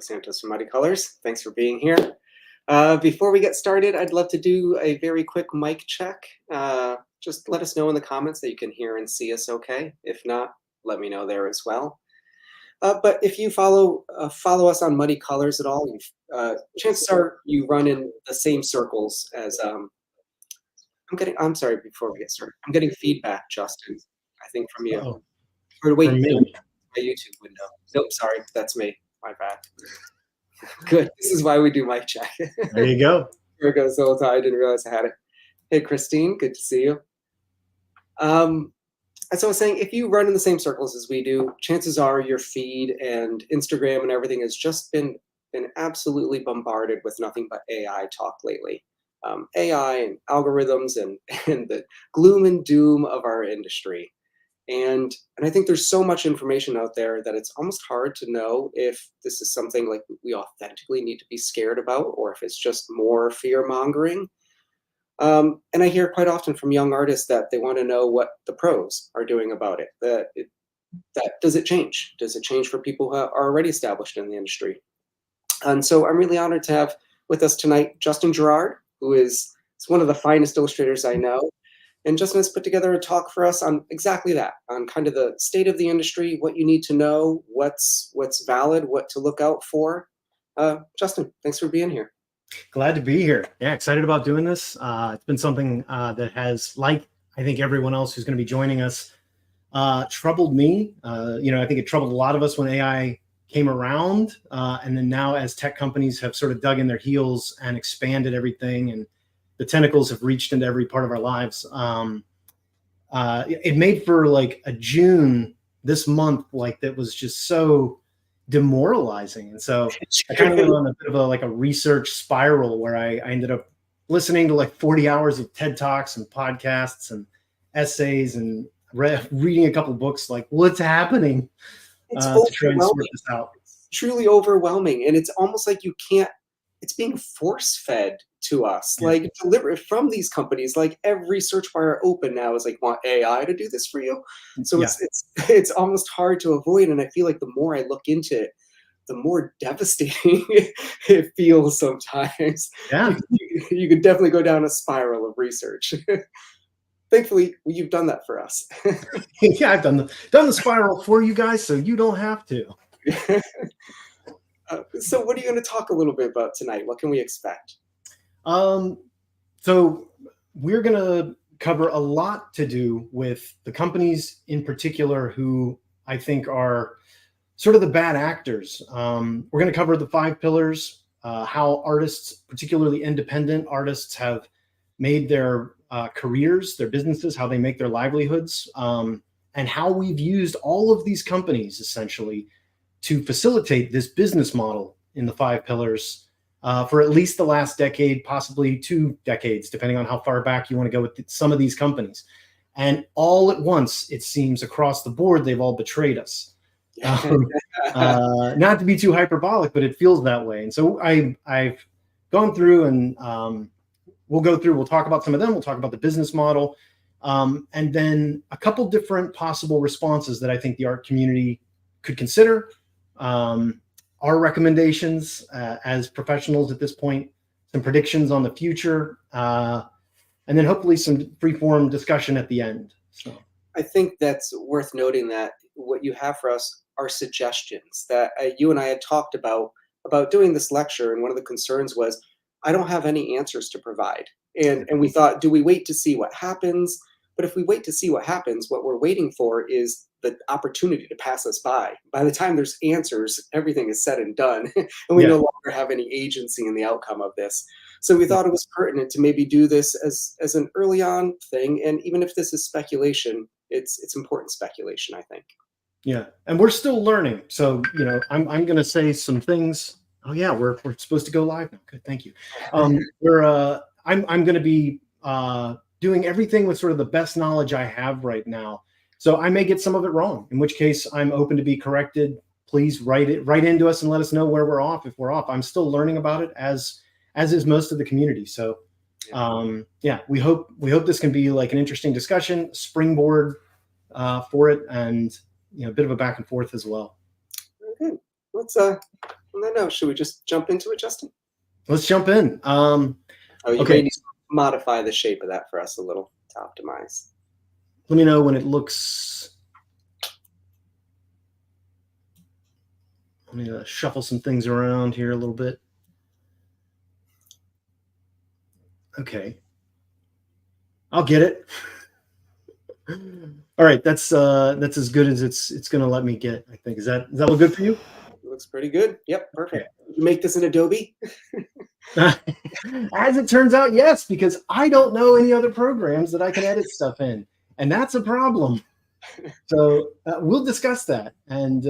Santos from Muddy Colors. Thanks for being here. Before we get started, I'd love to do a very quick mic check. Just let us know in the comments that you can hear and see us okay. If not, let me know there as well. But if you follow us on Muddy Colors at all, chances are you run in the same circles as I'm sorry, before we get started, I'm getting feedback, Justin, I think from you. Oh, Or wait, from me. my YouTube window. Nope, sorry, that's me. My bad. Good. This is why we do mic check. There you go. Here it goes the whole time. I didn't realize I had it. Hey, Christine, good to see you. As I was saying, if you run in the same circles as we do, chances are your feed and Instagram and everything has just been absolutely bombarded with nothing but AI talk lately. AI and algorithms and the gloom and doom of our industry. And I think there's so much information out there that it's almost hard to know if this is something like we authentically need to be scared about, or if it's just more fear mongering. And I hear quite often from young artists that they want to know what the pros are doing about it. Does it change? Does it change for people who are already established in the industry? And so I'm really honored to have with us tonight Justin Gerard, who is one of the finest illustrators I know. And Justin has put together a talk for us on exactly that, on kind of the state of the industry, what you need to know, what's valid, what to look out for. Justin, thanks for being here. Glad to be here. Yeah, excited about doing this. It's been something that has, like I think everyone else who's going to be joining us, troubled me. I think it troubled a lot of us when AI came around. And then now as tech companies have sort of dug in their heels and expanded everything, and the tentacles have reached into every part of our lives. It made for like a June this month, like that was just so demoralizing. And so I kind of went on a bit of a research spiral where I ended up listening to like 40 hours of TED Talks and podcasts and essays and reading a couple books, like what's happening to try and sort this out. It's truly overwhelming. And it's almost like it's being force fed to us, like deliberate from these companies. Like every search bar open now is like, want AI to do this for you. So it's almost hard to avoid. And I feel like the more I look into it, the more devastating it feels sometimes. Yeah, you could definitely go down a spiral of research. Thankfully, you've done that for us. Yeah, I've done the spiral for you guys, so you don't have to. So what are you going to talk a little bit about tonight? What can we expect? So we're going to cover a lot to do with the companies in particular who I think are sort of the bad actors. We're going to cover the 5 pillars, how artists, particularly independent artists, have made their careers, their businesses, how they make their livelihoods, and how we've used all of these companies essentially to facilitate this business model in the 5 pillars for at least the last decade, possibly 2 decades, depending on how far back you want to go with some of these companies. And all at once, it seems across the board, they've all betrayed us. Not to be too hyperbolic, but it feels that way. And so I've gone through and we'll talk about some of them. We'll talk about the business model. And then a couple different possible responses that I think the art community could consider. Our recommendations as professionals at this point, some predictions on the future, and then hopefully some free-form discussion at the end. So I think that's worth noting that what you have for us are suggestions that you and I had talked about doing this lecture, and one of the concerns was I don't have any answers to provide. And we thought, do we wait to see what happens? But if we wait to see what happens, what we're waiting for is the opportunity to pass us by. By the time there's answers, everything is said and done, and we no longer have any agency in the outcome of this. So we thought it was pertinent to maybe do this as an early on thing. And even if this is speculation, it's important speculation, I think. Yeah, and we're still learning. So I'm going to say some things. Oh yeah, we're supposed to go live now. Good, thank you. I'm going to be doing everything with sort of the best knowledge I have right now. So I may get some of it wrong, in which case I'm open to be corrected. Please write into us and let us know where we're off. If we're off, I'm still learning about it as is most of the community. So we hope this can be like an interesting discussion, springboard for it, and a bit of a back and forth as well. Okay, let's On that note, should we just jump into it, Justin? Let's jump in. Oh, you may Okay, need to modify the shape of that for us a little to optimize. let me know when it looks. Let me shuffle some things around here a little bit. Okay, I'll get it. All right, that's as good as it's going to let me get. I think is that look good for you? It looks pretty good. Yep, perfect. Okay. You make this in Adobe? As it turns out, yes, because I don't know any other programs that I can edit stuff in, and that's a problem. So we'll discuss that, and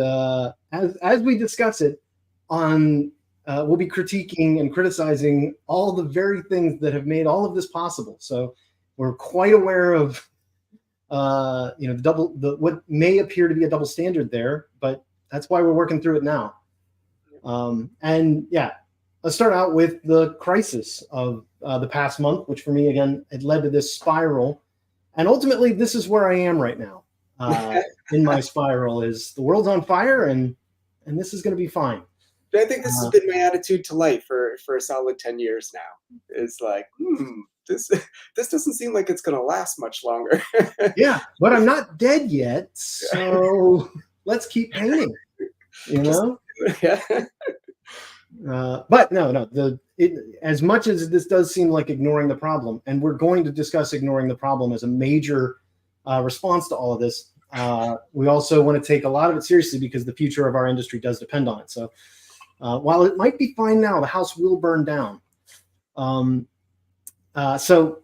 as we discuss it, we'll be critiquing and criticizing all the very things that have made all of this possible. So we're quite aware of what may appear to be a double standard there, but that's why we're working through it now. And yeah, let's start out with the crisis of the past month, which for me, again, it led to this spiral. And ultimately, this is where I am right now in my spiral is the world's on fire and this is going to be fine. I think this has been my attitude to life for a solid 10 years now. It's like, this doesn't seem like it's going to last much longer. Yeah, but I'm not dead yet, so let's keep painting, you know? Yeah. But no, as much as this does seem like ignoring the problem, and we're going to discuss ignoring the problem as a major response to all of this, we also want to take a lot of it seriously because the future of our industry does depend on it. So while it might be fine now, the house will burn down. So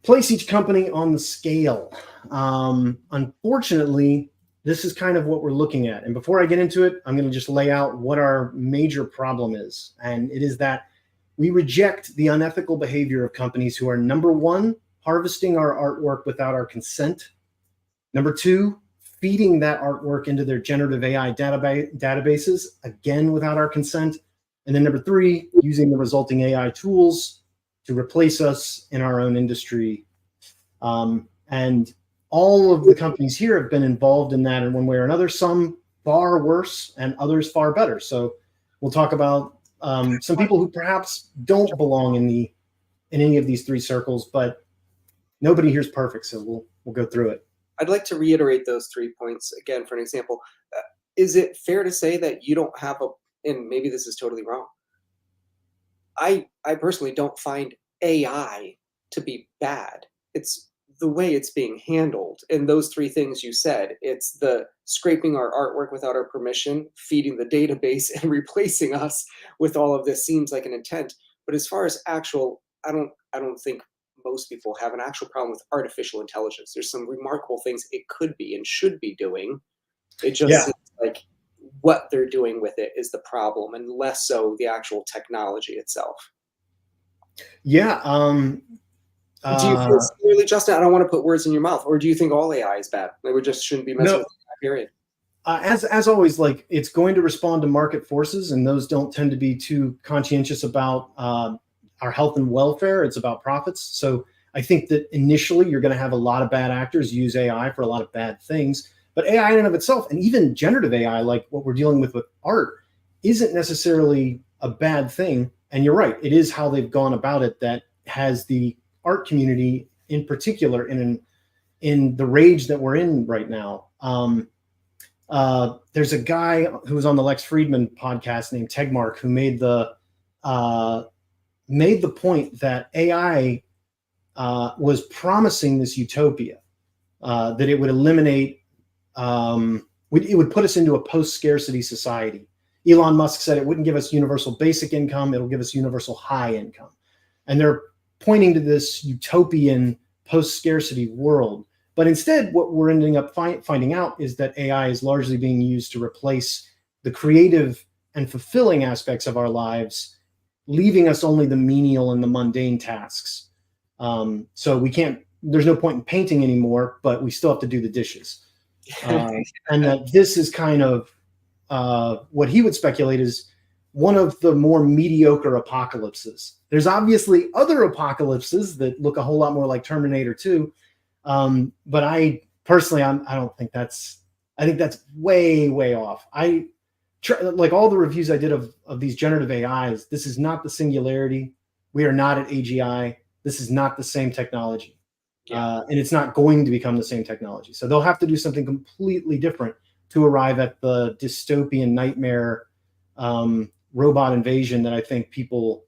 place each company on the scale. Unfortunately, this is kind of what we're looking at. And before I get into it, I'm going to just lay out what our major problem is. And it is that we reject the unethical behavior of companies who are, number one, harvesting our artwork without our consent. Number two, feeding that artwork into their generative AI databases, again, without our consent. And then number three, using the resulting AI tools to replace us in our own industry. And all of the companies here have been involved in that in one way or another, some far worse and others far better. So we'll talk about some people who perhaps don't belong in any of these three circles, but nobody here's perfect. So we'll go through it. I'd like to reiterate those 3 points again for an example. Is it fair to say that you don't have and maybe this is totally wrong, I personally don't find AI to be bad. It's the way it's being handled. And those 3 things you said, it's the scraping our artwork without our permission, feeding the database, and replacing us with all of this seems like an intent. But as far as actual, I don't think most people have an actual problem with artificial intelligence. There's some remarkable things it could be and should be doing. It just seems like what they're doing with it is the problem, and less so the actual technology itself. Yeah. Do you feel similarly, Justin? I don't want to put words in your mouth. Or do you think all AI is bad? Like we just shouldn't be messing with AI, period. As always, like it's going to respond to market forces, and those don't tend to be too conscientious about our health and welfare. It's about profits. So I think that initially you're going to have a lot of bad actors use AI for a lot of bad things. But AI in and of itself, and even generative AI, like what we're dealing with art, isn't necessarily a bad thing. And you're right, it is how they've gone about it that has the art community in particular in the rage that we're in right now. There's a guy who was on the Lex Friedman podcast named Tegmark who made the point that AI was promising this utopia, that it would eliminate, it would put us into a post-scarcity society. Elon Musk said it wouldn't give us universal basic income, it'll give us universal high income. And they're pointing to this utopian post-scarcity world. But instead, what we're ending up finding out is that AI is largely being used to replace the creative and fulfilling aspects of our lives, leaving us only the menial and the mundane tasks. So there's no point in painting anymore, but we still have to do the dishes. And that this is kind of what he would speculate is one of the more mediocre apocalypses. There's obviously other apocalypses that look a whole lot more like Terminator 2. But I personally, I don't think that's I think that's way, way off. Like all the reviews I did of these generative AIs, this is not the singularity. We are not at AGI. This is not the same technology. Yeah. And it's not going to become the same technology. So they'll have to do something completely different to arrive at the dystopian nightmare robot invasion that I think people,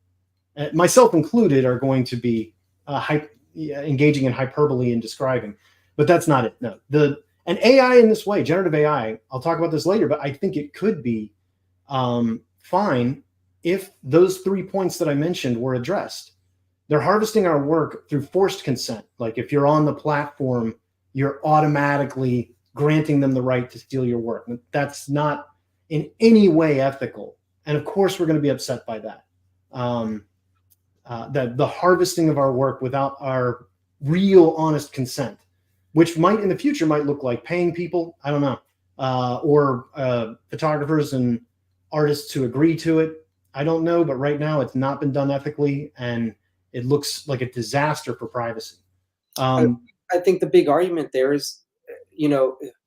myself included, are going to be engaging in hyperbole and describing. But that's not it. No, and AI in this way, generative AI, I'll talk about this later, but I think it could be fine if those 3 points that I mentioned were addressed. They're harvesting our work through forced consent. Like if you're on the platform, you're automatically granting them the right to steal your work. That's not in any way ethical. And of course, we're going to be upset by that. That the harvesting of our work without our real honest consent, which might in the future might look like paying people, I don't know, or photographers and artists to agree to it. I don't know, but right now it's not been done ethically, and it looks like a disaster for privacy. I think the big argument there is,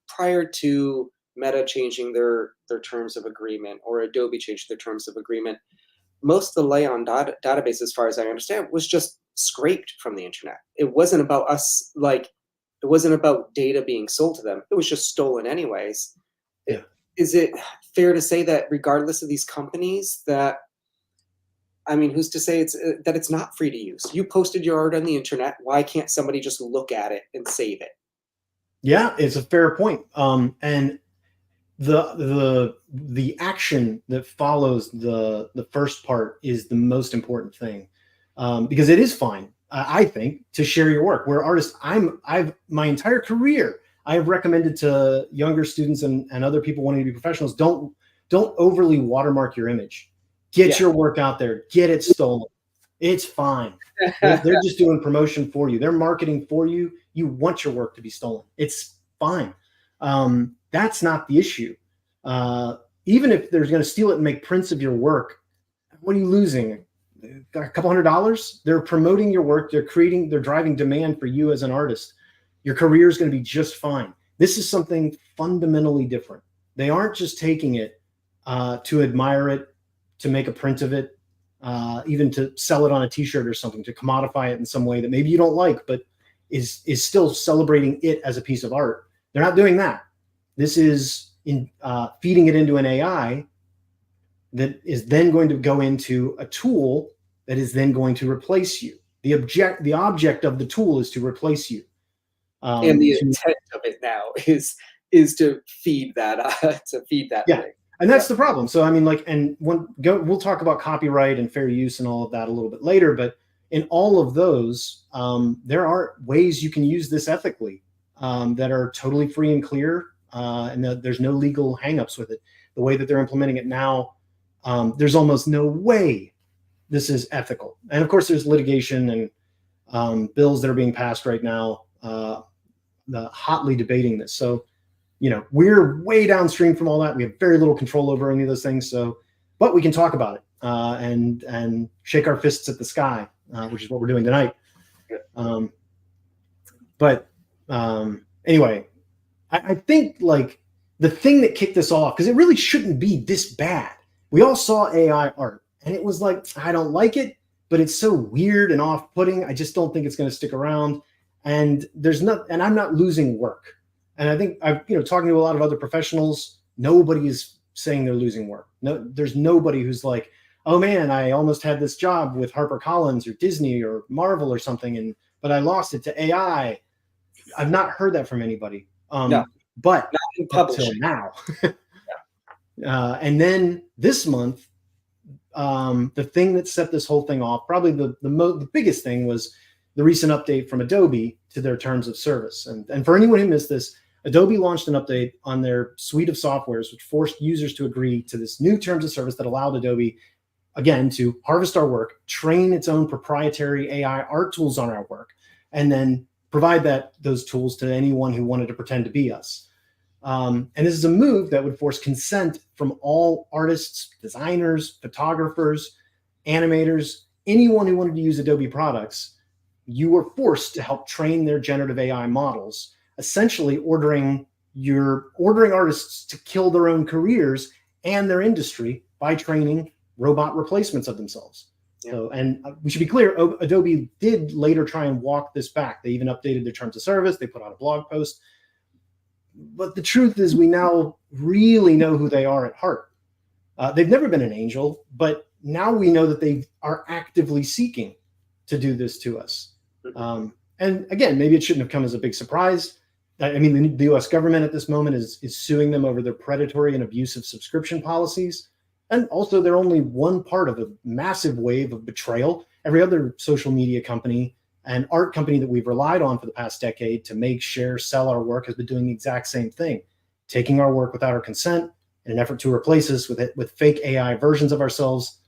prior to Meta changing their terms of agreement, or Adobe changed their terms of agreement, most of the lay on database, as far as I understand, was just scraped from the internet. It wasn't about us, it wasn't about data being sold to them. It was just stolen anyways. Yeah. Is it fair to say that regardless of these companies, that, I mean, who's to say that it's not free to use? You posted your art on the internet. Why can't somebody just look at it and save it? Yeah, it's a fair point. And the action that follows the first part is the most important thing, because it is fine, I think, to share your work. We're artists. I've my entire career, I've recommended to younger students and other people wanting to be professionals, don't overly watermark your image. Get your work out there. Get it stolen. It's fine. They're just doing promotion for you. They're marketing for you. You want your work to be stolen. It's fine. That's not the issue. Even if they're going to steal it and make prints of your work, what are you losing? A couple $100? They're promoting your work. They're driving demand for you as an artist. Your career is going to be just fine. This is something fundamentally different. They aren't just taking it to admire it, to make a print of it, even to sell it on a t-shirt or something, to commodify it in some way that maybe you don't like, but is still celebrating it as a piece of art. They're not doing that. This is feeding it into an AI that is then going to go into a tool that is then going to replace you. The object of the tool is to replace you. And the intent of it now is to feed that yeah. thing. And that's the problem. So, I mean, we'll talk about copyright and fair use and all of that a little bit later, but in all of those, there are ways you can use this ethically that are totally free and clear, and there's no legal hangups with it. The way that they're implementing it now, there's almost no way this is ethical. And of course, there's litigation and bills that are being passed right now, hotly debating this. So, we're way downstream from all that. We have very little control over any of those things. So, but we can talk about it and shake our fists at the sky, which is what we're doing tonight. Anyway, I think like the thing that kicked this off, because it really shouldn't be this bad. We all saw AI art and it was like, I don't like it, but it's so weird and off-putting. I just don't think it's going to stick around. And I'm not losing work. And I think talking to a lot of other professionals, nobody is saying they're losing work. No, there's nobody who's like, oh man, I almost had this job with HarperCollins or Disney or Marvel or something, but I lost it to AI. I've not heard that from anybody. No, but not in up till publishing. now. And then this month, the thing that set this whole thing off, probably the biggest thing, was the recent update from Adobe to their terms of service. And for anyone who missed this, Adobe launched an update on their suite of softwares, which forced users to agree to this new terms of service that allowed Adobe, again, to harvest our work, train its own proprietary AI art tools on our work, and then provide those tools to anyone who wanted to pretend to be us. And this is a move that would force consent from all artists, designers, photographers, animators, anyone who wanted to use Adobe products. You were forced to help train their generative AI models, essentially ordering you're ordering artists to kill their own careers and their industry by training robot replacements of themselves. Yeah. So, and we should be clear, Adobe did later try and walk this back. They even updated their terms of service. They put out a blog post. But the truth is, we now really know who they are at heart. They've never been an angel, but now we know that they are actively seeking to do this to us. And again, maybe it shouldn't have come as a big surprise. I mean, the US government at this moment is suing them over their predatory and abusive subscription policies. And also, they're only one part of a massive wave of betrayal. Every other social media company and art company that we've relied on for the past decade to make, share, sell our work has been doing the exact same thing, taking our work without our consent in an effort to replace us with fake AI versions of ourselves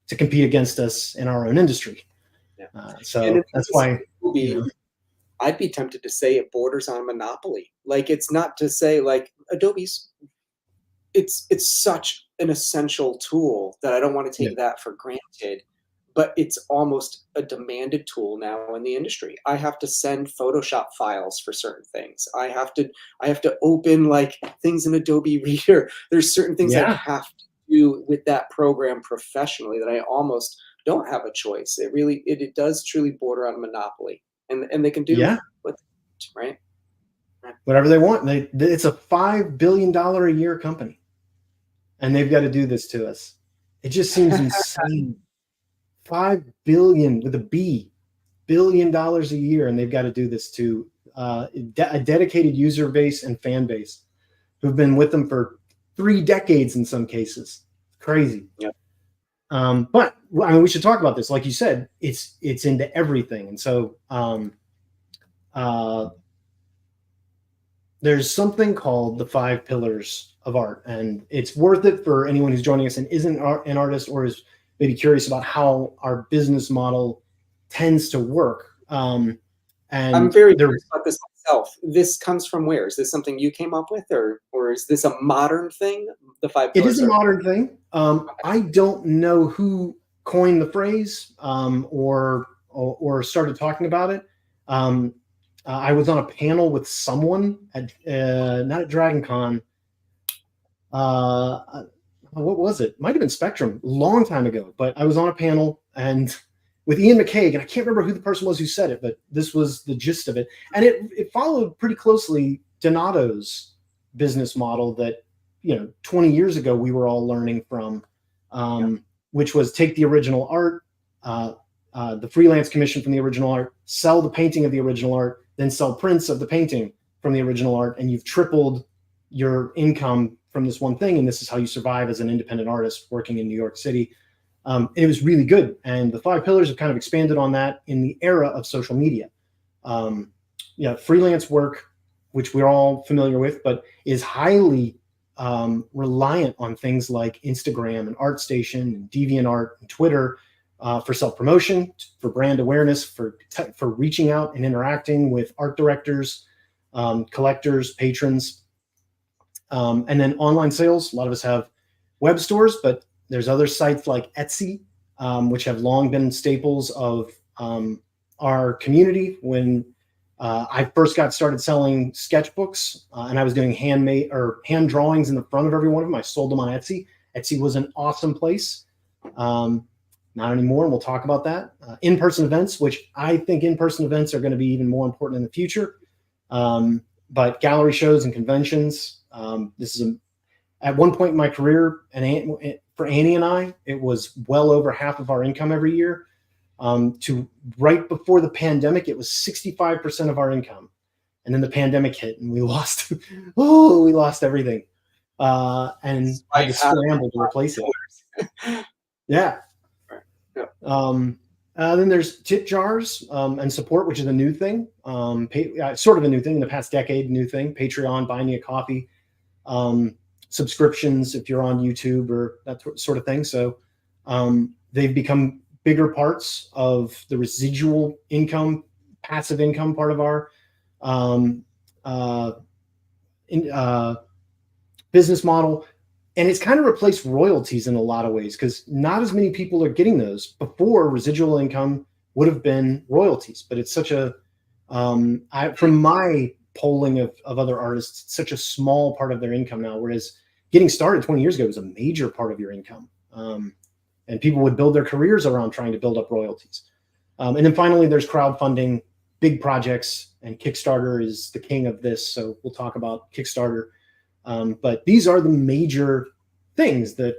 to compete against us in our own industry. Yeah. So that's why I'd be tempted to say it borders on monopoly. Like, it's not to say like Adobe's, it's such an essential tool that I don't want to take that for granted, but it's almost a demanded tool now in the industry. I have to send Photoshop files for certain things. I have to open like things in Adobe Reader. There's certain things I have to do with that program professionally that I almost don't have a choice. It does truly border on monopoly, and they can do what, right? Whatever they want. It's a $5 billion a year company, and they've got to do this to us. It just seems insane. $5 billion with a B, $1 billion a year, and they've got to do this to a dedicated user base and fan base who've been with them for 3 decades in some cases. Crazy. Yeah. But I mean, we should talk about this. Like you said, it's into everything, and so there's something called the 5 pillars of art, and it's worth it for anyone who's joining us and isn't an artist or is maybe curious about how our business model tends to work. And I'm very curious about this myself. This comes from where? Is this something you came up with, or is this a modern thing? The 5 pillars. It is a modern thing. I don't know who coined the phrase or started talking about it. I was on a panel with someone at not at DragonCon. What was it? Might have been Spectrum, a long time ago. But I was on a panel and with Ian McCaig, and I can't remember who the person was who said it, but this was the gist of it. And it followed pretty closely Donato's business model that 20 years ago we were all learning from, which was take the original art, the freelance commission from the original art, sell the painting of the original art, then sell prints of the painting from the original art, and you've tripled your income from this one thing, and this is how you survive as an independent artist working in New York City. And it was really good. And the 5 pillars have kind of expanded on that in the era of social media. Freelance work, which we're all familiar with, but is highly reliant on things like Instagram and ArtStation and DeviantArt and Twitter for self-promotion, for brand awareness, for reaching out and interacting with art directors, collectors, patrons. And then online sales. A lot of us have web stores, but there's other sites like Etsy, which have long been staples of our community. When I first got started selling sketchbooks and I was doing handmade or hand drawings in the front of every one of them, I sold them on Etsy. Etsy was an awesome place. Not anymore, and we'll talk about that. In-person events, which I think in-person events are going to be even more important in the future. But gallery shows and conventions. This is at one point in my career, and for Annie and I, it was well over half of our income every year. To right before the pandemic, it was 65% of our income, and then the pandemic hit, and we lost. we lost everything, and I had to scramble to replace it. Yeah. Then there's tip jars and support, which is a new thing, sort of a new thing in the past decade. New thing: Patreon, Buy Me a Coffee. Subscriptions if you're on YouTube or that sort of thing. So they've become bigger parts of the residual income, passive income part of our business model. And it's kind of replaced royalties in a lot of ways because not as many people are getting those. Before, residual income would have been royalties, but it's such a, from my polling of other artists, it's such a small part of their income now, whereas getting started 20 years ago was a major part of your income. And people would build their careers around trying to build up royalties. And then finally, there's crowdfunding, big projects, and Kickstarter is the king of this. So we'll talk about Kickstarter. But these are the major things that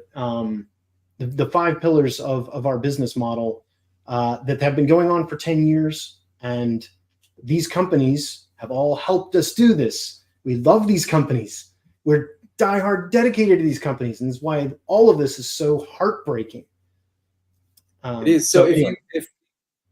the 5 pillars of our business model that have been going on for 10 years. And these companies have all helped us do this. We love these companies. We're diehard dedicated to these companies. And that's why all of this is so heartbreaking. It is. So if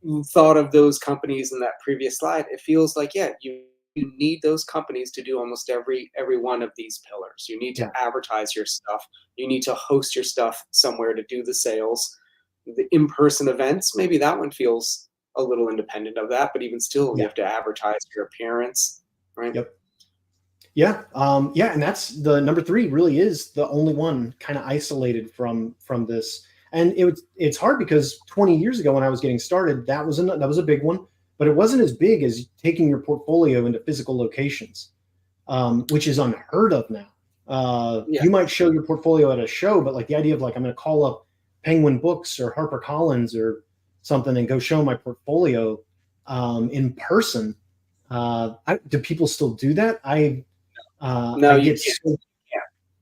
you thought of those companies in that previous slide, it feels like, yeah, you need those companies to do almost every one of these pillars. You need to advertise your stuff. You need to host your stuff somewhere to do the sales. The in-person events, maybe that one feels a little independent of that, but even still, you have to advertise your appearance, right? Yep. Yeah. And that's the number 3 really is the only one kind of isolated from this. And it's hard because 20 years ago when I was getting started, that was a big one, but it wasn't as big as taking your portfolio into physical locations, which is unheard of now. You might show your portfolio at a show, but like the idea of like, I'm going to call up Penguin Books or HarperCollins or something and go show my portfolio in person. Do people still do that? No, you can't.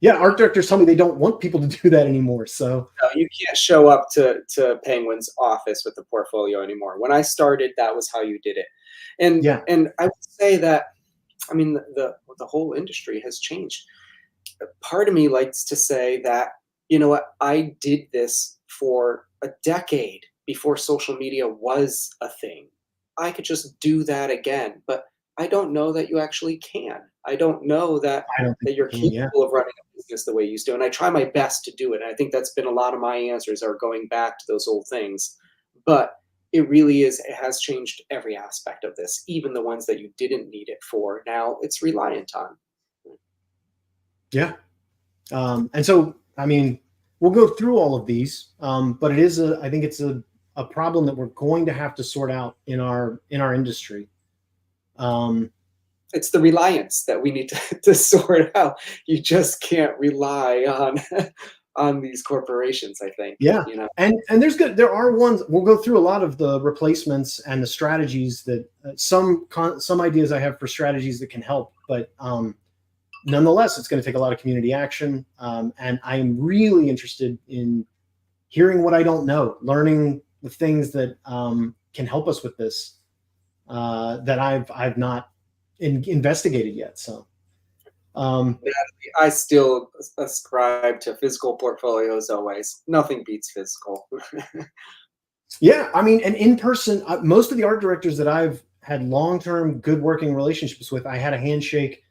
Yeah, art directors tell me they don't want people to do that anymore. So no, you can't show up to Penguin's office with the portfolio anymore. When I started, that was how you did it. And I would say that, I mean, the whole industry has changed. Part of me likes to say that, you know what, I did this for a decade before social media was a thing. I could just do that again, but I don't know that you actually can. I don't know that you're capable of running a business the way you used to. And I try my best to do it. And I think that's been a lot of my answers are going back to those old things. But it really is, it has changed every aspect of this, even the ones that you didn't need it for. Now it's reliant on. Yeah. And so, I mean, we'll go through all of these, but it is I think it's a problem that we're going to have to sort out in our industry. It's the reliance that we need to sort out. You just can't rely on these corporations, I think. Yeah. You know? And there are ones, we'll go through a lot of the replacements and the strategies that some ideas I have for strategies that can help, but nonetheless, it's going to take a lot of community action. And I am really interested in hearing what I don't know, learning the things that can help us with this that I've not investigated yet. So I still ascribe to physical portfolios always. Nothing beats physical. Yeah, I mean, and in person, most of the art directors that I've had long-term good working relationships with, I had a handshake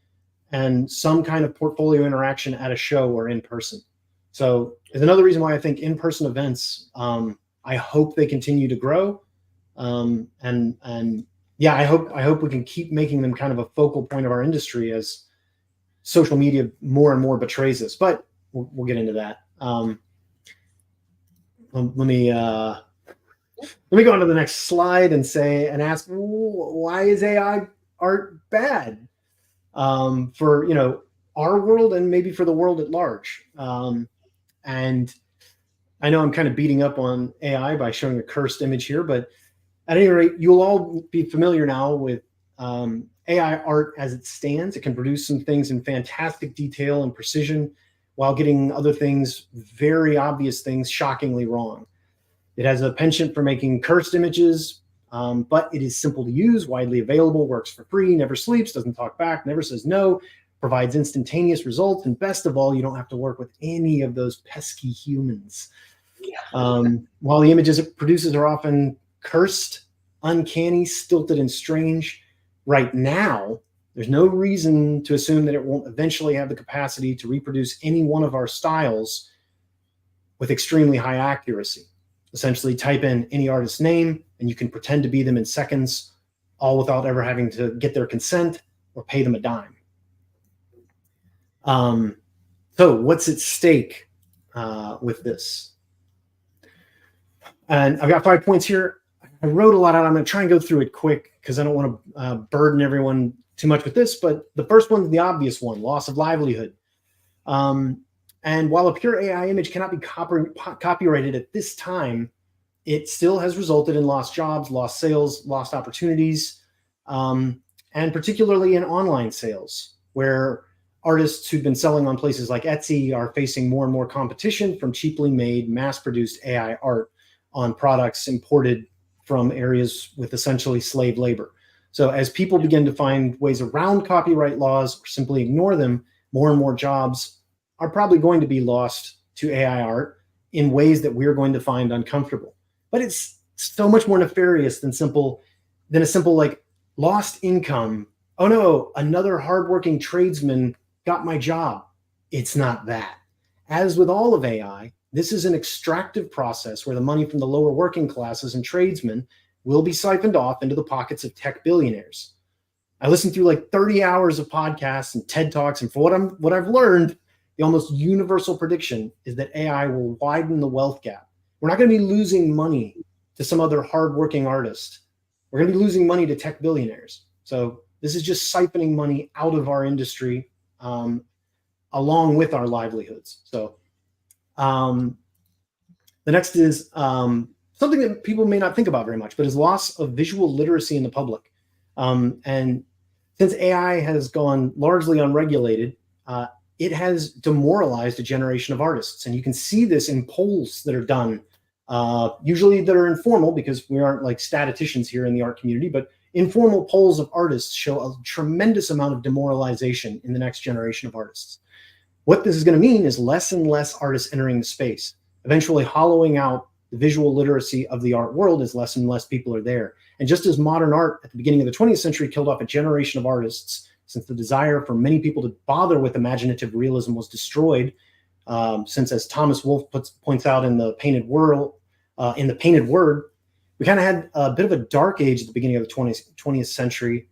and some kind of portfolio interaction at a show or in person. So there's another reason why I think in-person events, I hope they continue to grow. And yeah, I hope we can keep making them kind of a focal point of our industry as social media more and more betrays us. But we'll get into that. Let me go on to the next slide and ask, why is AI art bad for our world and maybe for the world at large? And I know I'm kind of beating up on AI by showing a cursed image here, but at any rate, you'll all be familiar now with AI art as it stands. It can produce some things in fantastic detail and precision while getting other things, very obvious things, shockingly wrong. It has a penchant for making cursed images, but it is simple to use, widely available, works for free, never sleeps, doesn't talk back, never says no, provides instantaneous results, and best of all, you don't have to work with any of those pesky humans. While the images it produces are often cursed, uncanny, stilted, and strange, right now, there's no reason to assume that it won't eventually have the capacity to reproduce any one of our styles with extremely high accuracy. Essentially, type in any artist's name, and you can pretend to be them in seconds, all without ever having to get their consent or pay them a dime. So what's at stake with this? And I've got 5 points here. I wrote a lot out. I'm going to try and go through it quick because I don't want to burden everyone too much with this, but the first one's the obvious one: loss of livelihood. And while a pure AI image cannot be copyrighted at this time, it still has resulted in lost jobs, lost sales, lost opportunities, and particularly in online sales, where artists who've been selling on places like Etsy are facing more and more competition from cheaply made, mass-produced AI art on products imported from areas with essentially slave labor. So as people begin to find ways around copyright laws or simply ignore them, more and more jobs are probably going to be lost to AI art in ways that we're going to find uncomfortable. But it's so much more nefarious than a simple like lost income. Oh no, another hardworking tradesman got my job. It's not that. As with all of AI, this is an extractive process where the money from the lower working classes and tradesmen will be siphoned off into the pockets of tech billionaires. I listened through like 30 hours of podcasts and TED Talks, and for what I've learned, the almost universal prediction is that AI will widen the wealth gap. We're not going to be losing money to some other hardworking artist. We're going to be losing money to tech billionaires. So this is just siphoning money out of our industry, along with our livelihoods. So the next is something that people may not think about very much, but is loss of visual literacy in the public. And since AI has gone largely unregulated, it has demoralized a generation of artists. And you can see this in polls that are done, usually that are informal, because we aren't like statisticians here in the art community, but informal polls of artists show a tremendous amount of demoralization in the next generation of artists. What this is going to mean is less and less artists entering the space, eventually hollowing out the visual literacy of the art world as less and less people are there. And just as modern art at the beginning of the 20th century killed off a generation of artists, since the desire for many people to bother with imaginative realism was destroyed, since, as Thomas Wolfe points out in the Painted Word, we kind of had a bit of a dark age at the beginning of the 20th century,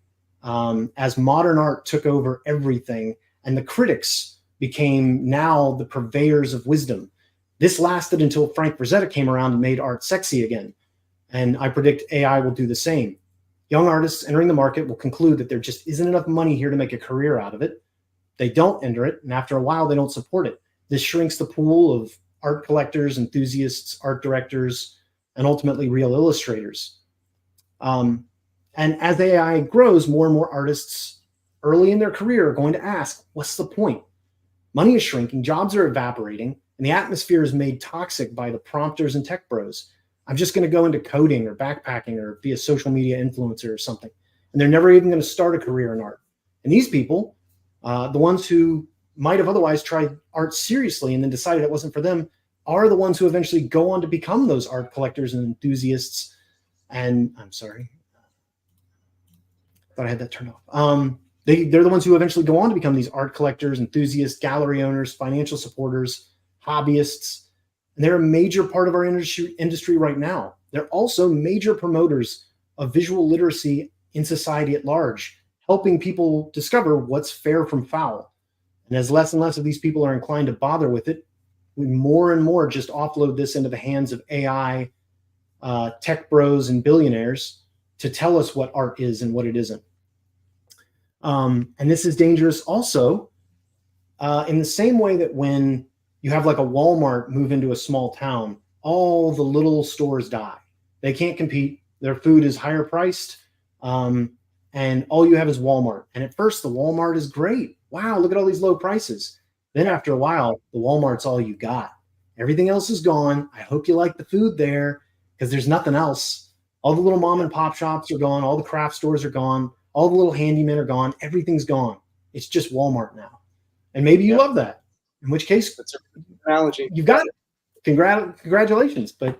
as modern art took over everything, and the critics became now the purveyors of wisdom. This lasted until Frank Frazetta came around and made art sexy again. And I predict AI will do the same. Young artists entering the market will conclude that there just isn't enough money here to make a career out of it. They don't enter it, and after a while, they don't support it. This shrinks the pool of art collectors, enthusiasts, art directors, and ultimately real illustrators. And as AI grows, more and more artists early in their career are going to ask, what's the point? Money is shrinking, jobs are evaporating, and the atmosphere is made toxic by the prompters and tech bros. I'm just going to go into coding or backpacking or be a social media influencer or something. And they're never even going to start a career in art. And these people, the ones who might have otherwise tried art seriously and then decided it wasn't for them, are the ones who eventually go on to become those art collectors and enthusiasts. And I'm sorry, I thought I had that turned off. They're the ones who eventually go on to become these art collectors, enthusiasts, gallery owners, financial supporters, hobbyists. And they're a major part of our industry right now. They're also major promoters of visual literacy in society at large, helping people discover what's fair from foul. And as less and less of these people are inclined to bother with it, we more and more just offload this into the hands of AI, tech bros, and billionaires to tell us what art is and what it isn't. And this is dangerous also in the same way that when you have like a Walmart move into a small town, all the little stores die. They can't compete. Their food is higher priced. And all you have is Walmart. And at first the Walmart is great. Wow, look at all these low prices. Then after a while, the Walmart's all you got. Everything else is gone. I hope you like the food there because there's nothing else. All the little mom and pop shops are gone. All the craft stores are gone. All the little handymen are gone. Everything's gone. It's just Walmart now. And maybe you love that. In which case, That's an analogy. you've got it. Congratulations. But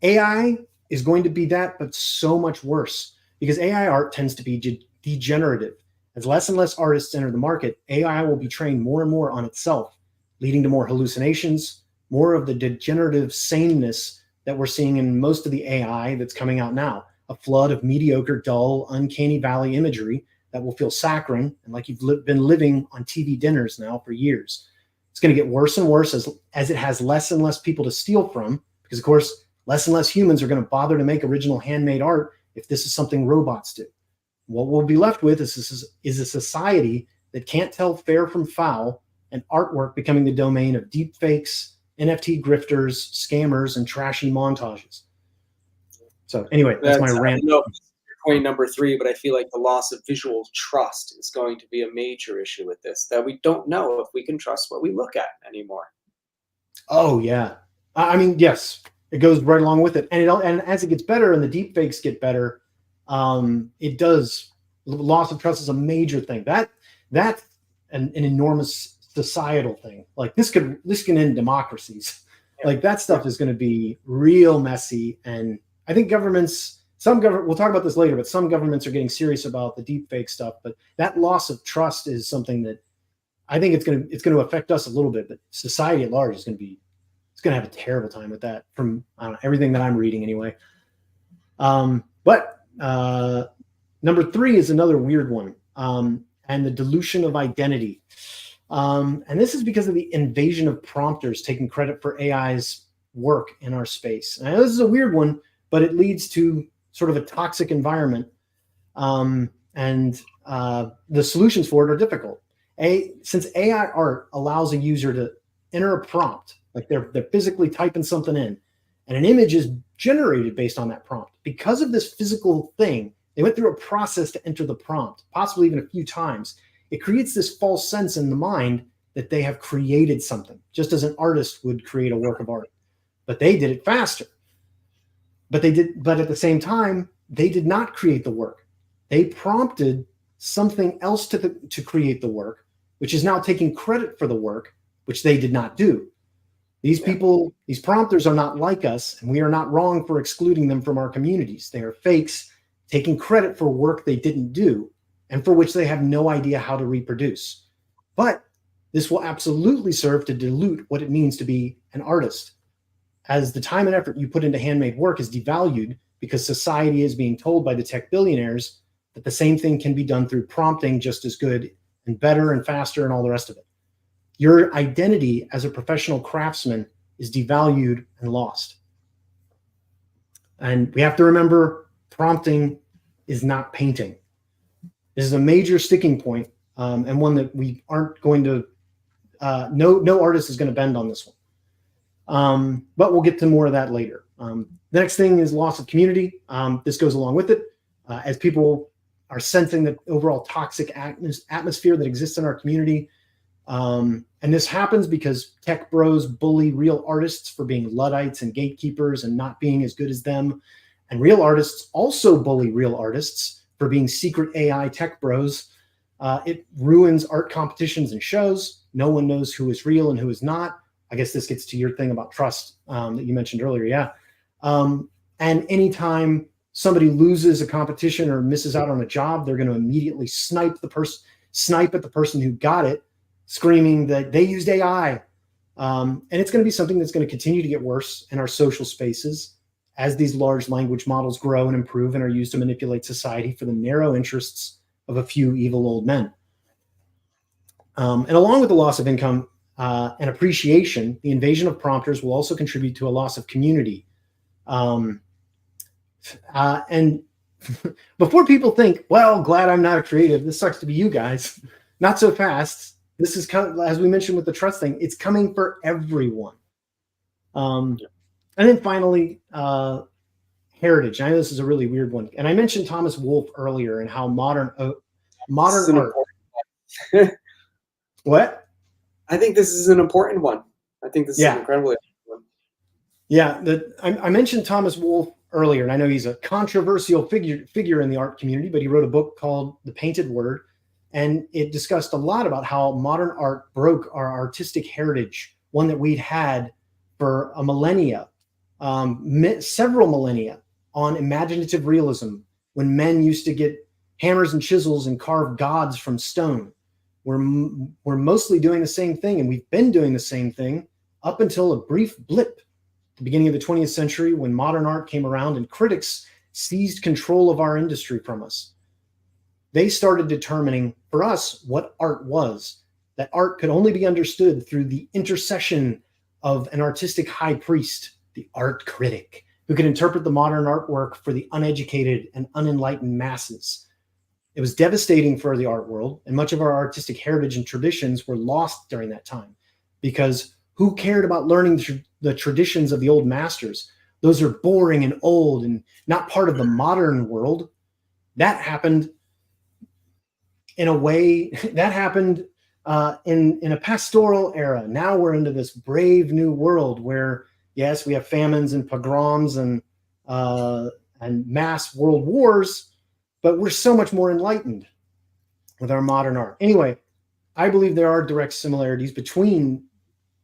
AI is going to be that, but so much worse because AI art tends to be degenerative. As less and less artists enter the market, AI will be trained more and more on itself, leading to more hallucinations, more of the degenerative sameness that we're seeing in most of the AI that's coming out now. A flood of mediocre, dull, uncanny valley imagery that will feel saccharine and like you've been living on TV dinners now for years. It's going to get worse and worse as it has less and less people to steal from, because, of course, less and less humans are going to bother to make original handmade art if this is something robots do. What we'll be left with is a society that can't tell fair from foul, and artwork becoming the domain of deep fakes, NFT grifters, scammers, and trashy montages. So anyway, that's my rant. I don't know if it's point number 3, but I feel like the loss of visual trust is going to be a major issue with this, that we don't know if we can trust what we look at anymore. Oh yeah, I mean, yes, it goes right along with it, and as it gets better and the deep fakes get better, it does. Loss of trust is a major thing. That's an enormous societal thing. Like this can end democracies. Yeah. Like that stuff is going to be real messy, and I think we'll talk about this later, but some governments are getting serious about the deep fake stuff. But that loss of trust is something that I think it's going to affect us a little bit, but society at large is going to have a terrible time with that, from everything that I'm reading anyway. But number 3 is another weird one, and the dilution of identity. And this is because of the invasion of prompters taking credit for AI's work in our space. Now, this is a weird one, but it leads to sort of a toxic environment, and the solutions for it are difficult. Since AI art allows a user to enter a prompt, like they're physically typing something in, and an image is generated based on that prompt. Because of this physical thing, they went through a process to enter the prompt, possibly even a few times. It creates this false sense in the mind that they have created something, just as an artist would create a work of art. But they did it faster. But at the same time, they did not create the work. They prompted something else to create the work, which is now taking credit for the work, which they did not do. These people, these prompters are not like us, and we are not wrong for excluding them from our communities. They are fakes taking credit for work they didn't do and for which they have no idea how to reproduce. But this will absolutely serve to dilute what it means to be an artist, as the time and effort you put into handmade work is devalued because society is being told by the tech billionaires that the same thing can be done through prompting just as good and better and faster and all the rest of it. Your identity as a professional craftsman is devalued and lost. And we have to remember, prompting is not painting. This is a major sticking point, and one that we aren't going to, no artist is going to bend on this one. But we'll get to more of that later. The next thing is loss of community. This goes along with it. As people are sensing the overall toxic atmosphere that exists in our community. And this happens because tech bros bully real artists for being Luddites and gatekeepers and not being as good as them. And real artists also bully real artists for being secret AI tech bros. It ruins art competitions and shows. No one knows who is real and who is not. I guess this gets to your thing about trust that you mentioned earlier. Yeah. And anytime somebody loses a competition or misses out on a job, they're going to immediately snipe at the person who got it, screaming that they used AI. And it's going to be something that's going to continue to get worse in our social spaces as these large language models grow and improve and are used to manipulate society for the narrow interests of a few evil old men. And along with the loss of income and appreciation, the invasion of prompters will also contribute to a loss of community. And before people think, well, glad I'm not a creative, this sucks to be you guys, not so fast. This is, as we mentioned with the trust thing, it's coming for everyone. And then finally, heritage. I know this is a really weird one. And I mentioned Thomas Wolfe earlier and how modern art. What? I think this is an important one. I think this is an incredibly important one. Yeah, I mentioned Thomas Wolfe earlier, and I know he's a controversial figure in the art community, but he wrote a book called The Painted Word, and it discussed a lot about how modern art broke our artistic heritage, one that we'd had for a millennia, several millennia, on imaginative realism, when men used to get hammers and chisels and carve gods from stone. We're mostly doing the same thing, and we've been doing the same thing up until a brief blip at the beginning of the 20th century, when modern art came around and critics seized control of our industry from us. They started determining for us what art was, that art could only be understood through the intercession of an artistic high priest, the art critic, who could interpret the modern artwork for the uneducated and unenlightened masses. It was devastating for the art world, and much of our artistic heritage and traditions were lost during that time because who cared about learning the traditions of the old masters? Those are boring and old and not part of the modern world. That happened in a way that happened in a pastoral era. Now we're into this brave new world where, yes, we have famines and pogroms and mass world wars, but we're so much more enlightened with our modern art. Anyway, I believe there are direct similarities between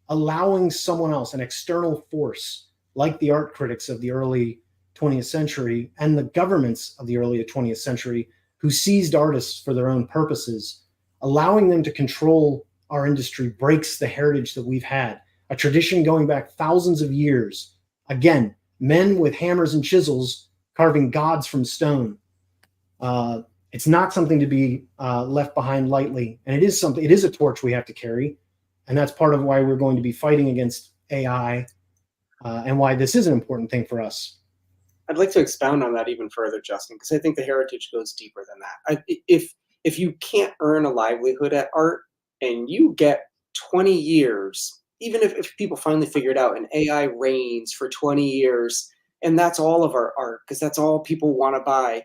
allowing someone else, an external force, like the art critics of the early 20th century and the governments of the early 20th century, who seized artists for their own purposes, allowing them to control our industry breaks the heritage that we've had, a tradition going back thousands of years. Again, men with hammers and chisels carving gods from stone. It's not something to be left behind lightly, and it is something. It is a torch we have to carry, and that's part of why we're going to be fighting against AI, and why this is an important thing for us. I'd like to expound on that even further, Justin, because I think the heritage goes deeper than that. If you can't earn a livelihood at art and you get 20 years, even if people finally figure it out and AI reigns for 20 years, and that's all of our art, because that's all people want to buy,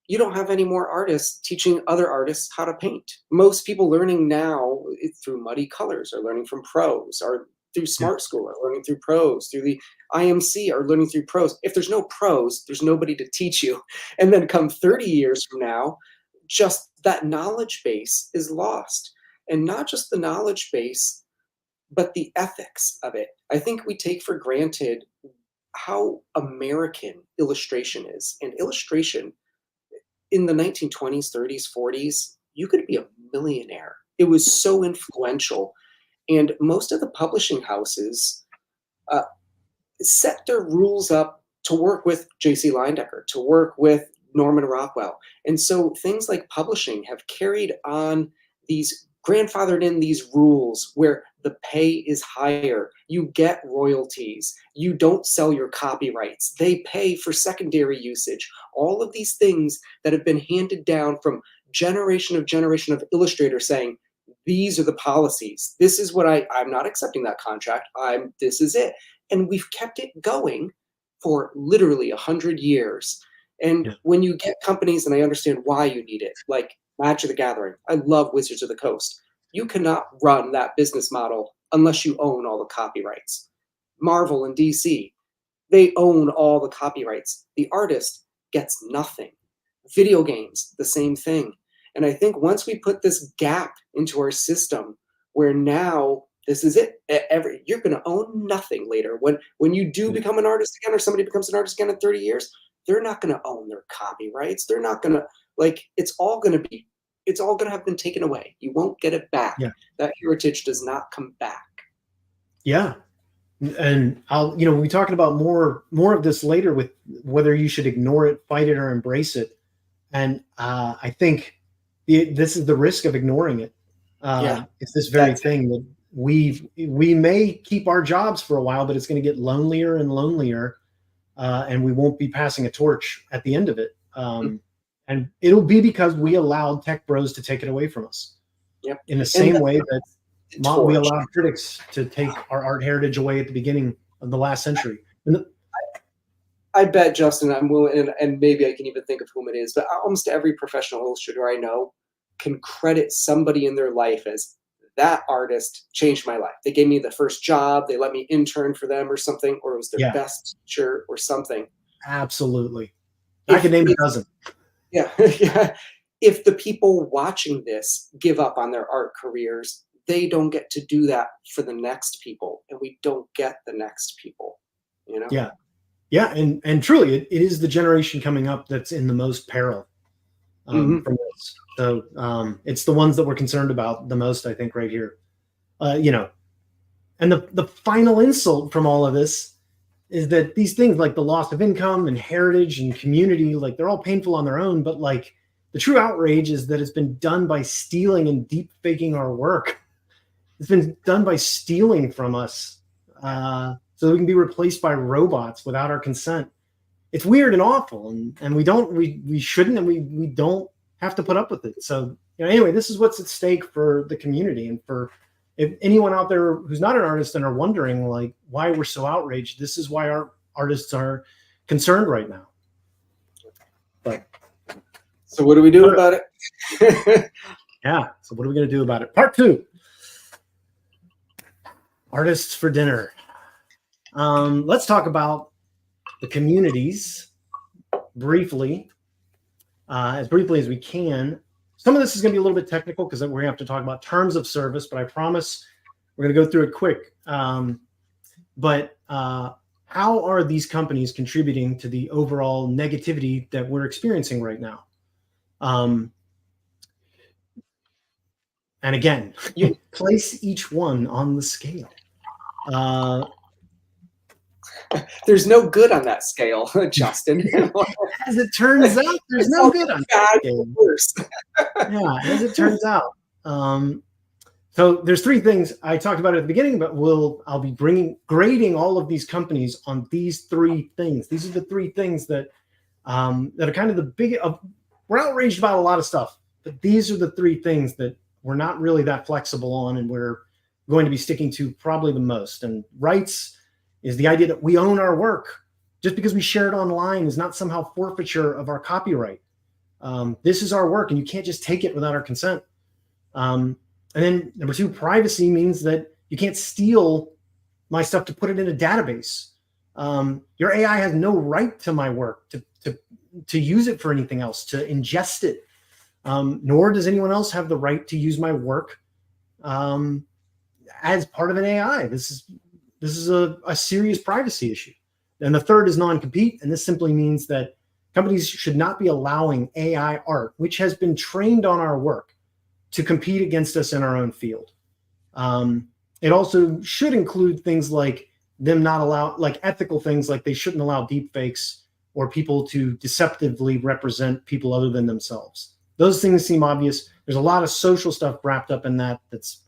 you don't have any more artists teaching other artists how to paint. Most people learning now through Muddy Colors are learning from pros, or through Smart School are learning through pros, through the IMC are learning through pros. If there's no pros, there's nobody to teach you. And then come 30 years from now, just that knowledge base is lost. And not just the knowledge base, but the ethics of it. I think we take for granted how American illustration is. And illustration in the 1920s, 30s, 40s, you could be a millionaire. It was so influential. And most of the publishing houses set their rules up to work with J.C. Leyendecker, to work with Norman Rockwell. And so things like publishing have carried on these, grandfathered in these rules where the pay is higher. You get royalties. You don't sell your copyrights. They pay for secondary usage. All of these things that have been handed down from generation of illustrators saying, these are the policies. This is what I'm not accepting that contract. This is it. And we've kept it going for literally 100 years. And when you get companies, and I understand why you need it, like Magic the Gathering, I love Wizards of the Coast. You cannot run that business model unless you own all the copyrights. Marvel and DC, they own all the copyrights. The artist gets nothing. Video games, the same thing. And I think once we put this gap into our system where now this is it, you're going to own nothing later. When you do become an artist again, or somebody becomes an artist again in 30 years, they're not going to own their copyrights. They're not going to, it's all going to have been taken away. You won't get it back. Yeah. That heritage does not come back. Yeah. And we'll be talking about more of this later with whether you should ignore it, fight it, or embrace it. And I think this is the risk of ignoring it. It's this very thing that we may keep our jobs for a while, but it's going to get lonelier and lonelier, and we won't be passing a torch at the end of it. And it'll be because we allowed tech bros to take it away from us. Yep. In the same way that we allowed critics to take our art heritage away at the beginning of the last century. I bet, Justin, I'm willing, and maybe I can even think of whom it is, but almost every professional illustrator I know can credit somebody in their life as, that artist changed my life. They gave me the first job. They let me intern for them or something, or it was their best teacher or something. Absolutely. I can name a dozen. Yeah. If the people watching this give up on their art careers, they don't get to do that for the next people, and we don't get the next people, Yeah. And truly it is the generation coming up that's in the most peril from this. So it's the ones that we're concerned about the most, I think, right here. And the final insult from all of this is that these things like the loss of income and heritage and community, they're all painful on their own, but the true outrage is that it's been done by stealing and deep faking our work. It's been done by stealing from us so that we can be replaced by robots without our consent. It's weird and awful, and we shouldn't, and we don't have to put up with it. So, anyway, this is what's at stake for the community. And for if anyone out there who's not an artist and are wondering like why we're so outraged, this is why our artists are concerned right now. But so what do we do about it? Yeah. So what are we going to do about it? Part 2. Artists for dinner. Let's talk about the communities briefly as we can. Some of this is going to be a little bit technical because we're going to have to talk about terms of service, but I promise we're going to go through it quick. But how are these companies contributing to the overall negativity that we're experiencing right now? And again, you place each one on the scale. There's no good on that scale, Justin. As it turns out, there's no good on that scale. Yeah, as it turns out. So there's 3 things I talked about at the beginning, but I'll be grading all of these companies on these 3 things. These are the 3 things that are kind of the big. We're outraged about a lot of stuff, but these are the 3 things that we're not really that flexible on, and we're going to be sticking to probably the most. And rights is the idea that we own our work. Just because we share it online is not somehow forfeiture of our copyright. This is our work, and you can't just take it without our consent. And then number 2, privacy means that you can't steal my stuff to put it in a database. Your AI has no right to my work, to use it for anything else, to ingest it. Nor does anyone else have the right to use my work as part of an AI. This is a serious privacy issue. And the 3rd is non-compete, and this simply means that companies should not be allowing AI art, which has been trained on our work, to compete against us in our own field. It also should include things like them not allow, like ethical things, like they shouldn't allow deep fakes or people to deceptively represent people other than themselves. Those things seem obvious. There's a lot of social stuff wrapped up in that that's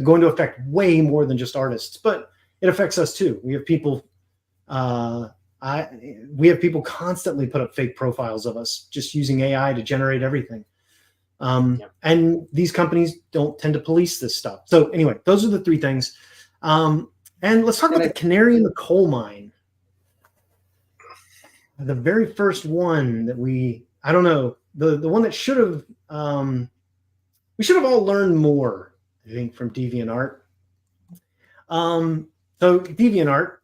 going to affect way more than just artists, but it affects us too. We have people, constantly put up fake profiles of us just using AI to generate everything. And these companies don't tend to police this stuff. So anyway, those are the 3 things. And let's talk about the canary in the coal mine. The very first one that I don't know, the one that should have, we should have all learned more, I think, from DeviantArt. So DeviantArt,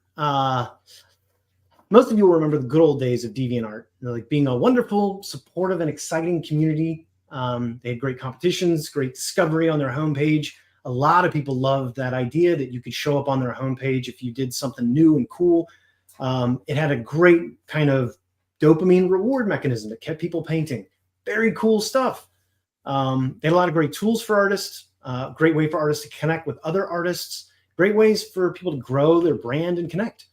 most of you will remember the good old days of DeviantArt, like being a wonderful, supportive, and exciting community. They had great competitions, great discovery on their homepage. A lot of people loved that idea that you could show up on their homepage if you did something new and cool. It had a great kind of dopamine reward mechanism that kept people painting. Very cool stuff. They had a lot of great tools for artists, great way for artists to connect with other artists, great ways for people to grow their brand and connect.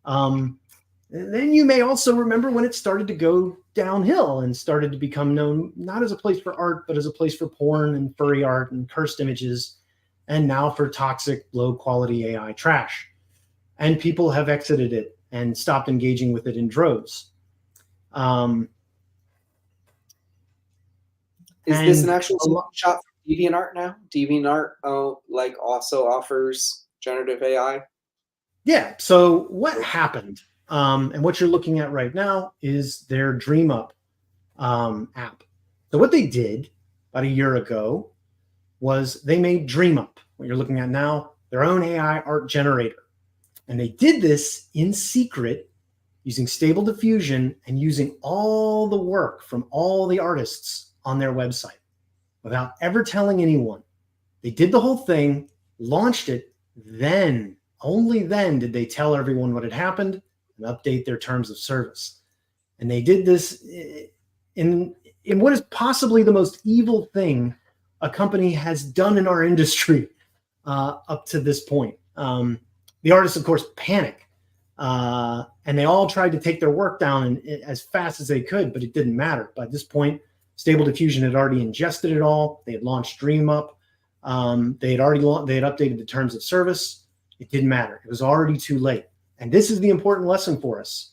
Then you may also remember when it started to go downhill and started to become known not as a place for art, but as a place for porn and furry art and cursed images, and now for toxic, low-quality AI trash. And people have exited it and stopped engaging with it in droves. Is this an actual shop for DeviantArt now? DeviantArt like also offers generative AI? Yeah. So what happened? And what you're looking at right now is their DreamUp app. So what they did about a year ago was they made DreamUp, what you're looking at now, their own AI art generator. And they did this in secret using Stable Diffusion and using all the work from all the artists on their website without ever telling anyone. They did the whole thing, launched it, then, only then did they tell everyone what had happened and update their terms of service. And they did this in what is possibly the most evil thing a company has done in our industry up to this point. The artists, of course, panic. And they all tried to take their work down as fast as they could, but it didn't matter. By this point, Stable Diffusion had already ingested it all. They had launched DreamUp. They had updated the terms of service. It didn't matter. It was already too late. And this is the important lesson for us.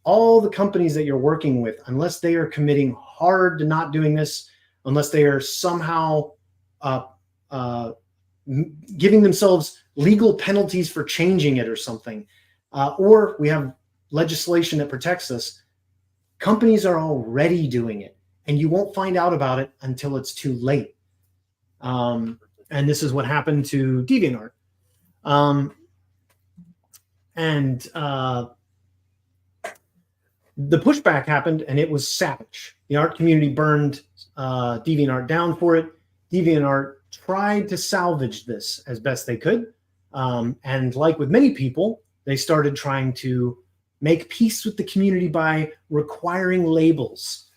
all the companies that you're working with, unless they are committing hard to not doing this, unless they are somehow giving themselves legal penalties for changing it or something, or we have legislation that protects us, companies are already doing it, and you won't find out about it until it's too late. And this is what happened to DeviantArt. The pushback happened, and it was savage. The art community burned DeviantArt down for it. DeviantArt tried to salvage this as best they could. And like with many people, they started trying to make peace with the community by requiring labels,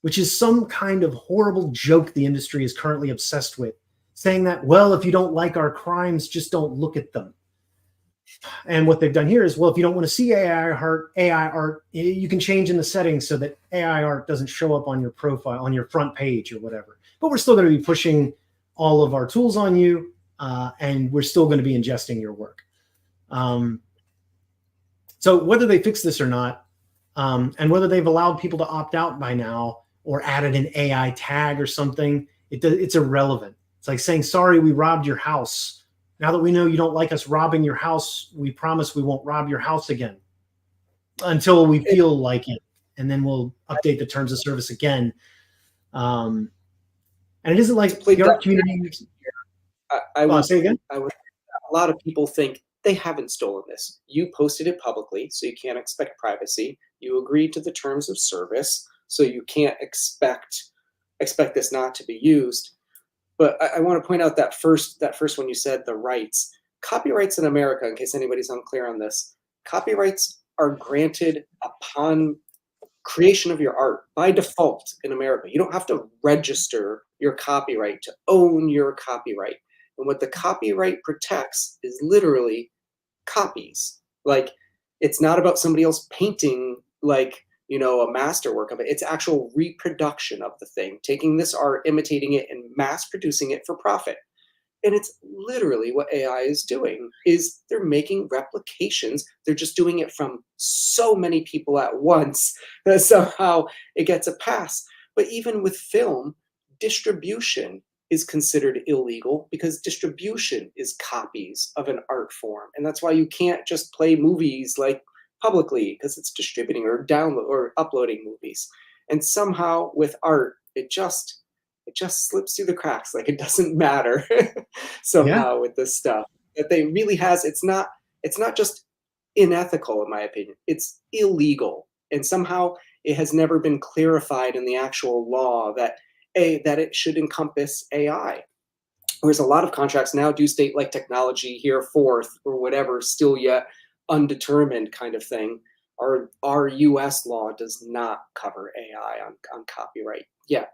which is some kind of horrible joke the industry is currently obsessed with, saying that, well, if you don't like our crimes, just don't look at them. And what they've done here is, well, if you don't want to see AI art, you can change in the settings so that AI art doesn't show up on your profile, on your front page or whatever. But we're still going to be pushing all of our tools on you, and we're still going to be ingesting your work. So whether they fix this or not, and whether they've allowed people to opt out by now or added an AI tag or something, it's irrelevant. It's like saying, sorry, we robbed your house. Now that we know you don't like us robbing your house, we promise we won't rob your house again until we feel like it. And then we'll update the terms of service again. And it isn't like the art community. I would say again. A lot of people think they haven't stolen this. You posted it publicly, so you can't expect privacy. You agreed to the terms of service, so you can't expect this not to be used. But I want to point out that first one you said, the rights. Copyrights in America, in case anybody's unclear on this, copyrights are granted upon creation of your art by default in America. You don't have to register your copyright to own your copyright. And what the copyright protects is literally copies. Like, it's not about somebody else painting, like, you know, a masterwork of it. It's actual reproduction of the thing, taking this art, imitating it, and mass producing it for profit. And it's literally what AI is doing, is they're making replications. They're just doing it from so many people at once that somehow it gets a pass. But even with film, distribution is considered illegal because distribution is copies of an art form. And that's why you can't just play movies like publicly, because it's distributing or download or uploading movies. And somehow with art, it just slips through the cracks. Like, it doesn't matter somehow with this stuff that they really has. It's not just unethical, in my opinion. It's illegal. And somehow it has never been clarified in the actual law that it should encompass AI. Whereas a lot of contracts now do state, like, technology hereforth or whatever, still yet undetermined kind of thing. Our US law does not cover AI on copyright yet.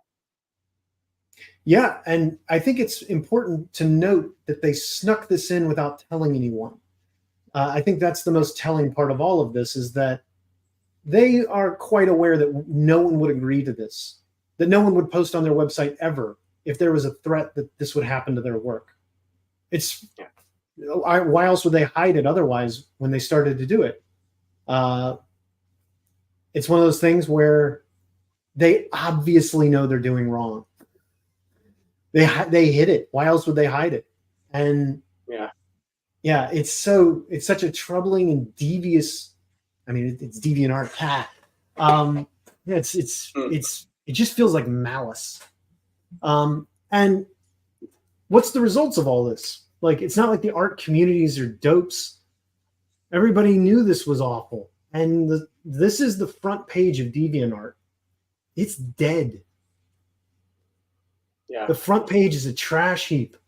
Yeah, and I think it's important to note that they snuck this in without telling anyone. I think that's the most telling part of all of this, is that they are quite aware that no one would agree to this, that no one would post on their website ever if there was a threat that this would happen to their work. Why else would they hide it otherwise when they started to do it? It's one of those things where they obviously know they're doing wrong. They hid it. Why else would they hide it? And it's such a troubling and devious. I mean, it's DeviantArt. It just feels like malice. And what's the results of all this? Like, it's not like the art communities are dopes. Everybody knew this was awful. And this is the front page of DeviantArt. It's dead. Yeah. The front page is a trash heap.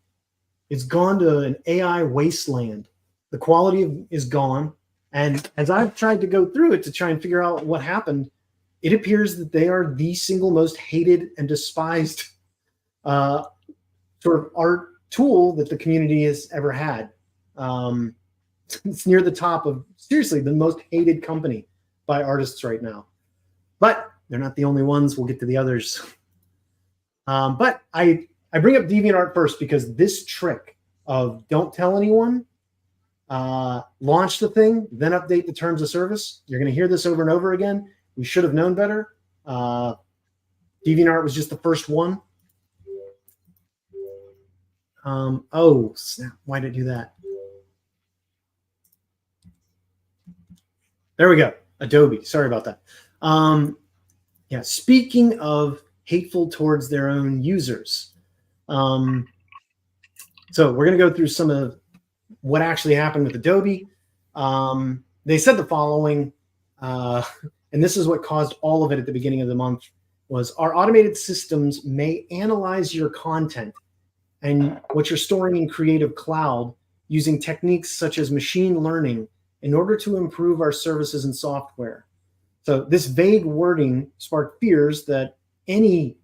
It's gone to an AI wasteland. The quality is gone. And as I've tried to go through it to try and figure out what happened, it appears that they are the single most hated and despised sort of art tool that the community has ever had. It's near the top of, seriously, the most hated company by artists right now. But they're not the only ones. We'll get to the others. But I bring up DeviantArt first because this trick of don't tell anyone launch the thing, then update the terms of service. You're going to hear this over and over again. We should have known better. DeviantArt was just the first one. Oh, snap. Why did it do that? There we go. Adobe. Sorry about that. Yeah, speaking of hateful towards their own users. So we're going to go through some of what actually happened with Adobe. They said the following, and this is what caused all of it at the beginning of the month, was our automated systems may analyze your content and what you're storing in Creative Cloud using techniques such as machine learning in order to improve our services and software. So this vague wording sparked fears that any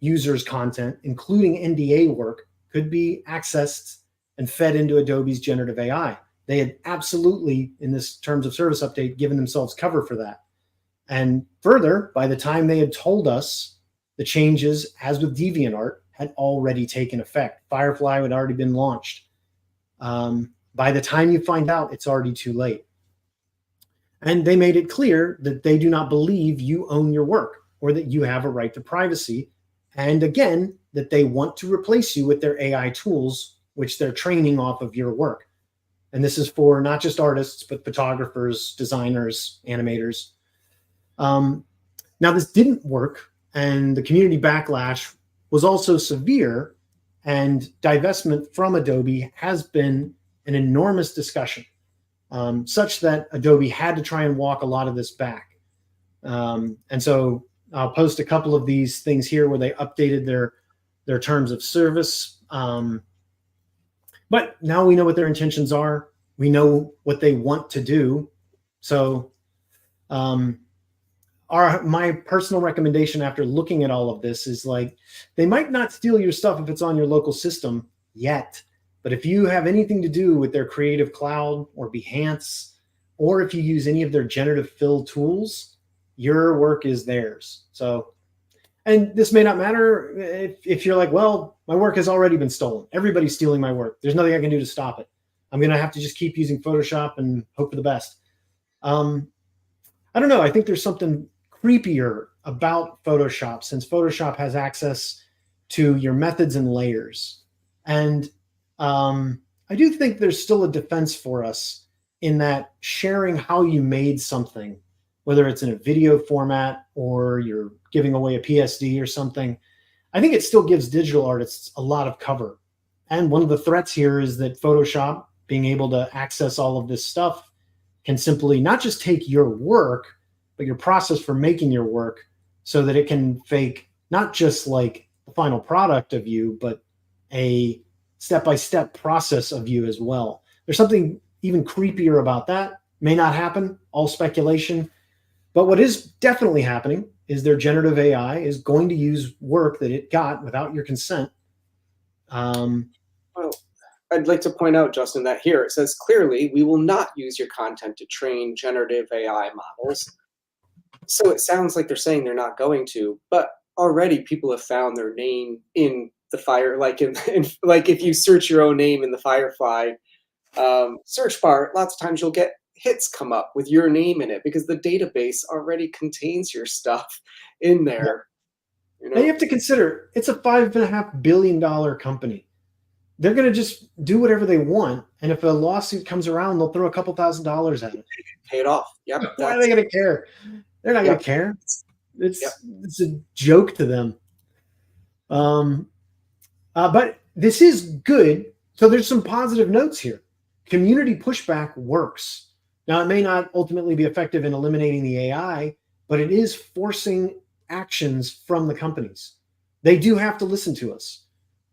user's content, including NDA work, could be accessed and fed into Adobe's generative AI. They had absolutely, in this terms of service update, given themselves cover for that. And further, by the time they had told us, the changes, as with DeviantArt, had already taken effect. Firefly had already been launched. By the time you find out, it's already too late. And they made it clear that they do not believe you own your work or that you have a right to privacy. And again, that they want to replace you with their AI tools, which they're training off of your work. And this is for not just artists, but photographers, designers, animators. Now, this didn't work, and the community backlash was also severe, and divestment from Adobe has been an enormous discussion, such that Adobe had to try and walk a lot of this back. And so I'll post a couple of these things here where they updated their terms of service. But now we know what their intentions are. We know what they want to do. So my personal recommendation after looking at all of this is, like, they might not steal your stuff if it's on your local system yet. But if you have anything to do with their Creative Cloud or Behance, or if you use any of their generative fill tools, your work is theirs. So, and this may not matter if you're like, well, my work has already been stolen. Everybody's stealing my work. There's nothing I can do to stop it. I'm going to have to just keep using Photoshop and hope for the best. I don't know. I think there's something creepier about Photoshop, since Photoshop has access to your methods and layers. And I do think there's still a defense for us in that sharing how you made something, whether it's in a video format or you're giving away a PSD or something, I think it still gives digital artists a lot of cover. And one of the threats here is that Photoshop, being able to access all of this stuff, can simply not just take your work, but your process for making your work, so that it can fake not just like the final product of you, but a step-by-step process of you as well. There's something even creepier about that. May not happen, all speculation. But what is definitely happening is their generative AI is going to use work that it got without your consent. Well, I'd like to point out, Justin, that here it says clearly, we will not use your content to train generative AI models. So it sounds like they're saying they're not going to, but already people have found their name in the fire, like like if you search your own name in the Firefly search bar, lots of times you'll get hits come up with your name in it because the database already contains your stuff in there. You know? Now you have to consider it's a $5.5 billion company. They're going to just do whatever they want, and if a lawsuit comes around, they'll throw a couple $1,000s at it. Pay it off. Yep. Why are they going to care? They're not going to care. It's a joke to them. But this is good. So there's some positive notes here. Community pushback works. Now, it may not ultimately be effective in eliminating the AI, but it is forcing actions from the companies. They do have to listen to us.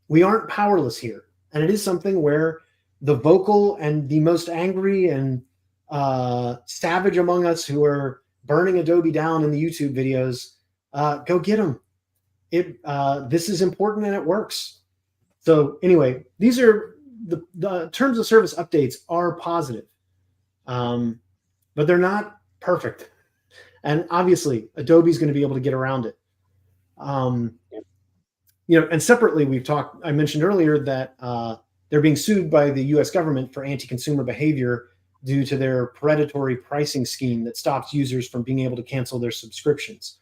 We aren't powerless here. And it is something where the vocal and the most angry and savage among us who are burning Adobe down in the YouTube videos, go get them. This is important and it works. So anyway, these are the terms of service updates are positive, but they're not perfect. And obviously, Adobe's going to be able to get around it. And separately, I mentioned earlier that they're being sued by the US government for anti-consumer behavior due to their predatory pricing scheme that stops users from being able to cancel their subscriptions.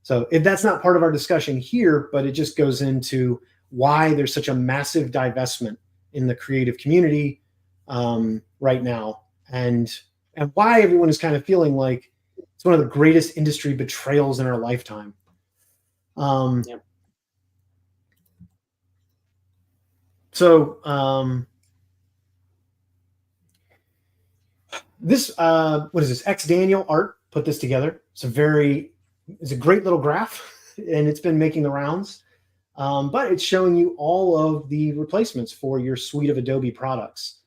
So that's not part of our discussion here, but it just goes into why there's such a massive divestment in the creative community right now, and why everyone is kind of feeling like it's one of the greatest industry betrayals in our lifetime. Yep. So this what is this? X Daniel Art put this together. It's a great little graph, and it's been making the rounds. But it's showing you all of the replacements for your suite of Adobe products.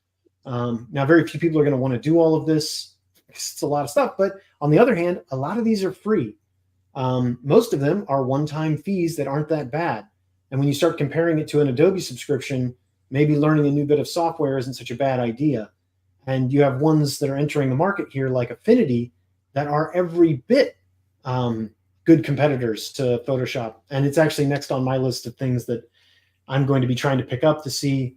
Now, very few people are going to want to do all of this. It's a lot of stuff. But on the other hand, a lot of these are free. Most of them are one-time fees that aren't that bad. And when you start comparing it to an Adobe subscription, maybe learning a new bit of software isn't such a bad idea. And you have ones that are entering the market here, like Affinity, that are every bit good competitors to Photoshop. And it's actually next on my list of things that I'm going to be trying to pick up to see,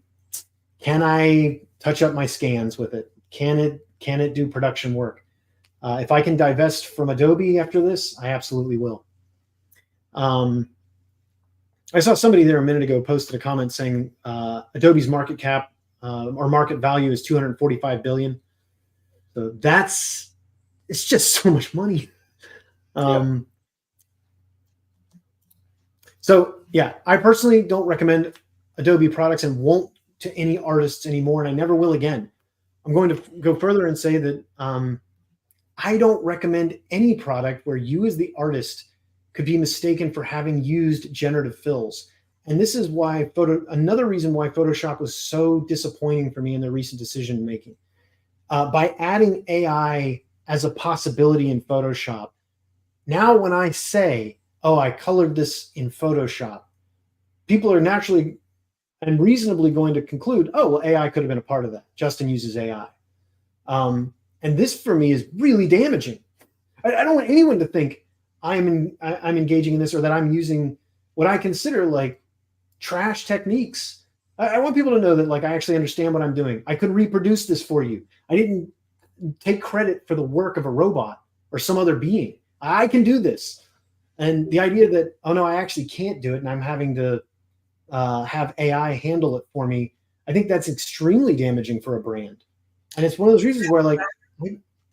can I touch up my scans with it? Can it do production work? If I can divest from Adobe after this, I absolutely will. I saw somebody there a minute ago posted a comment saying Adobe's market cap or market value is 245 billion. So it's just so much money. Yep. So yeah, I personally don't recommend Adobe products and won't to any artists anymore, and I never will again. I'm going to go further and say that I don't recommend any product where you as the artist could be mistaken for having used generative fills. And this is why another reason why Photoshop was so disappointing for me in the recent decision making. By adding AI as a possibility in Photoshop, now when I say, oh, I colored this in Photoshop, people are naturally and reasonably going to conclude, oh, well, AI could have been a part of that. Justin uses AI. And this for me is really damaging. I don't want anyone to think I'm engaging in this or that I'm using what I consider like trash techniques. I want people to know that like I actually understand what I'm doing. I could reproduce this for you. I didn't take credit for the work of a robot or some other being. I can do this. And the idea that, oh no, I actually can't do it and I'm having to have AI handle it for me, I think that's extremely damaging for a brand. And it's one of those reasons where like,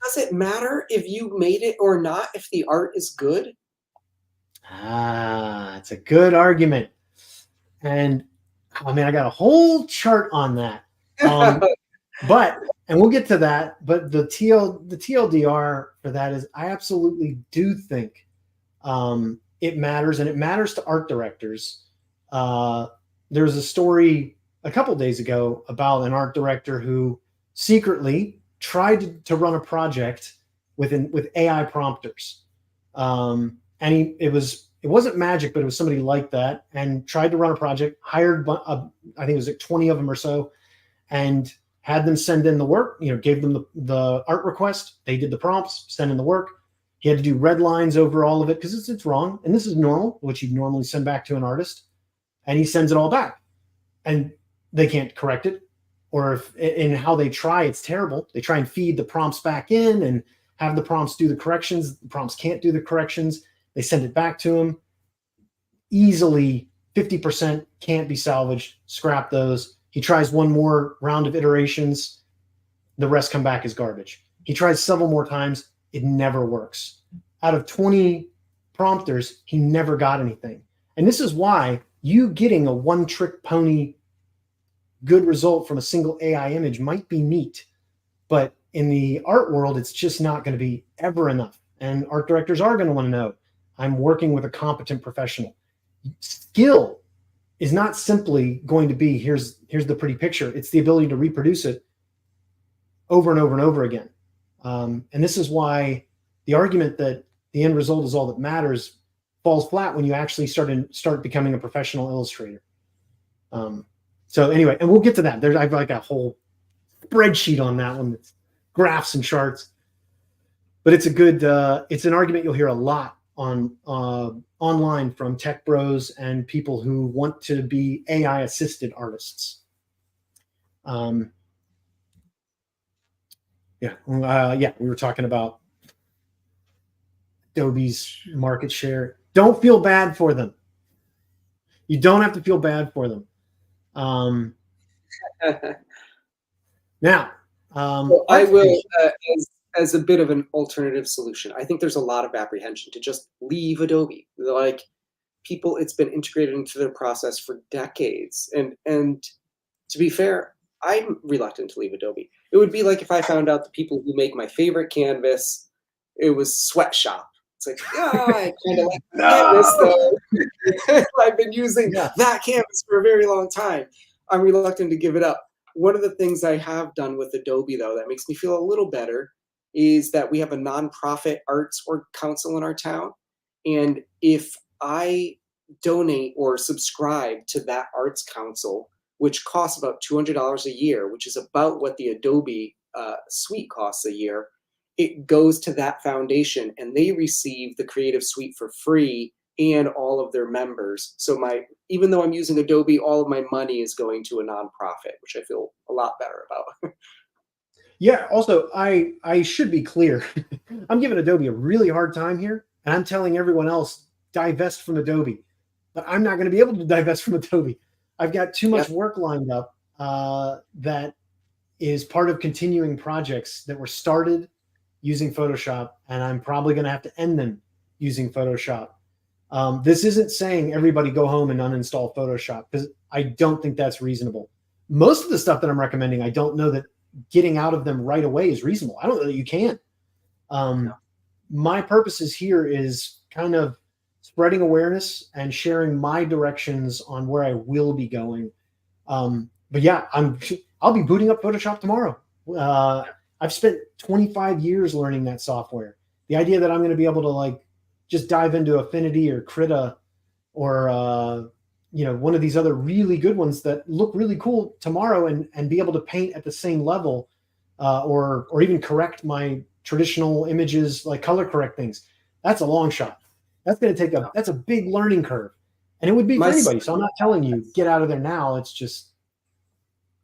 does it matter if you made it or not if the art is good? It's a good argument. And I mean, I got a whole chart on that. And we'll get to that. But the TLDR for that is I absolutely do think it matters, and it matters to art directors. There was a story a couple days ago about an art director who secretly tried to run a project with AI prompters. And it wasn't magic, but it was somebody like that, and tried to run a project, hired, I think it was like 20 of them or so, and had them send in the work, gave them the art request. They did the prompts, send in the work. He had to do red lines over all of it because it's wrong. And this is normal, which you'd normally send back to an artist. And he sends it all back. And they can't correct it. Or if in how they try, it's terrible. They try and feed the prompts back in and have the prompts do the corrections. The prompts can't do the corrections. They send it back to him. Easily 50% can't be salvaged. Scrap those. He tries one more round of iterations. The rest come back as garbage. He tries several more times. It never works. Out of 20 prompters, he never got anything. And this is why you getting a one-trick pony good result from a single AI image might be neat. But in the art world, it's just not going to be ever enough. And art directors are going to want to know, I'm working with a competent professional. Skill is not simply going to be, here's the pretty picture. It's the ability to reproduce it over and over and over again. And this is why the argument that the end result is all that matters falls flat when you actually start becoming a professional illustrator. So anyway, and we'll get to that. I've like a whole spreadsheet on that one. That's graphs and charts. But it's it's an argument you'll hear a lot on online from tech bros and people who want to be AI assisted artists. Um, yeah, we were talking about Adobe's market share. Don't feel bad for them. You don't have to feel bad for them. Um, now, Well, I will, ArtStation. as a bit of an alternative solution. I think there's a lot of apprehension to just leave Adobe. Like people, it's been integrated into their process for decades, and to be fair, I'm reluctant to leave Adobe. It would be like if I found out the people who make my favorite canvas, it was Sweatshop. It's like, yeah, I kind of like the canvas No. though. I've been using Yeah. that canvas for a very long time. I'm reluctant to give it up. One of the things I have done with Adobe though that makes me feel a little better is that we have a nonprofit arts or council in our town. And if I donate or subscribe to that arts council, which costs about $200 a year, which is about what the Adobe suite costs a year, it goes to that foundation and they receive the Creative Suite for free and all of their members. So even though I'm using Adobe, all of my money is going to a nonprofit, which I feel a lot better about. Yeah. Also, I should be clear. I'm giving Adobe a really hard time here, and I'm telling everyone else divest from Adobe, but I'm not going to be able to divest from Adobe. I've got too Yeah. much work lined up that is part of continuing projects that were started using Photoshop, and I'm probably going to have to end them using Photoshop. This isn't saying everybody go home and uninstall Photoshop, because I don't think that's reasonable. Most of the stuff that I'm recommending, I don't know that getting out of them right away is reasonable. I don't know that you can. No. My purposes here is kind of spreading awareness and sharing my directions on where I will be going. But yeah, I'll be booting up Photoshop tomorrow. I've spent 25 years learning that software. The idea that I'm going to be able to like just dive into Affinity or Krita or one of these other really good ones that look really cool tomorrow and be able to paint at the same level or even correct my traditional images, like color correct things. That's a long shot. That's going to take that's a big learning curve, and it would be for My anybody. So I'm not telling you get out of there now. It's just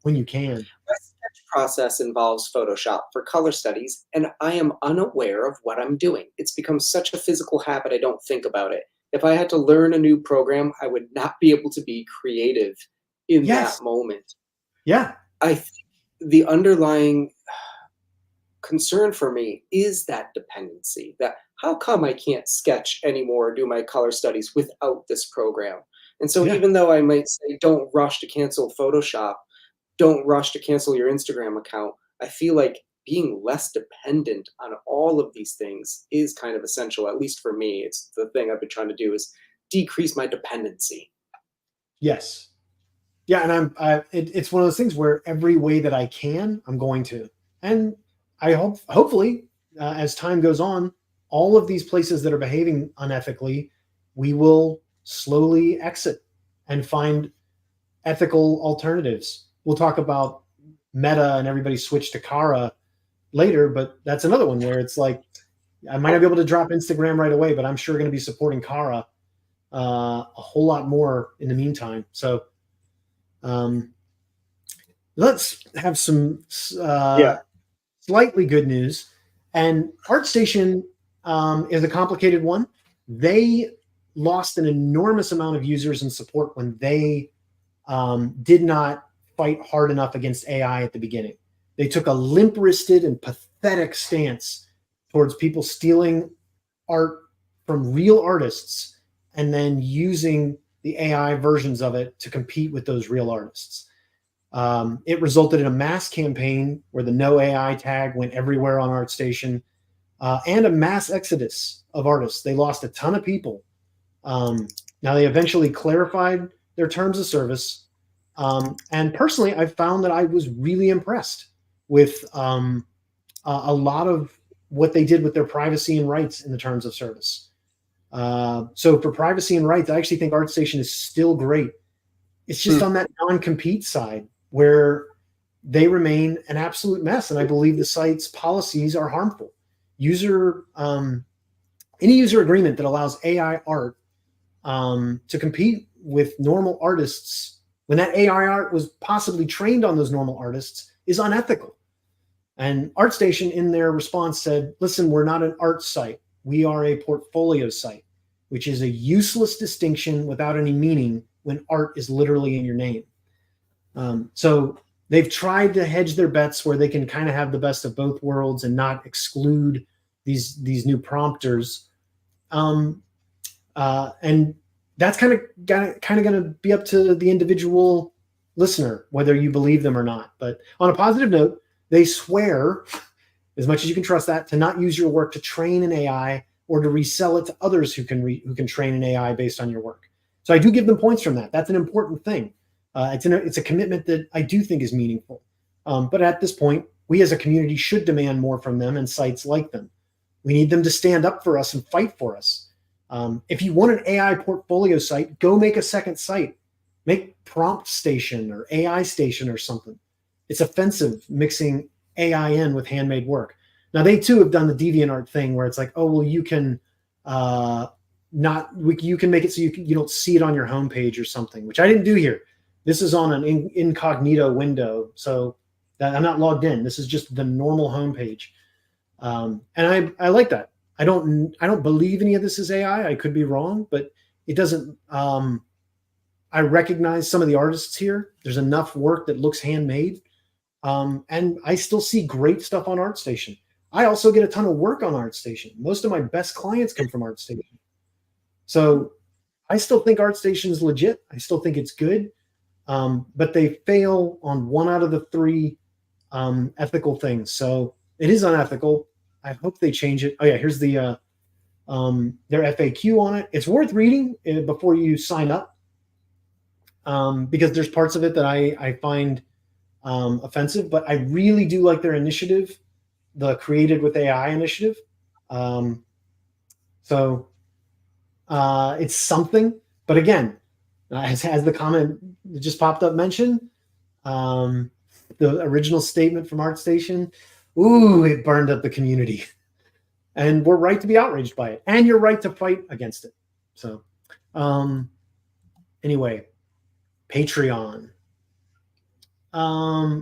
when you can. My sketch process involves Photoshop for color studies, and I am unaware of what I'm doing. It's become such a physical habit, I don't think about it. If I had to learn a new program, I would not be able to be creative in Yes. that moment. Yeah. I think the underlying concern for me is that dependency, that how come I can't sketch anymore or do my color studies without this program? And so Yeah. even though I might say, don't rush to cancel Photoshop, don't rush to cancel your Instagram account. I feel like being less dependent on all of these things is kind of essential, at least for me. It's the thing I've been trying to do is decrease my dependency. Yes. Yeah. And it's one of those things where every way that I can, I'm going to. And I hopefully, as time goes on, all of these places that are behaving unethically, we will slowly exit and find ethical alternatives. We'll talk about Meta and everybody switched to Kara later, but that's another one where it's like I might not be able to drop Instagram right away, but I'm sure going to be supporting Kara a whole lot more in the meantime. So um, let's have some Yeah. slightly good news. And ArtStation is a complicated one. They lost an enormous amount of users and support when they did not fight hard enough against AI at the beginning. They took a limp-wristed and pathetic stance towards people stealing art from real artists and then using the AI versions of it to compete with those real artists. It resulted in a mass campaign where the no AI tag went everywhere on ArtStation and a mass exodus of artists. They lost a ton of people. Now, they eventually clarified their terms of service. And personally, I found that I was really impressed with a lot of what they did with their privacy and rights in the terms of service. So for privacy and rights, I actually think ArtStation is still great. It's just on that non-compete side where they remain an absolute mess. And I believe the site's policies are harmful. Any user agreement that allows AI art to compete with normal artists when that AI art was possibly trained on those normal artists is unethical. And ArtStation in their response said, listen, we're not an art site. We are a portfolio site, which is a useless distinction without any meaning when art is literally in your name. So they've tried to hedge their bets where they can kind of have the best of both worlds and not exclude these new prompters. And that's kind of going to be up to the individual listener, whether you believe them or not. But on a positive note, they swear, as much as you can trust that, to not use your work to train an AI or to resell it to others who can train an AI based on your work. So I do give them points from that. That's an important thing. It's a commitment that I do think is meaningful. But at this point, we as a community should demand more from them and sites like them. We need them to stand up for us and fight for us. If you want an AI portfolio site, go make a second site. Make Prompt Station or AI Station or something. It's offensive mixing AI in with handmade work. Now they too have done the DeviantArt thing where it's like, oh well, you can you can make it so you don't see it on your homepage or something, which I didn't do here. This is on an incognito window, so that I'm not logged in. This is just the normal homepage, and I like that. I don't believe any of this is AI. I could be wrong, but it doesn't. I recognize some of the artists here. There's enough work that looks handmade. And I still see great stuff on ArtStation. I also get a ton of work on ArtStation. Most of my best clients come from ArtStation. So I still think ArtStation is legit. I still think it's good. But they fail on 1 out of the 3 ethical things. So it is unethical. I hope they change it. Oh yeah, here's the their FAQ on it. It's worth reading before you sign up. Because there's parts of it that I find offensive, but I really do like their initiative, the Created with AI initiative. So it's something, but again, as the comment that just popped up mentioned, the original statement from ArtStation, ooh, it burned up the community. And we're right to be outraged by it. And you're right to fight against it. So anyway, Patreon. I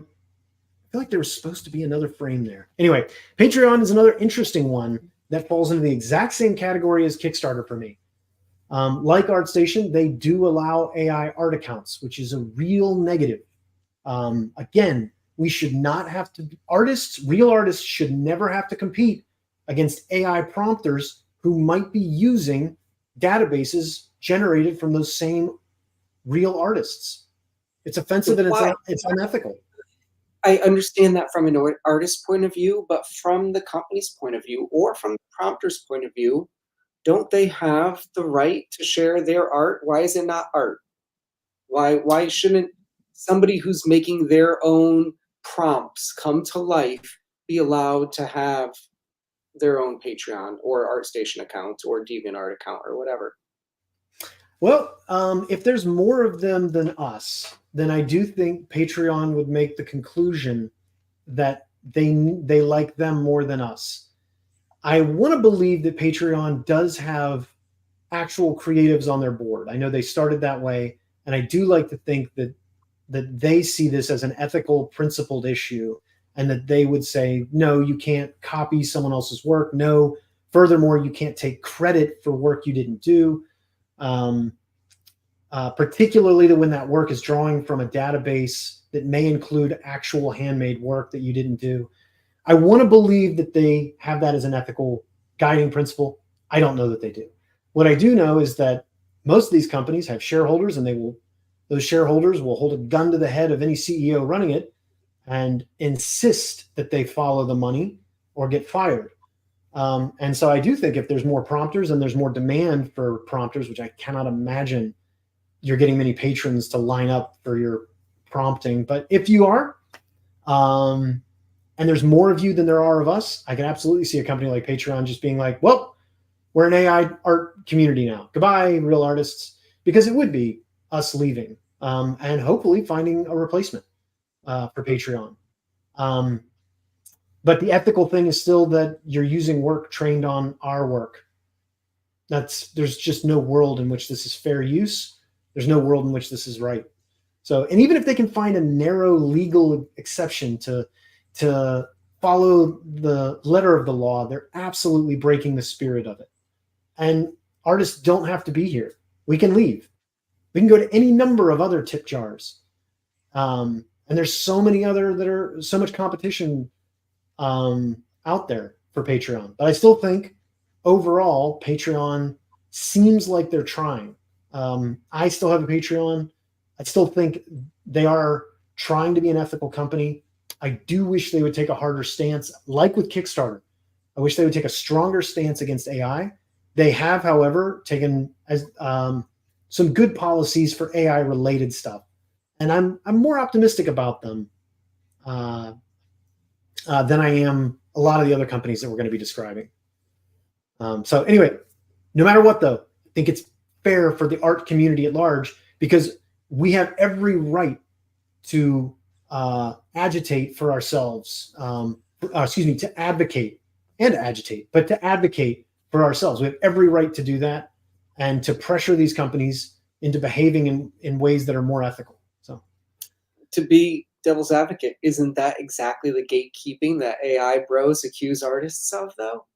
feel like there was supposed to be another frame there. Anyway, Patreon is another interesting one that falls into the exact same category as Kickstarter for me. Like ArtStation, they do allow AI art accounts, which is a real negative. Again, we should not have to, real artists should never have to compete against AI prompters who might be using databases generated from those same real artists. It's offensive and it's unethical. I understand that from an artist's point of view, but from the company's point of view or from the prompter's point of view, don't they have the right to share their art? Why is it not art? Why shouldn't somebody who's making their own prompts come to life be allowed to have their own Patreon or ArtStation account or DeviantArt account or whatever? Well, if there's more of them than us, then I do think Patreon would make the conclusion that they like them more than us. I want to believe that Patreon does have actual creatives on their board. I know they started that way, and I do like to think that they see this as an ethical, principled issue, and that they would say, no, you can't copy someone else's work. No, furthermore, you can't take credit for work you didn't do. Particularly when that work is drawing from a database that may include actual handmade work that you didn't do. I want to believe that they have that as an ethical guiding principle. I don't know that they do. What I do know is that most of these companies have shareholders, and those shareholders will hold a gun to the head of any CEO running it and insist that they follow the money or get fired. And so I do think if there's more prompters and there's more demand for prompters, which I cannot imagine you're getting many patrons to line up for your prompting. But if you are, and there's more of you than there are of us, I can absolutely see a company like Patreon just being like, well, we're an AI art community now. Goodbye, real artists, because it would be us leaving and hopefully finding a replacement for Patreon. But the ethical thing is still that you're using work trained on our work. There's just no world in which this is fair use. There's no world in which this is right. So, and even if they can find a narrow legal exception to follow the letter of the law, they're absolutely breaking the spirit of it. And artists don't have to be here. We can leave. We can go to any number of other tip jars. And there's so many other that are so much competition out there for Patreon. But I still think overall, Patreon seems like they're trying. I still have a Patreon. I still think they are trying to be an ethical company. I do wish they would take a harder stance, like with Kickstarter. I wish they would take a stronger stance against AI. They have, however, taken some good policies for AI-related stuff, and I'm more optimistic about them than I am a lot of the other companies that we're going to be describing. So anyway, no matter what, though, I think it's fair for the art community at large, because we have every right to agitate for ourselves. To advocate and agitate, but to advocate for ourselves. We have every right to do that and to pressure these companies into behaving in ways that are more ethical. So, to be devil's advocate, isn't that exactly the gatekeeping that AI bros accuse artists of, though?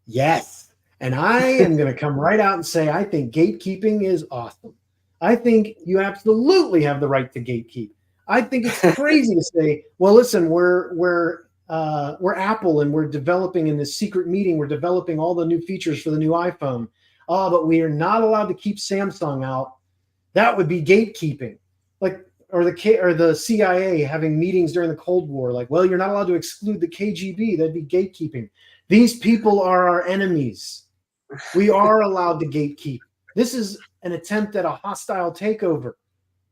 Yes. And I am going to come right out and say, I think gatekeeping is awesome. I think you absolutely have the right to gatekeep. I think it's crazy to say, well, listen, we're Apple and we're developing in this secret meeting, we're developing all the new features for the new iPhone. Oh, but we are not allowed to keep Samsung out. That would be gatekeeping. Like, or the CIA having meetings during the Cold War. Like, well, you're not allowed to exclude the KGB. That'd be gatekeeping. These people are our enemies. We are allowed to gatekeep. This is an attempt at a hostile takeover.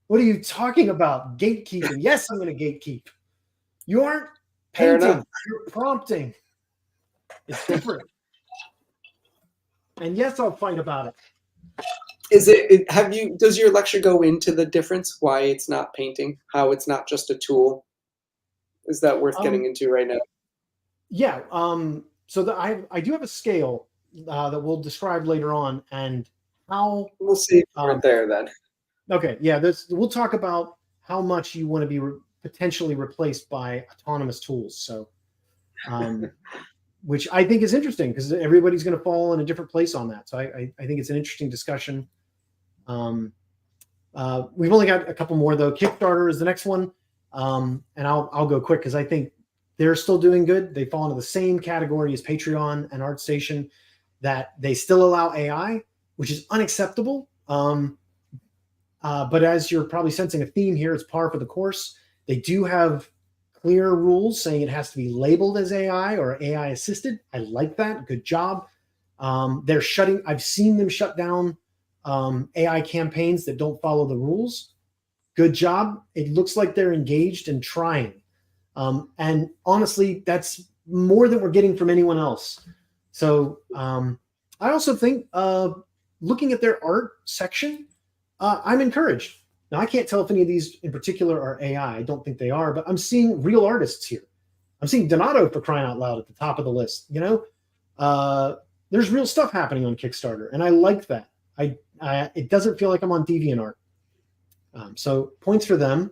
What are you talking about? Gatekeeping. Yes, I'm going to gatekeep. You aren't painting. You're prompting. It's different. And yes, I'll fight about it. Does your lecture go into the difference, why it's not painting, how it's not just a tool? Is that worth getting into right now? Yeah. So I do have a scale that we'll describe later on, and how we'll see right there then. Okay. Yeah. We'll talk about how much you want to be potentially replaced by autonomous tools. So, which I think is interesting, because everybody's going to fall in a different place on that. So I think it's an interesting discussion. We've only got a couple more, though. Kickstarter is the next one. And I'll go quick, because I think they're still doing good. They fall into the same category as Patreon and ArtStation, that they still allow AI, which is unacceptable. But as you're probably sensing a theme here, it's par for the course. They do have clear rules saying it has to be labeled as AI or AI assisted. I like that. Good job. I've seen them shut down AI campaigns that don't follow the rules. Good job. It looks like they're engaged and trying. And honestly, that's more than we're getting from anyone else. So I also think looking at their art section, I'm encouraged. Now, I can't tell if any of these in particular are AI. I don't think they are, but I'm seeing real artists here. I'm seeing Donato, for crying out loud, at the top of the list. There's real stuff happening on Kickstarter, and I like that. It doesn't feel like I'm on DeviantArt. So points for them.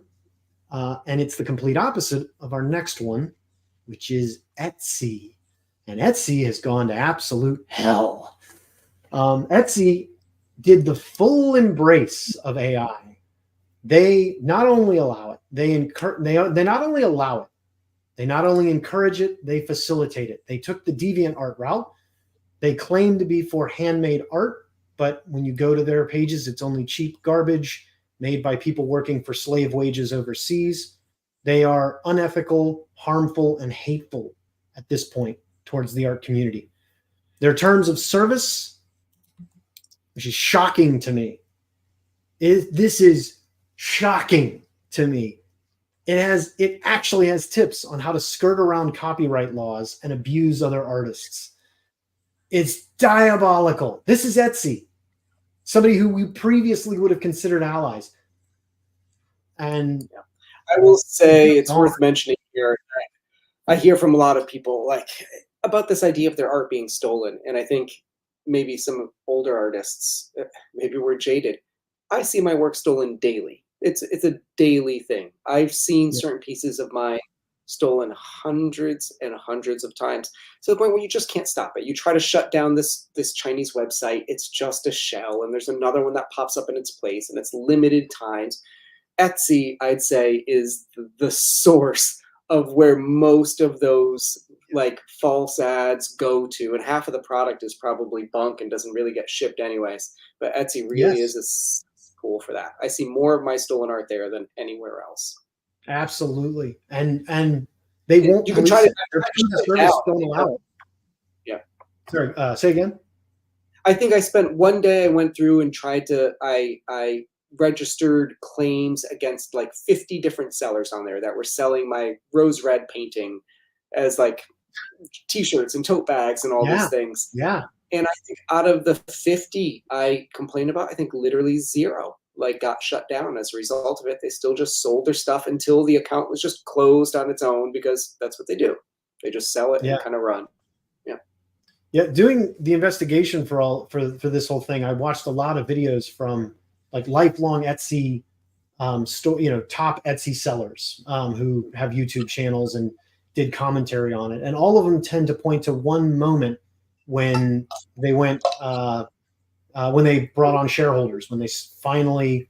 And it's the complete opposite of our next one, which is Etsy. And Etsy has gone to absolute hell. Etsy did the full embrace of AI. They not only allow it, they not only allow it, they not only encourage it, they facilitate it. They took the DeviantArt route. They claim to be for handmade art, but when you go to their pages, it's only cheap garbage made by people working for slave wages overseas. They are unethical, harmful, and hateful at this point towards the art community. Their terms of service, which is shocking to me. This is shocking to me. It actually has tips on how to skirt around copyright laws and abuse other artists. It's diabolical. This is Etsy, somebody who we previously would have considered allies. And I will say it's worth mentioning here. I hear from a lot of people about this idea of their art being stolen. And I think maybe some older artists, maybe we're jaded. I see my work stolen daily. It's a daily thing. I've seen Yeah. certain pieces of mine stolen hundreds and hundreds of times to the point where you just can't stop it. You try to shut down this Chinese website, it's just a shell, and there's another one that pops up in its place, and it's limited times. Etsy, I'd say, is the source of where most of those like false ads go to, and half of the product is probably bunk and doesn't really get shipped anyways. But Etsy really is Yes, a cool for that. I see more of my stolen art there than anywhere else. absolutely. And they And won't you can try police to it. Their terms of shut it down. service don't allow it. Yeah. Sorry, say again. I think I spent one day. I went through and tried to. I registered claims against like 50 different sellers on there that were selling my rose red painting as like t-shirts and tote bags and all these Yeah, things. yeah, And I think out of the 50 I complained about, I think literally zero like got shut down as a result of it. They still just sold their stuff until the account was just closed on its own, because that's what they do. They just sell it yeah. and kind of run. Yeah. Yeah, doing the investigation for this whole thing, I watched a lot of videos from like lifelong Etsy store, top Etsy sellers who have YouTube channels and did commentary on it, and all of them tend to point to one moment when they went when they brought on shareholders, when they finally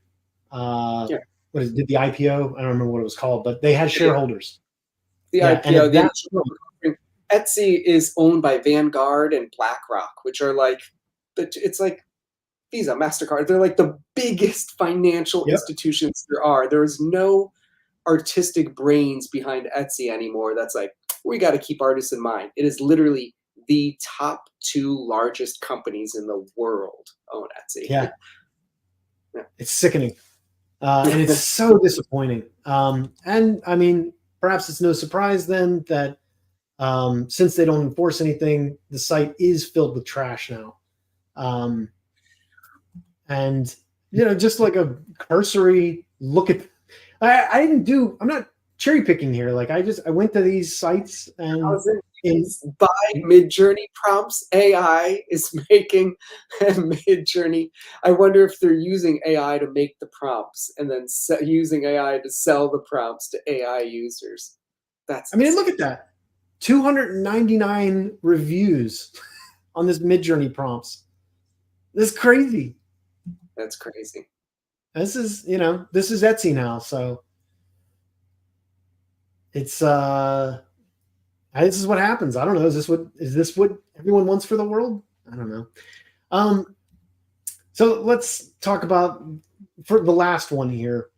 Yeah. did the IPO? I don't remember what it was called, but they had Yeah. shareholders. The Yeah, and IPO, at the that initial point, offering. Etsy is owned by Vanguard and BlackRock, which are like it's like Visa, MasterCard. They're like the biggest financial yep, institutions there are. There is no artistic brains behind Etsy anymore. That's like, we got to keep artists in mind. It is literally the top two largest companies in the world own Etsy. yeah, Yeah. it's sickening. And it's so disappointing. And I mean, perhaps it's no surprise then that since they don't enforce anything, the site is filled with trash now. Um, and just like a cursory look at, I didn't do. I'm not cherry picking here. Like I went to these sites and in By Mid-Journey prompts, AI is making Mid-Journey. I wonder if they're using AI to make the prompts and then using AI to sell the prompts to AI users. That's I mean, look insane. at that, 299 reviews on this Mid-Journey prompts. This is crazy. That's crazy. This is Etsy now, so it's this is what happens. I don't know. Is this what everyone wants for the world? I don't know. So let's talk about for the last one here,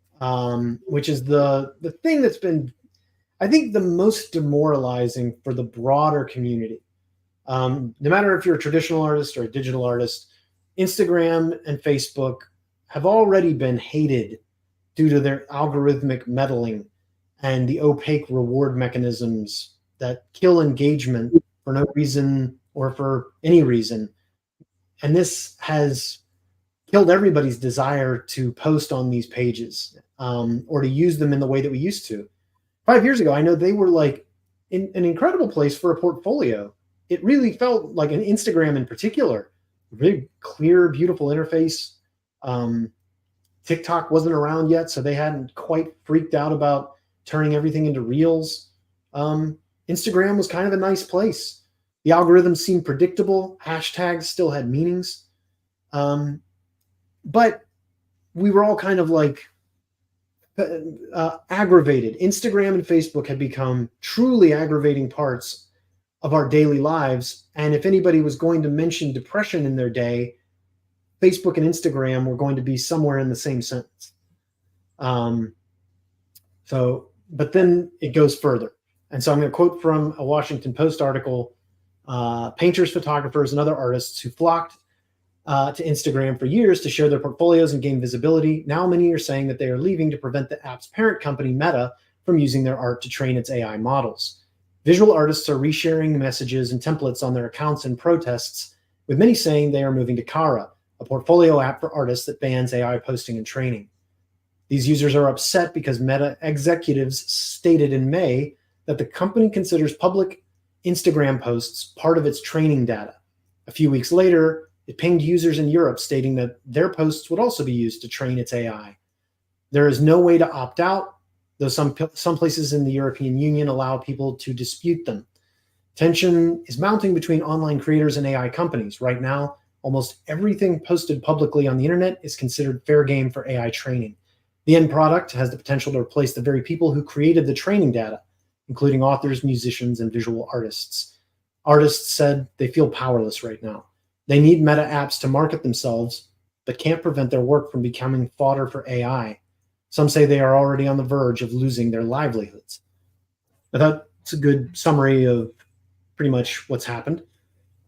which is the thing that's been, I think, the most demoralizing for the broader community. No matter if you're a traditional artist or a digital artist, Instagram and Facebook have already been hated due to their algorithmic meddling and the opaque reward mechanisms that kill engagement for no reason or for any reason. And this has killed everybody's desire to post on these pages or to use them in the way that we used to. 5 years ago, I know they were like an incredible place for a portfolio. It really felt like an Instagram in particular, really clear, beautiful interface. TikTok wasn't around yet, so they hadn't quite freaked out about turning everything into reels. Instagram was kind of a nice place. The algorithms seemed predictable. Hashtags still had meanings. But we were all kind of like aggravated. Instagram and Facebook had become truly aggravating parts of our daily lives. And if anybody was going to mention depression in their day, Facebook and Instagram were going to be somewhere in the same sentence. But then it goes further. And so I'm going to quote from a Washington Post article. Painters, photographers, and other artists who flocked to Instagram for years to share their portfolios and gain visibility. Now many are saying that they are leaving to prevent the app's parent company, Meta, from using their art to train its AI models. Visual artists are resharing messages and templates on their accounts in protests, with many saying they are moving to Kara, a portfolio app for artists that bans AI posting and training. These users are upset because Meta executives stated in May that the company considers public Instagram posts part of its training data. A few weeks later, it pinged users in Europe stating that their posts would also be used to train its AI. There is no way to opt out, though some places in the European Union allow people to dispute them. Tension is mounting between online creators and AI companies. Right now, almost everything posted publicly on the internet is considered fair game for AI training. The end product has the potential to replace the very people who created the training data, including authors, musicians, and visual artists. Artists said they feel powerless right now. They need meta apps to market themselves, but can't prevent their work from becoming fodder for AI. Some say they are already on the verge of losing their livelihoods. I thought it's a good summary of pretty much what's happened.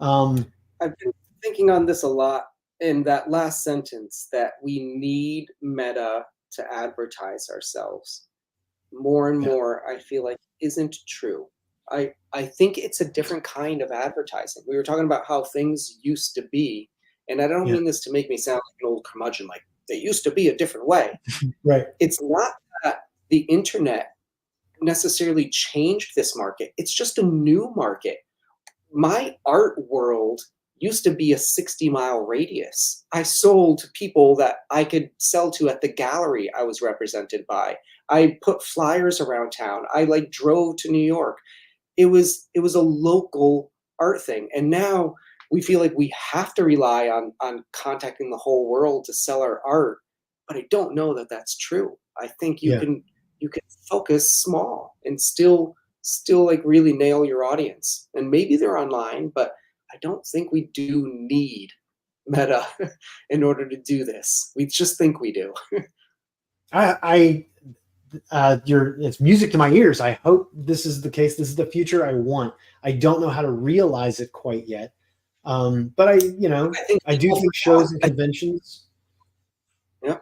I've been thinking on this a lot in that last sentence, that we need Meta to advertise ourselves. More and more, I feel like isn't true. I think it's a different kind of advertising. We were talking about how things used to be, and I don't Yeah. mean this to make me sound like an old curmudgeon, like they used to be a different way. Right. It's not that the internet necessarily changed this market. It's just a new market. My art world used to be a 60-mile radius. I sold to people that I could sell to at the gallery I was represented by. I put flyers around town. I like drove to New York. It was a local art thing. And now we feel like we have to rely on contacting the whole world to sell our art. But I don't know that that's true. I think you Yeah. can focus small and still like really nail your audience. And maybe they're online, but I don't think we do need Meta in order to do this. We just think we do. It's music to my ears. I hope this is the case. This is the future I want. I don't know how to realize it quite yet. But I do think shows and conventions. Yeah.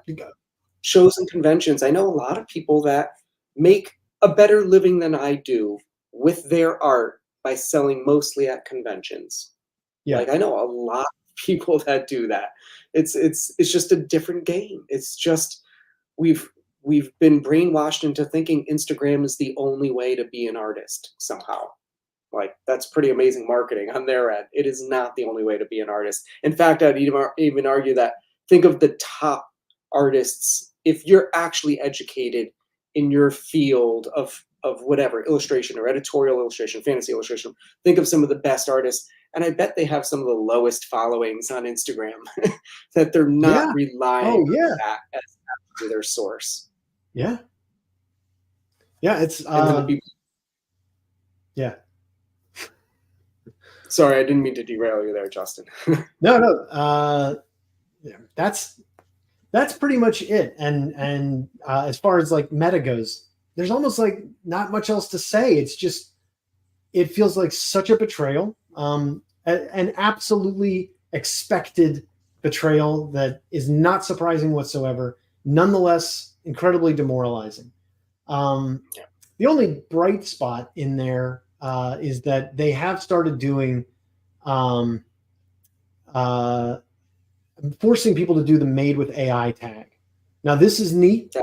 Shows and conventions. I know a lot of people that make a better living than I do with their art by selling mostly at conventions. Yeah. Like I know a lot of people that do that. It's just a different game. It's just we've been brainwashed into thinking Instagram is the only way to be an artist somehow. Like that's pretty amazing marketing on their end. It is not the only way to be an artist. In fact, I'd even argue that think of the top artists. If you're actually educated in your field of whatever, illustration or editorial illustration, fantasy illustration, think of some of the best artists, and I bet they have some of the lowest followings on Instagram. That they're not relying on that as their source. Yeah. It's And then the people. Yeah. Sorry, I didn't mean to derail you there, Justin. No. Yeah, that's pretty much it. And as far as like Meta goes, there's almost like not much else to say. It's just, it feels like such a betrayal, an absolutely expected betrayal that is not surprising whatsoever. Nonetheless, incredibly demoralizing. The only bright spot in there is that they have started doing forcing people to do the made with AI tag. Now, this is neat.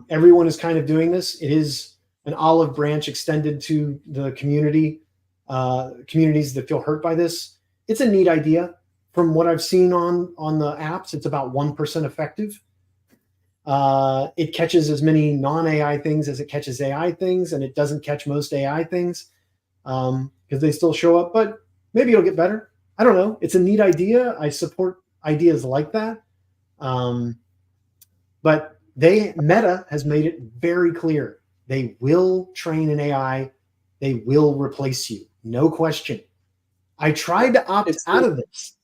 Everyone is kind of doing this. It is an olive branch extended to the communities that feel hurt by this. It's a neat idea. From what I've seen on the apps, it's about 1% effective. It catches as many non-AI things as it catches AI things, and it doesn't catch most AI things because they still show up, but maybe it'll get better. I don't know. It's a neat idea. I support ideas like that. But Meta has made it very clear. They will train an AI. They will replace you. No question. I tried to opt out of this.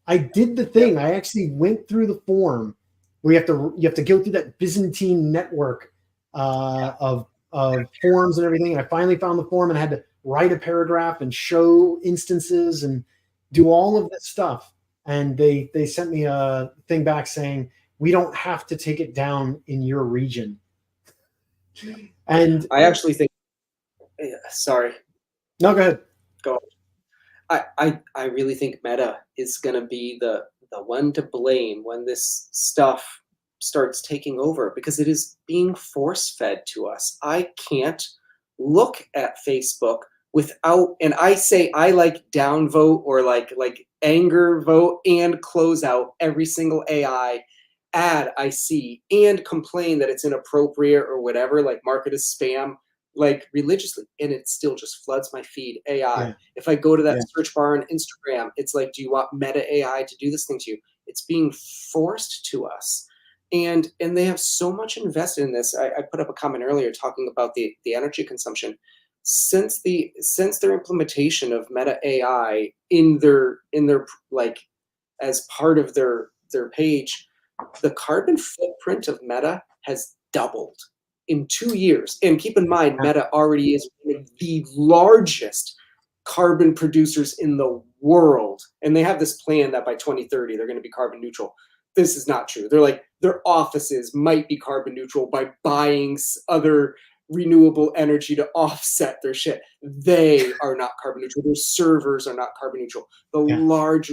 I did the thing. I actually went through the form where you have to go through that Byzantine network of forms and everything. And I finally found the form and I had to write a paragraph and show instances and do all of that stuff. And they sent me a thing back saying, we don't have to take it down in your region. And I actually think, sorry. No, go ahead. Go. I really think Meta is going to be the one to blame when this stuff starts taking over, because it is being force-fed to us. I can't look at Facebook without, and I say I like downvote or like anger vote and close out every single AI ad I see and complain that it's inappropriate or whatever, like mark it as spam, like religiously, and it still just floods my feed. AI. Yeah. If I go to that Yeah. search bar on Instagram, it's like, do you want Meta AI to do this thing to you? It's being forced to us. And they have so much invested in this. I put up a comment earlier talking about the energy consumption. Since their implementation of Meta AI in their like as part of their page, the carbon footprint of Meta has doubled in 2 years. And keep in mind, Meta already is one of the largest carbon producers in the world. And they have this plan that by 2030, they're going to be carbon neutral. This is not true. They're like, their offices might be carbon neutral by buying other renewable energy to offset their shit. They are not carbon neutral. Their servers are not carbon neutral. Yeah.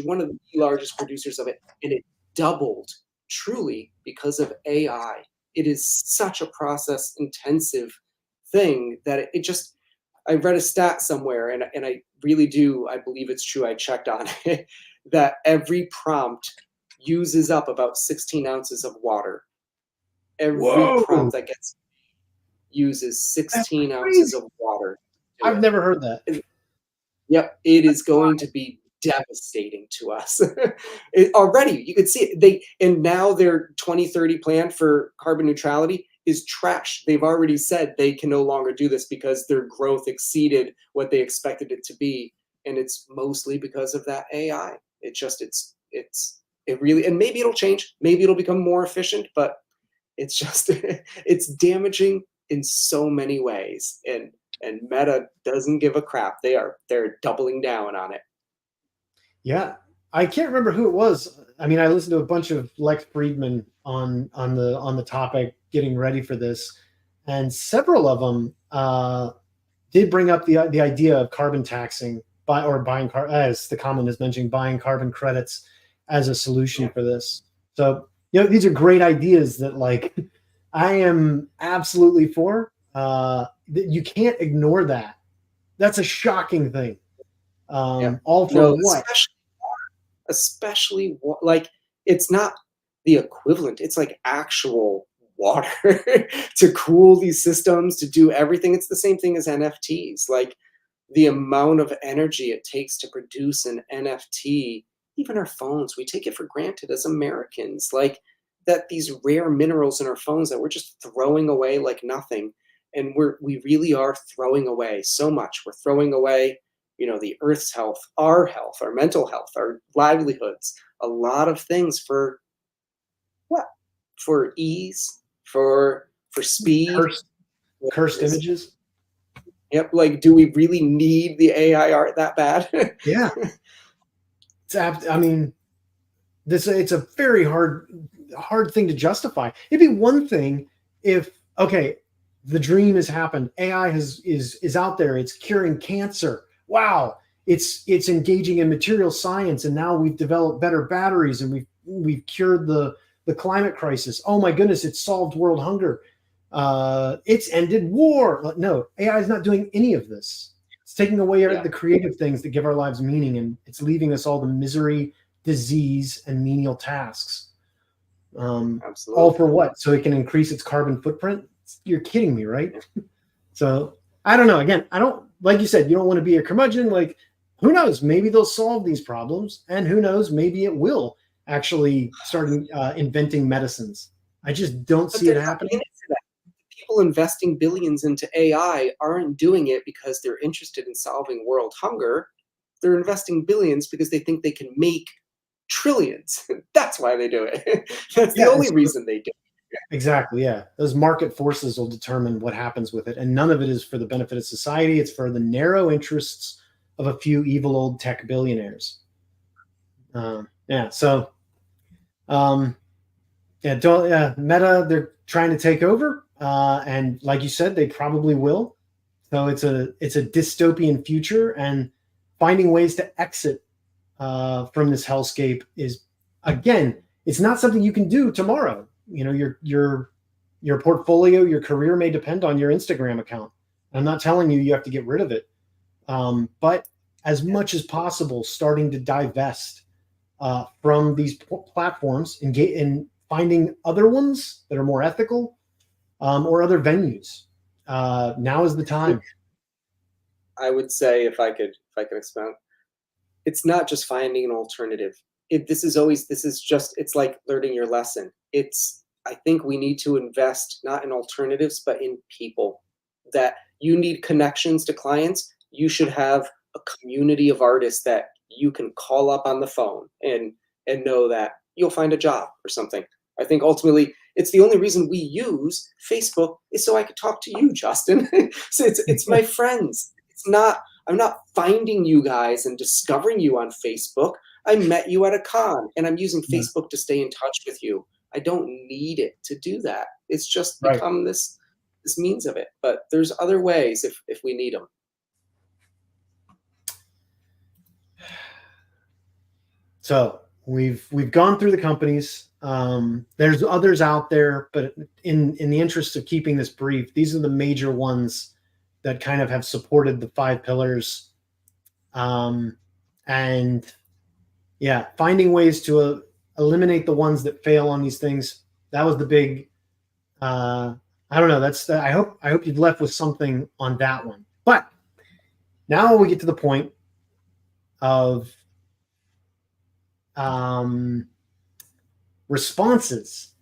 One of the largest producers of it, and it doubled truly because of AI. It is such a process intensive thing that it just, I read a stat somewhere, and I really do, I believe it's true, I checked on it, that every prompt uses up about 16 ounces of water. Every Whoa, prompt that gets uses that's 16 ounces crazy. of water to I've it. never heard that. Yep, it is going to be devastating to us. Already, you could see it. And now their 2030 plan for carbon neutrality is trash. They've already said they can no longer do this because their growth exceeded what they expected it to be, and it's mostly because of that AI. It really, and maybe it'll change. Maybe it'll become more efficient, but it's just it's damaging in so many ways, and Meta doesn't give a crap. They're doubling down on it. Yeah, I can't remember who it was. I mean, I listened to a bunch of Lex Friedman on the topic, getting ready for this, and several of them did bring up the idea of carbon taxing or buying as the comment is mentioning, buying carbon credits as a solution for this. So these are great ideas that like I am absolutely for. You can't ignore that. That's a shocking thing. Yeah. All for No, what? especially like it's not the equivalent. It's like actual water to cool these systems, to do everything. It's the same thing as NFTs. Like the amount of energy it takes to produce an NFT, even our phones, we take it for granted as Americans. Like that these rare minerals in our phones that we're just throwing away like nothing. And we really are throwing away so much. We're throwing away, the earth's health, our mental health, our livelihoods, a lot of things for what? For ease, for speed. Cursed images. Yep. Like, do we really need the AI art that bad? Yeah, I mean, it's a very hard thing to justify. It'd be one thing if okay, the dream has happened. AI is out there. It's curing cancer. Wow, it's engaging in material science, and now we've developed better batteries, and we've cured the climate crisis. Oh my goodness, it's solved world hunger. It's ended war. No, AI is not doing any of this. It's taking away the creative things that give our lives meaning, and it's leaving us all the misery, disease, and menial tasks. Absolutely. All for what? So it can increase its carbon footprint? You're kidding me, right? So I don't know. Again, I don't, like you said, you don't want to be a curmudgeon. Like, who knows? Maybe they'll solve these problems, and who knows? Maybe it will actually start inventing medicines. I just don't see it happening. People investing billions into AI aren't doing it because they're interested in solving world hunger. They're investing billions because they think they can make trillions. That's why they do it. That's the only reason they do it. Exactly. Yeah. Those market forces will determine what happens with it. And none of it is for the benefit of society. It's for the narrow interests of a few evil old tech billionaires. Yeah. So, Meta, they're trying to take over. And like you said, they probably will. So it's a dystopian future, and finding ways to exit from this hellscape is, again, it's not something you can do tomorrow. Your portfolio, your career may depend on your Instagram account. I'm not telling you have to get rid of it, but as much as possible, starting to divest from these platforms and finding other ones that are more ethical, or other venues. Now is the time. I would say, if I could expound, it's not just finding an alternative. It's like learning your lesson. I think we need to invest not in alternatives, but in people. That you need connections to clients. You should have a community of artists that you can call up on the phone and know that you'll find a job or something. I think ultimately it's the only reason we use Facebook is so I could talk to you, Justin. So it's my friends. It's not I'm not finding you guys and discovering you on Facebook. I met you at a con and I'm using Yeah. Facebook to stay in touch with you. I don't need it to do that. It's just Right. become this means of it. But there's other ways if we need them. So we've gone through the companies. There's others out there, but in the interest of keeping this brief, these are the major ones that kind of have supported the 5 pillars. And yeah, finding ways to eliminate the ones that fail on these things. That was the big. I don't know. I hope you've left with something on that one. But now we get to the point of responses.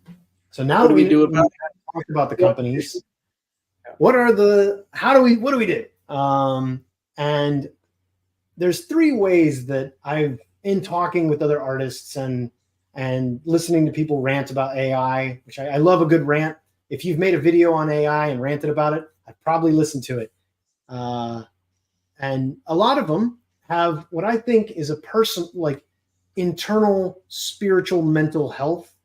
So now What do we do about talked about the companies? What do we do? And there's 3 ways that I've, in talking with other artists and listening to people rant about AI, which I love a good rant. If you've made a video on AI and ranted about it, I'd probably listen to it. And a lot of them have what I think is a like internal spiritual mental health.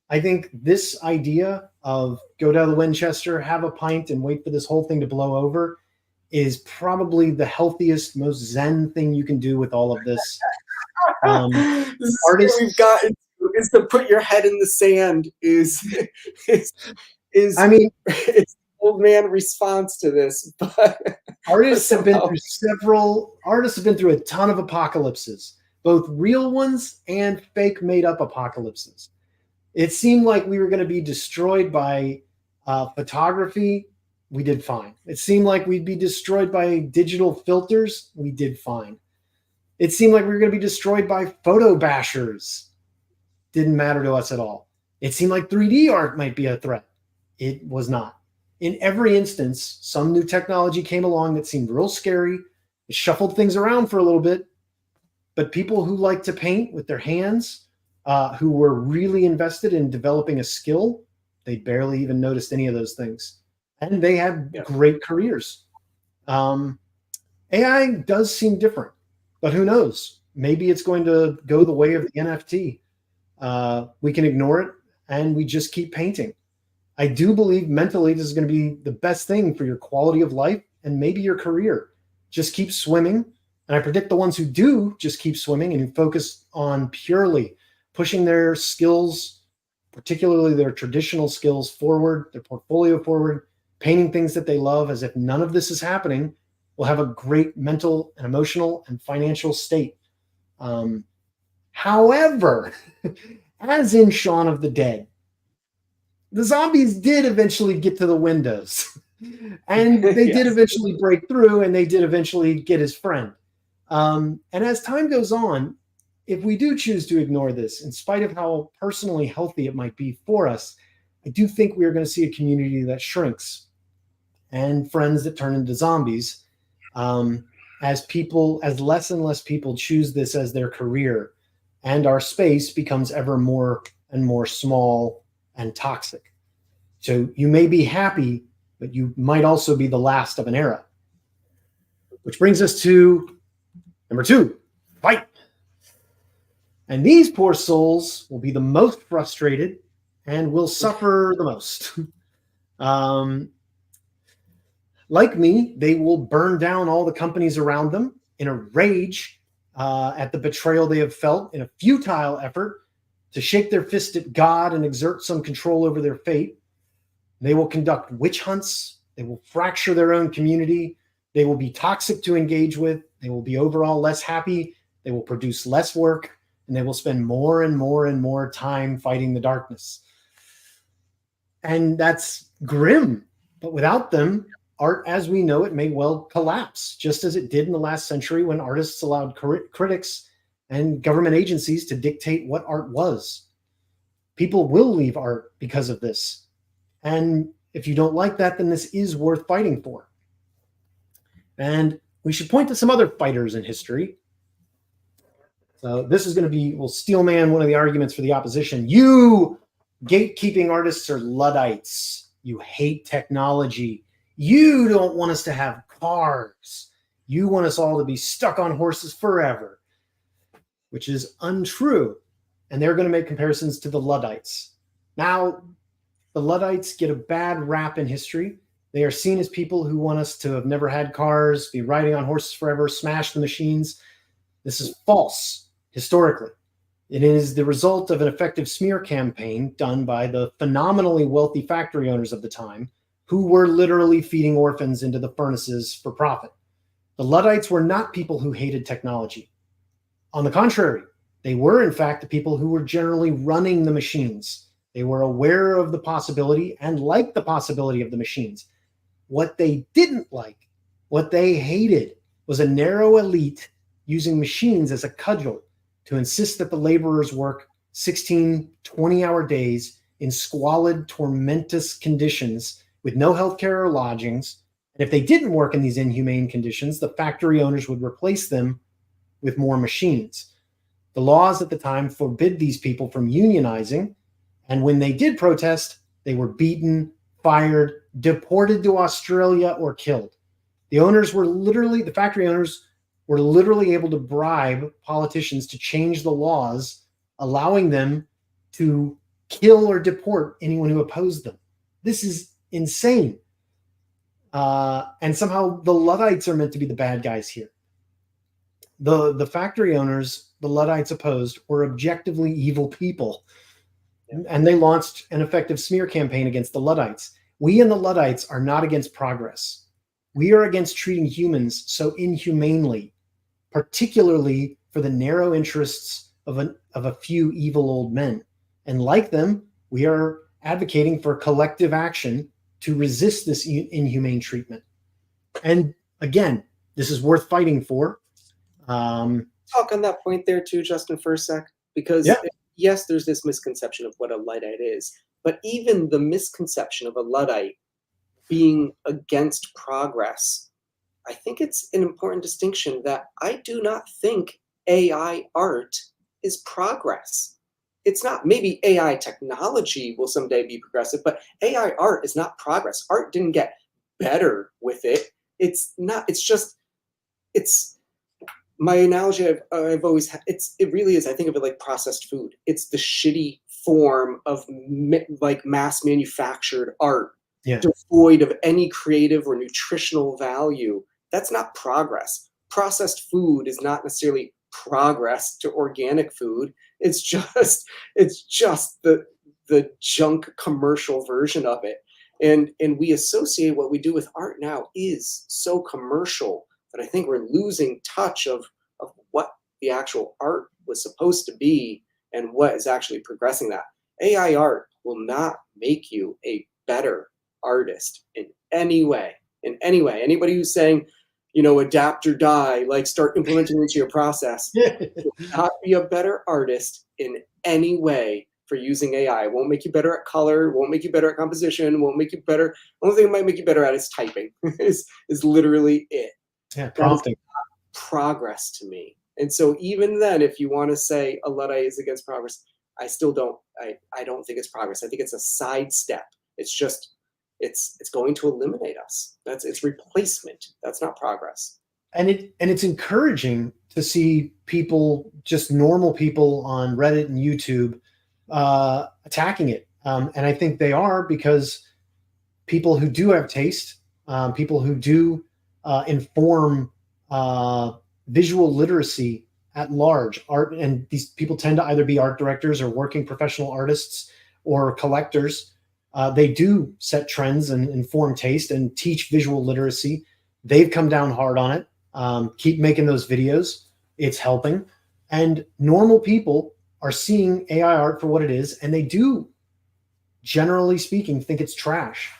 I think this idea of go down to Winchester, have a pint, and wait for this whole thing to blow over is probably the healthiest, most zen thing you can do with all of this. Artists we've gotten to is to put your head in the sand. I mean, it's the old man response to this. But artists have been through a ton of apocalypses, both real ones and fake made up apocalypses. It seemed like we were going to be destroyed by photography. We did fine. It seemed like we'd be destroyed by digital filters. We did fine. It seemed like we were going to be destroyed by photo bashers. Didn't matter to us at all. It seemed like 3D art might be a threat. It was not. In every instance, some new technology came along that seemed real scary. It shuffled things around for a little bit. But people who like to paint with their hands, who were really invested in developing a skill, they barely even noticed any of those things. And they had great careers. AI does seem different, but who knows? Maybe it's going to go the way of the NFT. We can ignore it and we just keep painting. I do believe mentally this is going to be the best thing for your quality of life and maybe your career. Just keep swimming. And I predict the ones who do just keep swimming and who focus on purely pushing their skills, particularly their traditional skills forward, their portfolio forward, painting things that they love as if none of this is happening, will have a great mental and emotional and financial state. However, as in Shaun of the Dead, the zombies did eventually get to the windows and they did eventually break through and they did eventually get his friend. And as time goes on, if we do choose to ignore this, in spite of how personally healthy it might be for us, I do think we are going to see a community that shrinks and friends that turn into zombies as less and less people choose this as their career and our space becomes ever more and more small and toxic. So you may be happy, but you might also be the last of an era. Which brings us to number 2, fight. And these poor souls will be the most frustrated and will suffer the most. Like me, they will burn down all the companies around them in a rage at the betrayal they have felt in a futile effort to shake their fist at God and exert some control over their fate. They will conduct witch hunts. They will fracture their own community. They will be toxic to engage with. They will be overall less happy. They will produce less work, and they will spend more and more and more time fighting the darkness. And that's grim. But without them, art as we know it may well collapse, just as it did in the last century when artists allowed critics and government agencies to dictate what art was. People will leave art because of this. And if you don't like that, then this is worth fighting for. And we should point to some other fighters in history. So this is going to be, well, Steelman, one of the arguments for the opposition. You gatekeeping artists are Luddites. You hate technology. You don't want us to have cars. You want us all to be stuck on horses forever, which is untrue. And they're going to make comparisons to the Luddites. Now, the Luddites get a bad rap in history. They are seen as people who want us to have never had cars, be riding on horses forever, smash the machines. This is false, historically. It is the result of an effective smear campaign done by the phenomenally wealthy factory owners of the time who were literally feeding orphans into the furnaces for profit. The Luddites were not people who hated technology. On the contrary, they were, in fact, the people who were generally running the machines. They were aware of the possibility and liked the possibility of the machines. What they didn't like, what they hated, was a narrow elite using machines as a cudgel to insist that the laborers work 16, 20-hour days in squalid, tormentous conditions with no healthcare or lodgings. And if they didn't work in these inhumane conditions, the factory owners would replace them with more machines. The laws at the time forbid these people from unionizing, and when they did protest, they were beaten, fired, deported to Australia, or killed. The factory owners were literally able to bribe politicians to change the laws, allowing them to kill or deport anyone who opposed them. This is insane. And somehow the Luddites are meant to be the bad guys here. The factory owners, the Luddites opposed, were objectively evil people. And they launched an effective smear campaign against the Luddites. We and the Luddites are not against progress. We are against treating humans so inhumanely, particularly for the narrow interests of a few evil old men. And like them, we are advocating for collective action to resist this inhumane treatment. And again, this is worth fighting for. Talk on that point there too, Justin, for a sec, because yes, there's this misconception of what a Luddite is, but even the misconception of a Luddite being against progress, I think it's an important distinction that I do not think AI art is progress. It's not. Maybe AI technology will someday be progressive, but AI art is not progress. Art didn't get better with it. It's not. It's my analogy I've always had. It really is. I think of it like processed food. It's the shitty form of like mass manufactured art, devoid of any creative or nutritional value. That's not progress. Processed food is not necessarily progress to organic food. It's just the junk commercial version of it. And we associate what we do with art now is so commercial that I think we're losing touch of what the actual art was supposed to be and what is actually progressing that. AI art will not make you a better artist in any way. In any way. Anybody who's saying, adapt or die, like start implementing into your process, will not be a better artist in any way for using AI. It won't make you better at color, won't make you better at composition, won't make you better. The only thing it might make you better at is typing, is literally it. Yeah, prompting. Progress to me. And so even then, if you want to say a Luddite is against progress, I still don't. I don't think it's progress. I think it's a sidestep. It's just it's going to eliminate us. It's replacement. That's not progress. And it's encouraging to see people, just normal people on Reddit and YouTube, attacking it. And I think they are, because people who do have taste, people who do inform visual literacy at large, art, and these people tend to either be art directors or working professional artists or collectors. They do set trends and inform taste and teach visual literacy. They've come down hard on it. Keep making those videos. It's helping. And normal people are seeing AI art for what it is, and they do generally speaking, think it's trash.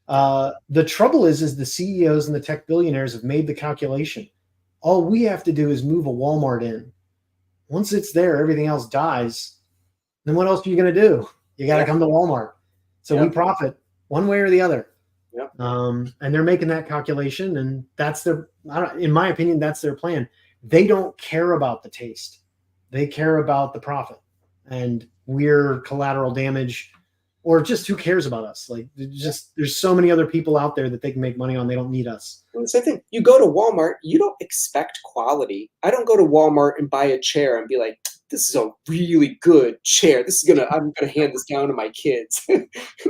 The trouble is the CEOs and the tech billionaires have made the calculation. All we have to do is move a Walmart in. Once it's there, everything else dies. Then what else are you going to do? You got to come to Walmart. So we profit one way or the other. Yep. And they're making that calculation, and that's their, in my opinion, that's their plan. They don't care about the taste. They care about the profit, and we're collateral damage, or just who cares about us? Like, there's so many other people out there that they can make money on. They don't need us. And the same thing. You go to Walmart, you don't expect quality. I don't go to Walmart and buy a chair and be like, this is a really good chair. I'm gonna hand this down to my kids. No,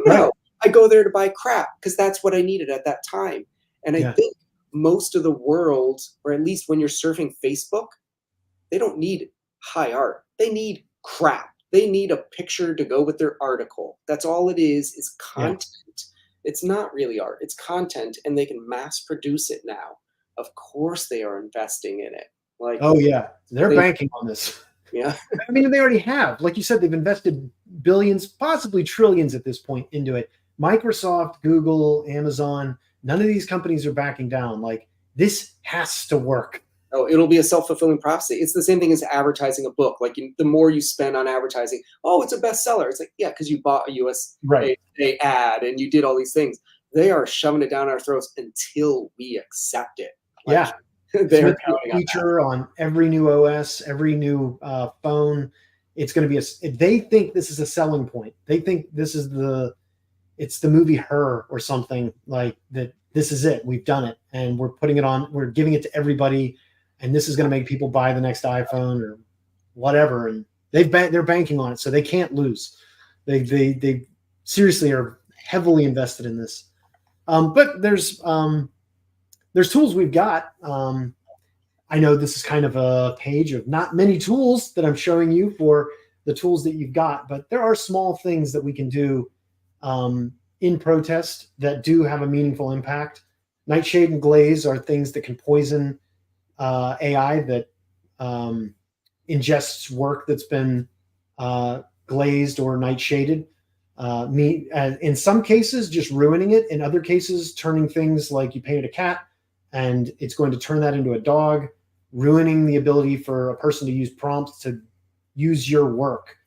right. I go there to buy crap because that's what I needed at that time. And I think most of the world, or at least when you're surfing Facebook, they don't need high art. They need crap. They need a picture to go with their article. That's all it is content. It's not really art. It's content, and they can mass produce it now. Of course they are investing in it. Like, oh yeah, they're banking on this. Yeah. I mean, they already have. Like you said, they've invested billions, possibly trillions at this point into it. Microsoft, Google, Amazon, none of these companies are backing down. Like, this has to work. Oh, it'll be a self-fulfilling prophecy. It's the same thing as advertising a book. Like, the more you spend on advertising, oh, it's a bestseller. It's like, yeah, because you bought a USA ad and you did all these things. They are shoving it down our throats until we accept it. Like, they're feature on every new OS, every new phone. It's going to be they think this is a selling point. They think this is it's the movie Her or something like that. This is it. We've done it, and we're putting it on. We're giving it to everybody, and this is going to make people buy the next iPhone or whatever. And they're banking on it, so they can't lose. They seriously are heavily invested in this. But there's tools we've got. I know this is kind of a page of not many tools that I'm showing you for the tools that you've got, but there are small things that we can do in protest that do have a meaningful impact. Nightshade and glaze are things that can poison AI that ingests work that's been glazed or nightshaded. In some cases, just ruining it. In other cases, turning things like you painted a cat and it's going to turn that into a dog, ruining the ability for a person to use prompts to use your work,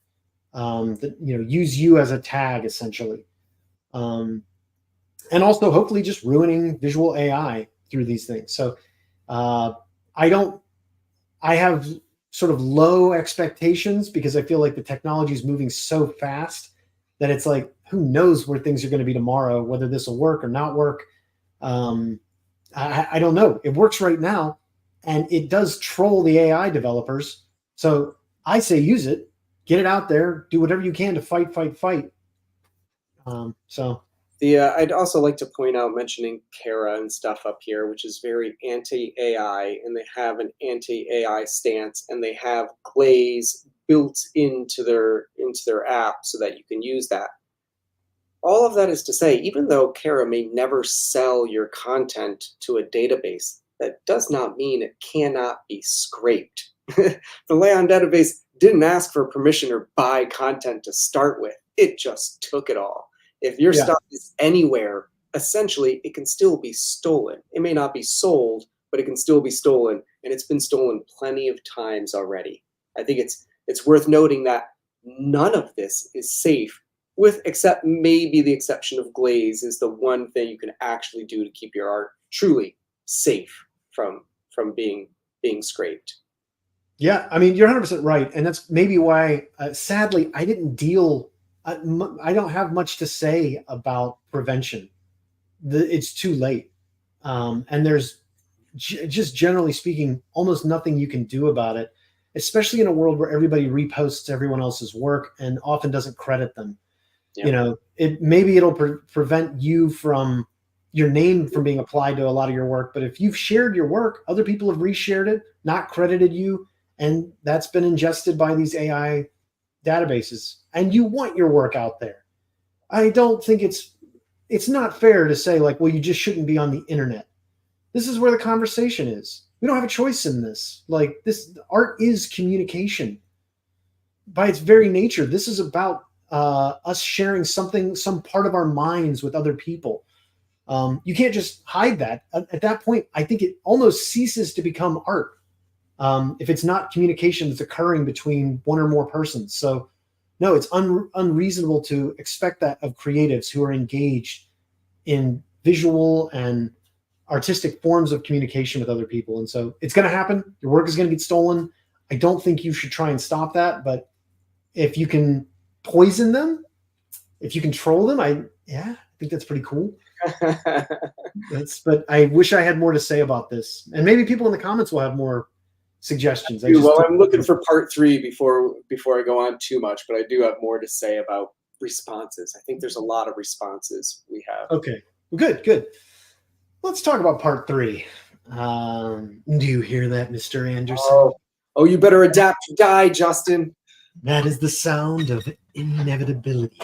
use you as a tag, essentially. And also hopefully just ruining visual AI through these things. So I have sort of low expectations because I feel like the technology is moving so fast that it's like, who knows where things are going to be tomorrow, whether this will work or not work. I don't know. It works right now, and it does troll the AI developers. So I say use it, get it out there, do whatever you can to fight. I'd also like to point out, mentioning Kara and stuff up here, which is very anti-AI, and they have an anti-AI stance, and they have glaze built into their app so that you can use that. All of that is to say, even though Kara may never sell your content to a database, that does not mean it cannot be scraped. The Leon database didn't ask for permission or buy content to start with. It just took it all. If your stuff is anywhere, essentially, it can still be stolen. It may not be sold, but it can still be stolen, and it's been stolen plenty of times already. I think it's worth noting that none of this is safe, except maybe the exception of glaze is the one thing you can actually do to keep your art truly safe from being scraped. Yeah, I mean, you're 100% right, and that's maybe why, sadly, I didn't deal. I don't have much to say about prevention. It's too late, and there's just generally speaking, almost nothing you can do about it, especially in a world where everybody reposts everyone else's work and often doesn't credit them. Yeah. It'll prevent you from your name from being applied to a lot of your work. But if you've shared your work, other people have reshared it, not credited you, and that's been ingested by these AI databases. And you want your work out there. I don't think it's not fair to say like, well, you just shouldn't be on the internet. This is where the conversation is. We don't have a choice in this. Like, this art is communication. By its very nature, this is about us sharing something, some part of our minds with other people. You can't just hide that. At that point, I think it almost ceases to become art if it's not communication that's occurring between one or more persons. So, no, it's unreasonable to expect that of creatives who are engaged in visual and artistic forms of communication with other people. And so it's going to happen. Your work is going to get stolen. I don't think you should try and stop that. But if you can poison them, if you control them, I think that's pretty cool. But I wish I had more to say about this. And maybe people in the comments will have more suggestions. Well, I'm looking for part 3 before I go on too much, but I do have more to say about responses. I think there's a lot of responses we have. Okay, well, good. Let's talk about part 3. Do you hear that, Mr. Anderson? Oh, you better adapt to die, Justin. That is the sound of inevitability.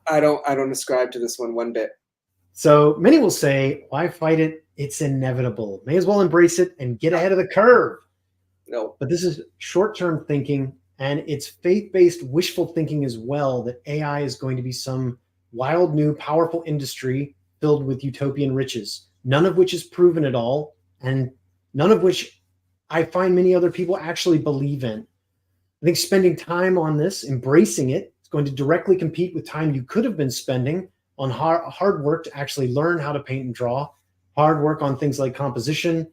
I don't ascribe to this one bit. So many will say, why fight it? It's inevitable. May as well embrace it and get ahead of the curve. No. But this is short-term thinking, and it's faith-based wishful thinking as well, that AI is going to be some wild, new, powerful industry filled with utopian riches, none of which is proven at all, and none of which I find many other people actually believe in. I think spending time on this, embracing it, is going to directly compete with time you could have been spending on hard work to actually learn how to paint and draw, hard work on things like composition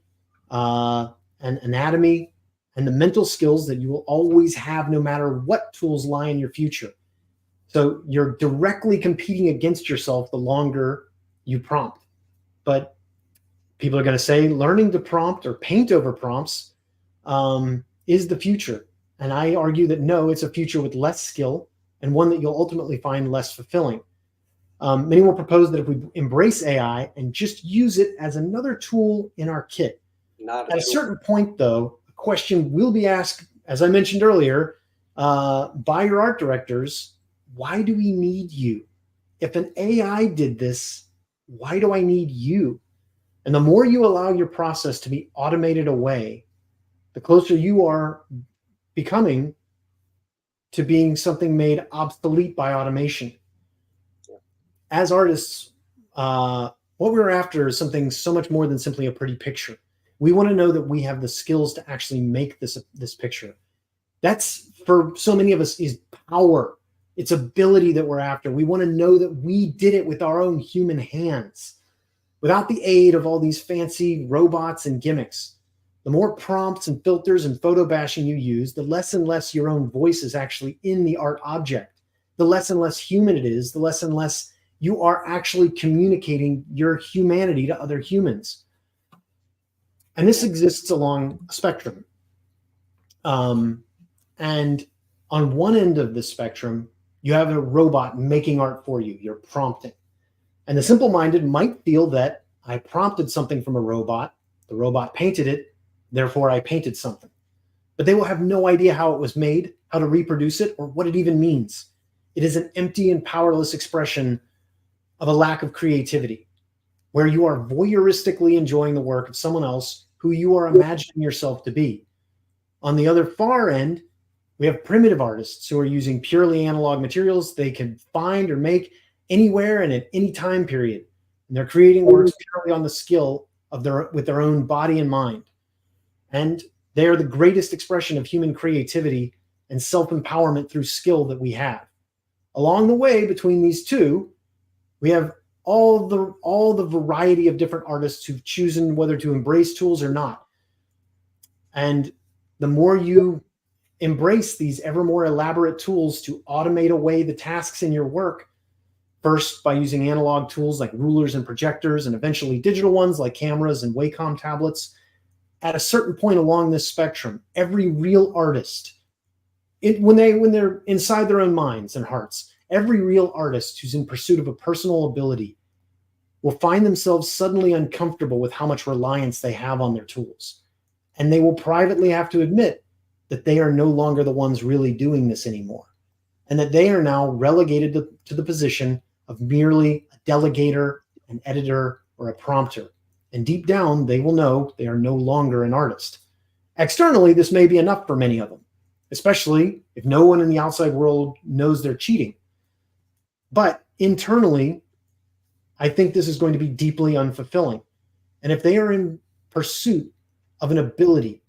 and anatomy, and the mental skills that you will always have no matter what tools lie in your future. So you're directly competing against yourself the longer you prompt. But people are going to say learning to prompt or paint over prompts is the future. And I argue that no, it's a future with less skill and one that you'll ultimately find less fulfilling. Many will propose that if we embrace AI and just use it as another tool in our kit. At a certain point, though, a question will be asked, as I mentioned earlier, by your art directors: why do we need you? If an AI did this, why do I need you? And the more you allow your process to be automated away, the closer you are becoming to being something made obsolete by automation. As artists, what we're after is something so much more than simply a pretty picture. We want to know that we have the skills to actually make this picture. That's, for so many of us, is power. It's ability that we're after. We want to know that we did it with our own human hands, without the aid of all these fancy robots and gimmicks. The more prompts and filters and photo bashing you use, the less and less your own voice is actually in the art object. The less and less human it is, the less and less you are actually communicating your humanity to other humans. And this exists along a spectrum. And on one end of the spectrum, you have a robot making art for you. You're prompting. And the simple-minded might feel that I prompted something from a robot, the robot painted it, therefore I painted something. But they will have no idea how it was made, how to reproduce it, or what it even means. It is an empty and powerless expression of a lack of creativity, where you are voyeuristically enjoying the work of someone else who you are imagining yourself to be. On the other far end, we have primitive artists who are using purely analog materials they can find or make anywhere and at any time period. And they're creating works purely on the skill of with their own body and mind. And they are the greatest expression of human creativity and self-empowerment through skill that we have. Along the way between these two, we have all the variety of different artists who've chosen whether to embrace tools or not. And the more you embrace these ever more elaborate tools to automate away the tasks in your work, first by using analog tools like rulers and projectors, and eventually digital ones like cameras and Wacom tablets, at a certain point along this spectrum, every real artist, when they're inside their own minds and hearts, every real artist who's in pursuit of a personal ability will find themselves suddenly uncomfortable with how much reliance they have on their tools. And they will privately have to admit that they are no longer the ones really doing this anymore, and that they are now relegated to the position of merely a delegator, an editor, or a prompter. And deep down, they will know they are no longer an artist. Externally, this may be enough for many of them. especially if no one in the outside world knows they're cheating. But internally, I think this is going to be deeply unfulfilling. And if they are in pursuit of an ability,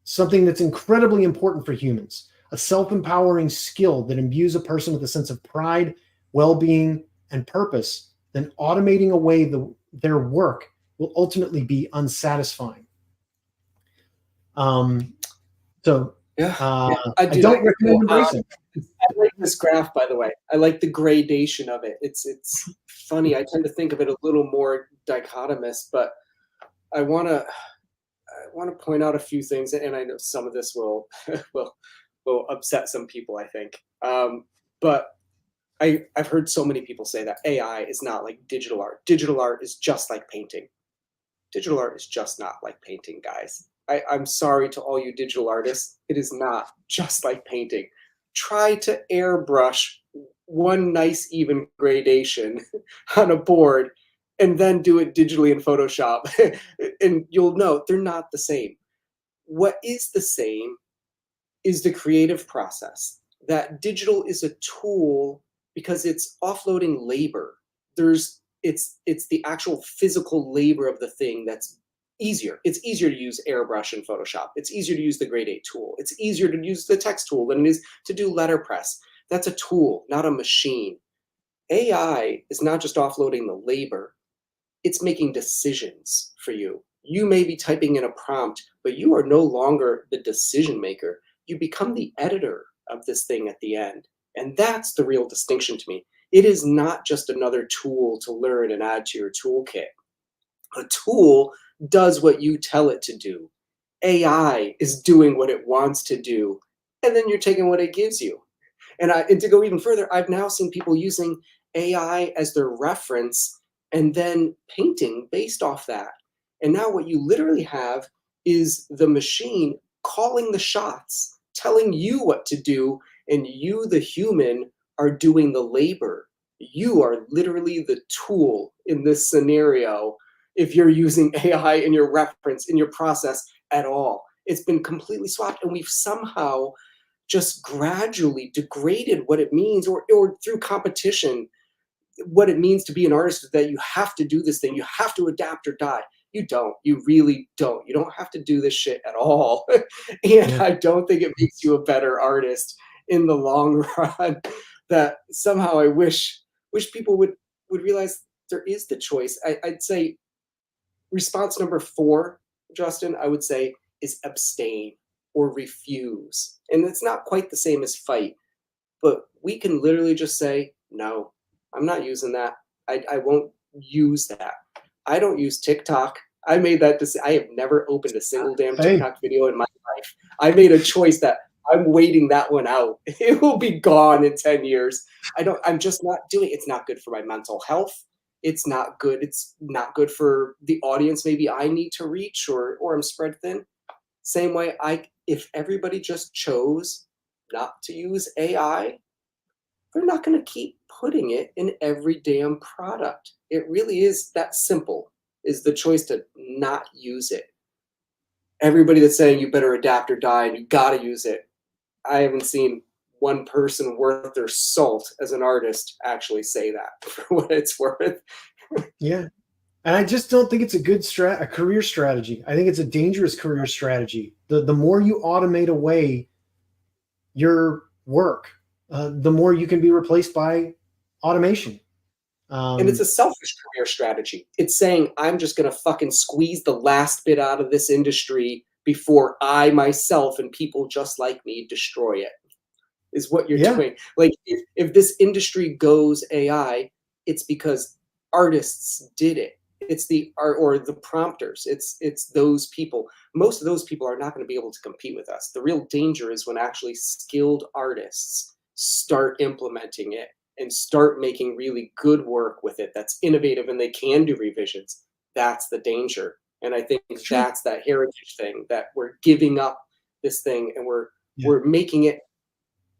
something that's incredibly important for humans, a self-empowering skill that imbues a person with a sense of pride, well-being, and purpose, then automating away their work will ultimately be unsatisfying. Um, so Yeah, I don't recommend embracing. I like this graph, by the way. I like the gradation of it. It's funny. I tend to think of it a little more dichotomous, but I want to point out a few things, and I know some of this will will will upset some people, I think. But I've heard so many people say that AI is not like digital art. Digital art is just like painting. Digital art is just not like painting, guys. I'm sorry to all you digital artists. It is not just like painting. Try to airbrush one nice even gradation on a board and then do it digitally in Photoshop. And you'll know they're not the same. What is the same is the creative process. That digital is a tool because it's offloading labor. It's the actual physical labor of the thing that's easier. It's easier to use airbrush in Photoshop. It's easier to use the grade 8 tool. It's easier to use the text tool than it is to do letterpress. That's a tool, not a machine. AI is not just offloading the labor, it's making decisions for you. You may be typing in a prompt, but you are no longer the decision maker. You become the editor of this thing at the end. And that's the real distinction to me. It is not just another tool to learn and add to your toolkit. A tool does what you tell it to do. AI is doing what it wants to do, and then you're taking what it gives you. And to go even further, I've now seen people using AI as their reference and then painting based off that. And now what you literally have is the machine calling the shots, telling you what to do, and you, the human, are doing the labor. You are literally the tool in this scenario if you're using AI in your reference, in your process at all. It's been completely swapped, and we've somehow just gradually degraded what it means, or through competition, what it means to be an artist, that you have to do this thing, you have to adapt or die. You don't. You really don't. You don't have to do this shit at all. And I don't think it makes you a better artist in the long run. That somehow I wish people would realize there is the choice. I'd say response number 4, Justin, I would say, is abstain or refuse. And it's not quite the same as fight, but we can literally just say, no, I'm not using that. I won't use that. I don't use TikTok. I made that decision. I have never opened a single damn TikTok video in my life. I made a choice that I'm waiting that one out. It will be gone in 10 years. I'm just not doing it. It's not good for my mental health. It's not good. It's not good for the audience maybe I need to reach, or I'm spread thin. Same way, if everybody just chose not to use AI, they're not going to keep putting it in every damn product. It really is that simple, is the choice to not use it. Everybody that's saying you better adapt or die and you got to use it, I haven't seen one person worth their salt as an artist actually say that for what it's worth. Yeah. And I just don't think it's a career strategy. I think it's a dangerous career strategy. The more you automate away your work, the more you can be replaced by automation. And it's a selfish career strategy. It's saying, I'm just going to fucking squeeze the last bit out of this industry before I myself and people just like me destroy it, is what you're doing. Like, if this industry goes AI, it's because artists did it. It's the art, or the prompters. It's those people. Most of those people are not going to be able to compete with us. The real danger is when actually skilled artists start implementing it and start making really good work with it that's innovative, and they can do revisions. That's the danger. And I think that's that heritage thing, that we're giving up this thing, and we're making it,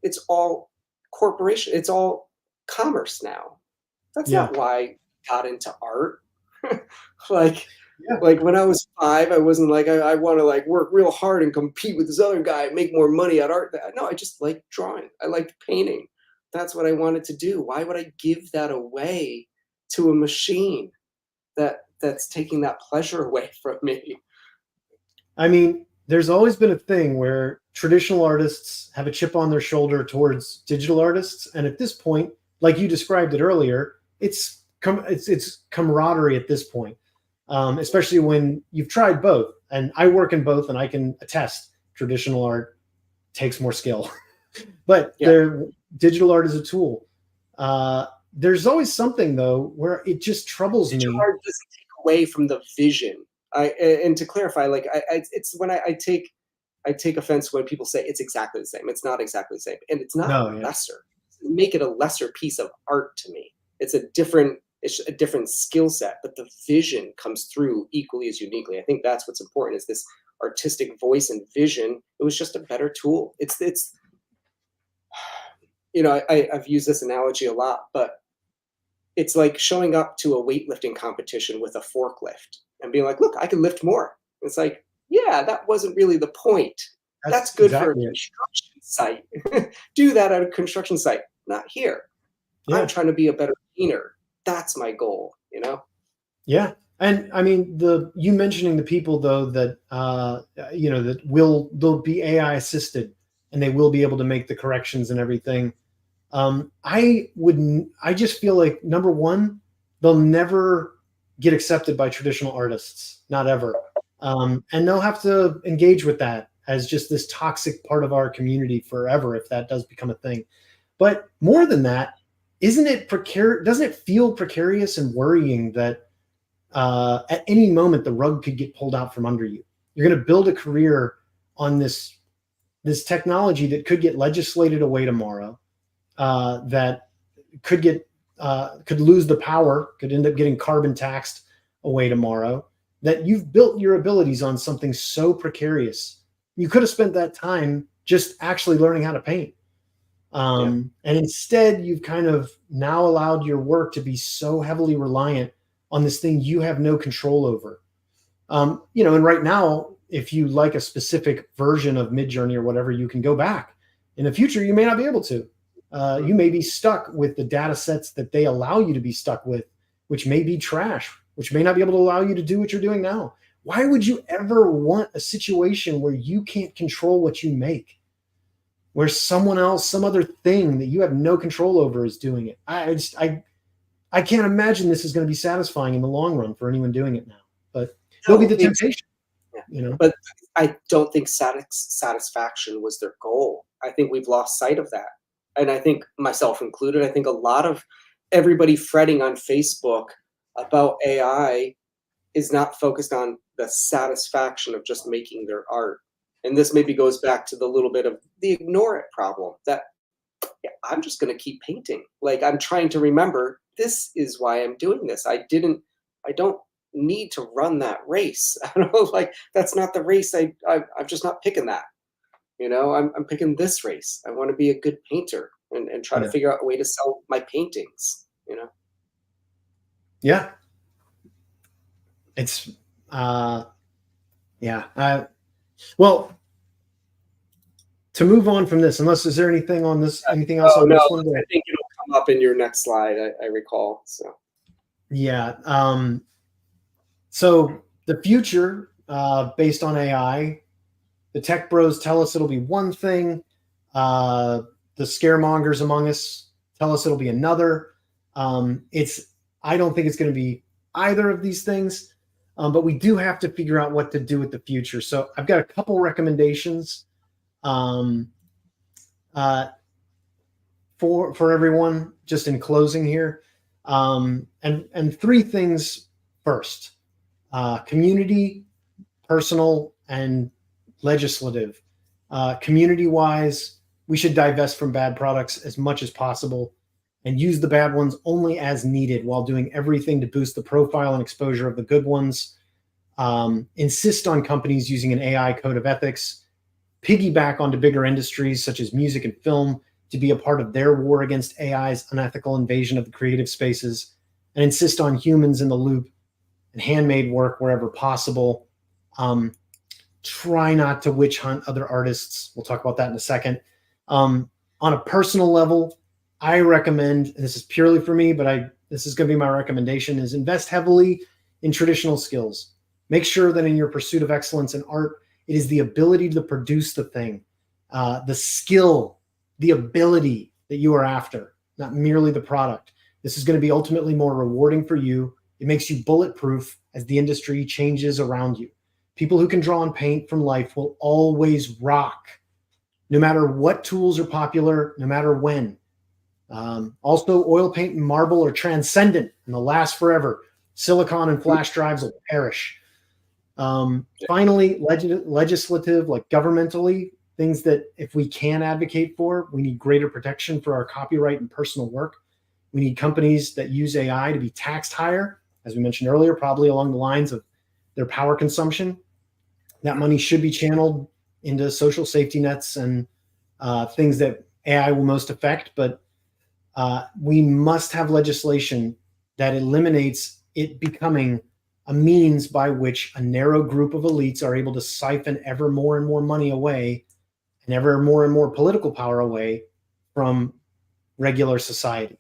it's all corporation, it's all commerce now. That's not why I got into art. Like, Yeah. Like when I was 5, I wasn't like, I want to like work real hard and compete with this other guy and make more money at art. No, I just liked drawing. I liked painting. That's what I wanted to do. Why would I give that away to a machine that's taking that pleasure away from me? I mean, there's always been a thing where traditional artists have a chip on their shoulder towards digital artists, and at this point, like you described it earlier, it's camaraderie at this point, especially when you've tried both. And I work in both, and I can attest traditional art takes more skill, but Yeah. digital art is a tool. There's always something though where it just troubles me. Gerard doesn't take away from the vision. And to clarify, like it's when I take offense when people say it's exactly the same. It's not exactly the same, and it's not No, yeah. lesser. Make it a lesser piece of art to me. It's a different skill set, but the vision comes through equally as uniquely. I think that's what's important is this artistic voice and vision. It was just a better tool. It's I've used this analogy a lot, but it's like showing up to a weightlifting competition with a forklift and being like, look, I can lift more. It's like, yeah, that wasn't really the point. That's That's good for a exactly it. construction site. Do that at a construction site, not here. I'm Yeah. trying to be a better painter. That's my goal, you know? Yeah. And I mean, you mentioning the people though that they'll be AI assisted and they will be able to make the corrections and everything. I just feel like number one, they'll never get accepted by traditional artists, not ever. And they'll have to engage with that as just this toxic part of our community forever if that does become a thing. But more than that, isn't it precarious? Doesn't it feel precarious and worrying that at any moment the rug could get pulled out from under you? You're going to build a career on this technology that could get legislated away tomorrow, that could lose the power, could end up getting carbon taxed away tomorrow. That you've built your abilities on something so precarious. You could have spent that time just actually learning how to paint. And instead, you've kind of now allowed your work to be so heavily reliant on this thing you have no control over. And right now, if you like a specific version of Midjourney or whatever, you can go back. In the future, you may not be able to. You may be stuck with the data sets that they allow you to be stuck with, which may be trash, which may not be able to allow you to do what you're doing now. Why would you ever want a situation where you can't control what you make? Where someone else, some other thing that you have no control over is doing it. I can't imagine this is going to be satisfying in the long run for anyone doing it now. But there'll be the temptation, But I don't think satisfaction was their goal. I think we've lost sight of that. And I think myself included, I think a lot of everybody fretting on Facebook about AI is not focused on the satisfaction of just making their art. And this maybe goes back to the little bit of the ignore it problem that I'm just going to keep painting. Like I'm trying to remember this is why I'm doing this. I don't need to run that race. I don't know, like that's not the race. I'm just not picking that. I'm picking this race. I want to be a good painter and try to figure out a way to sell my paintings. Yeah. It's well, to move on from this, unless is there anything on this, anything else on this one? I think it'll come up in your next slide. I recall. So yeah. So the future, based on AI, the tech bros tell us it'll be one thing. The scaremongers among us tell us it'll be another. I don't think it's going to be either of these things, but we do have to figure out what to do with the future. So I've got a couple recommendations for everyone, just in closing here, and three things first: community, personal, and legislative. Community-wise, we should divest from bad products as much as possible and use the bad ones only as needed while doing everything to boost the profile and exposure of the good ones. Insist on companies using an AI code of ethics. Piggyback onto bigger industries such as music and film to be a part of their war against AI's unethical invasion of the creative spaces, and insist on humans in the loop and handmade work wherever possible. Try not to witch hunt other artists. We'll talk about that in a second. On a personal level, I recommend, and this is purely for me, but this is going to be my recommendation, is invest heavily in traditional skills. Make sure that in your pursuit of excellence in art, it is the ability to produce the thing, the skill, the ability that you are after, not merely the product. This is going to be ultimately more rewarding for you. It makes you bulletproof as the industry changes around you. People who can draw and paint from life will always rock, no matter what tools are popular, no matter when. Also, oil paint and marble are transcendent and they'll last forever. Silicon and flash drives will perish. Finally, legislative, like governmentally, things that if we can advocate for, we need greater protection for our copyright and personal work. We need companies that use AI to be taxed higher, as we mentioned earlier, probably along the lines of their power consumption. That money should be channeled into social safety nets and things that AI will most affect. But we must have legislation that eliminates it becoming a means by which a narrow group of elites are able to siphon ever more and more money away and ever more and more political power away from regular society.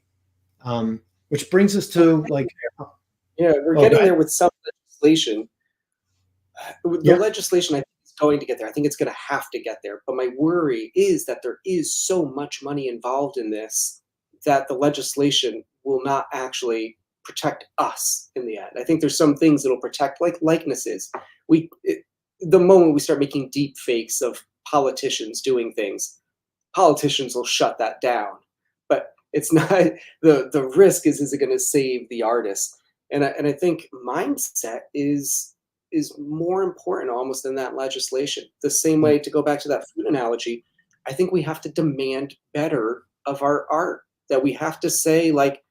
Which brings us to we're getting there with some legislation. The Yeah. legislation, I think, is going to get there. I think it's going to have to get there. But my worry is that there is so much money involved in this that the legislation will not actually protect us in the end. I think there's some things that'll protect, like likenesses. The moment we start making deep fakes of politicians doing things, politicians will shut that down. But it's not the risk is it going to save the artist? And I think mindset is more important almost than that legislation. The same way, to go back to that food analogy, I think we have to demand better of our art. That we have to say like,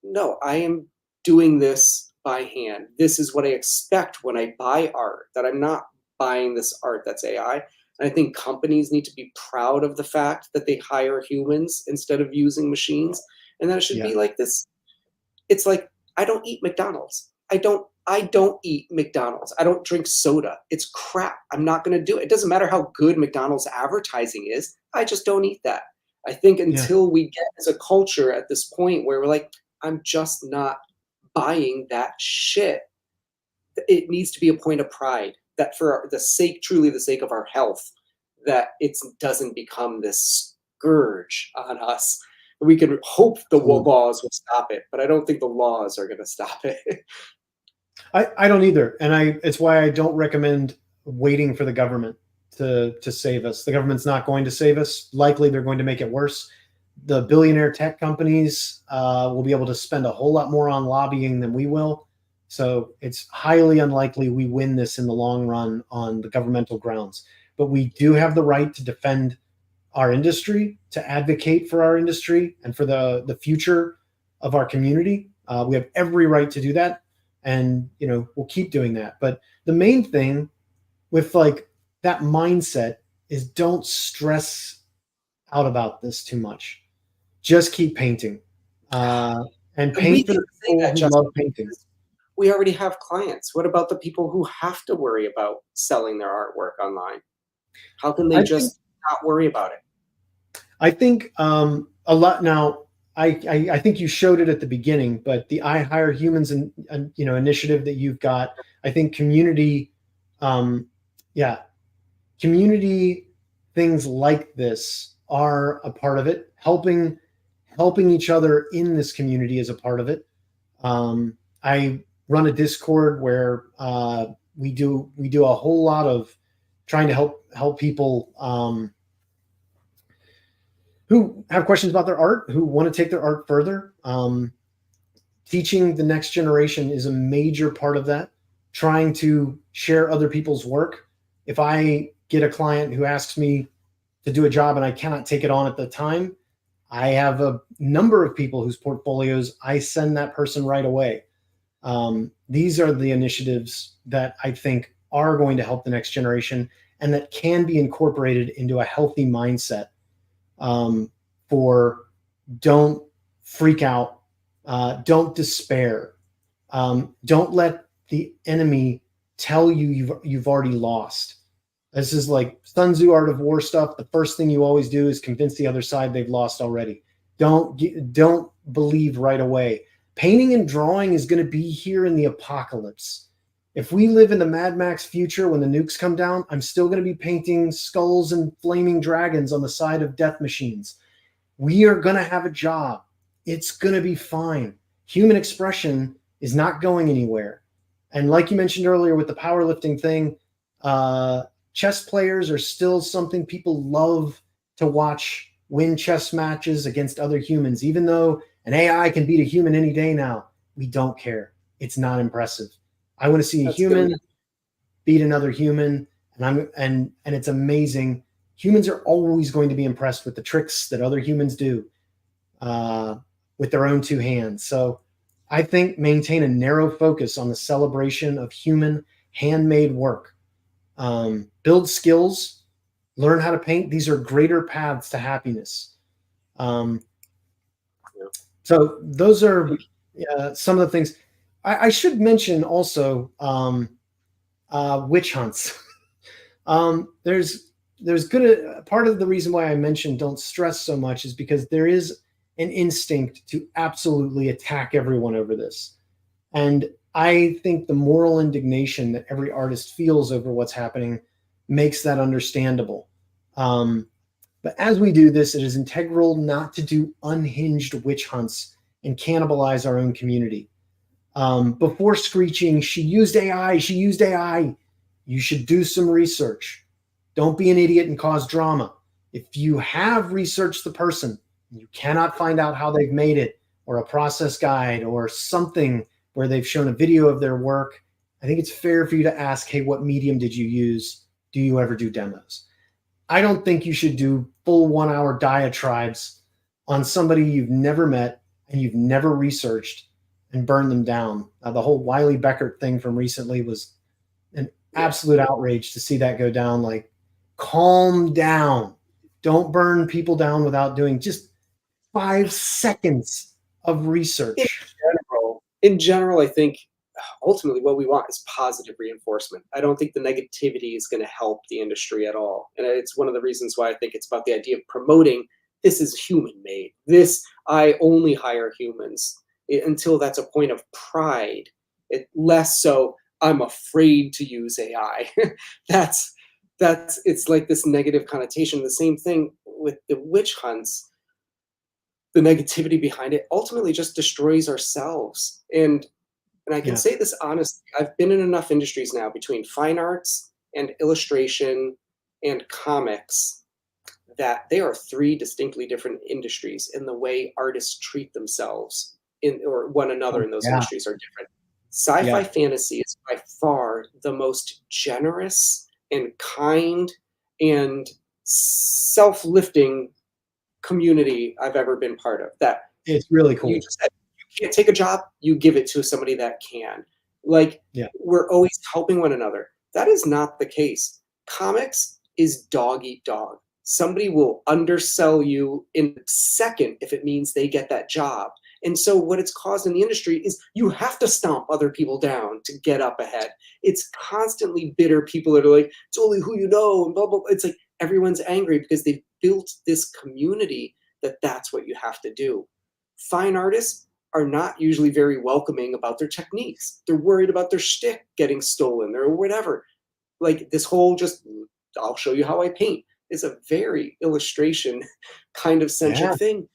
no, I am doing this by hand. This is what I expect when I buy art, that I'm not buying this art that's AI. And I think companies need to be proud of the fact that they hire humans instead of using machines. And that it should be like this. It's like, I don't eat McDonald's. I don't eat McDonald's. I don't drink soda. It's crap. I'm not going to do it. It doesn't matter how good McDonald's advertising is. I just don't eat that. I think until we get as a culture at this point where we're like, I'm just not buying that shit, it needs to be a point of pride that for the sake, truly the sake of our health, that it doesn't become this scourge on us. We can hope the laws will stop it, but I don't think the laws are going to stop it. I don't either. And it's why I don't recommend waiting for the government to save us. The government's not going to save us. Likely they're going to make it worse. The billionaire tech companies will be able to spend a whole lot more on lobbying than we will. So it's highly unlikely we win this in the long run on the governmental grounds. But we do have the right to defend our industry, to advocate for our industry and for the future of our community. We have every right to do that. And, we'll keep doing that. But the main thing with that mindset is don't stress out about this too much. Just keep painting and paint for the people who love painting. We already have clients. What about the people who have to worry about selling their artwork online? How can they not worry about it? I think a lot now. I think you showed it at the beginning, but the I Hire Humans initiative that you've got, I think community things like this are a part of it. Helping each other in this community is a part of it. I run a Discord where we do a whole lot of trying to help people who have questions about their art, who want to take their art further. Teaching the next generation is a major part of that. Trying to share other people's work. If I get a client who asks me to do a job and I cannot take it on at the time, I have a number of people whose portfolios I send that person right away. These are the initiatives that I think are going to help the next generation and that can be incorporated into a healthy mindset. For don't freak out, don't despair. Don't let the enemy tell you you've already lost. This is like Sun Tzu Art of War stuff. The first thing you always do is convince the other side they've lost already. Don't believe right away. Painting and drawing is going to be here in the apocalypse. If we live in the Mad Max future when the nukes come down, I'm still going to be painting skulls and flaming dragons on the side of death machines. We are going to have a job. It's going to be fine. Human expression is not going anywhere. And like you mentioned earlier with the powerlifting thing, chess players are still something people love to watch win chess matches against other humans. Even though an AI can beat a human any day now, we don't care. It's not impressive. I want to see a human beat another human, and it's amazing. Humans are always going to be impressed with the tricks that other humans do with their own two hands. So I think maintain a narrow focus on the celebration of human handmade work. Build skills, learn how to paint. These are greater paths to happiness. So those are some of the things. I should mention also witch hunts. There's good part of the reason why I mentioned don't stress so much is because there is an instinct to absolutely attack everyone over this. And I think the moral indignation that every artist feels over what's happening makes that understandable. But as we do this, it is integral not to do unhinged witch hunts and cannibalize our own community. Before screeching, she used AI, you should do some research. Don't be an idiot and cause drama. If you have researched the person, you cannot find out how they've made it, or a process guide, or something where they've shown a video of their work, I think it's fair for you to ask, hey, what medium did you use? Do you ever do demos? I don't think you should do full 1-hour diatribes on somebody you've never met and you've never researched and burn them down. The whole Wiley Beckert thing from recently was an absolute outrage to see that go down. Like, calm down. Don't burn people down without doing just 5 seconds of research. In general, I think ultimately what we want is positive reinforcement. I don't think the negativity is going to help the industry at all. And it's one of the reasons why I think it's about the idea of promoting this is human made. This, I only hire humans, until that's a point of pride. Less so, I'm afraid to use AI. that's it's like this negative connotation. The same thing with the witch hunts. The negativity behind it ultimately just destroys ourselves. And I can say this honestly, I've been in enough industries now between fine arts and illustration and comics that there are 3 distinctly different industries in the way artists treat themselves or one another in those industries are different. Sci-fi fantasy is by far the most generous and kind and self-lifting community I've ever been part of. That it's really cool. You can't take a job, you give it to somebody that can. Like, we're always helping one another. That is not the case. Comics is dog eat dog. Somebody will undersell you in a second if it means they get that job. And so what it's caused in the industry is you have to stomp other people down to get up ahead. It's constantly bitter people that are like, it's only who you know, and blah, blah, blah. It's like everyone's angry because they've built this community that's what you have to do. Fine artists are not usually very welcoming about their techniques. They're worried about their shtick getting stolen or whatever. Like this whole just, I'll show you how I paint is a very illustration kind of centric thing.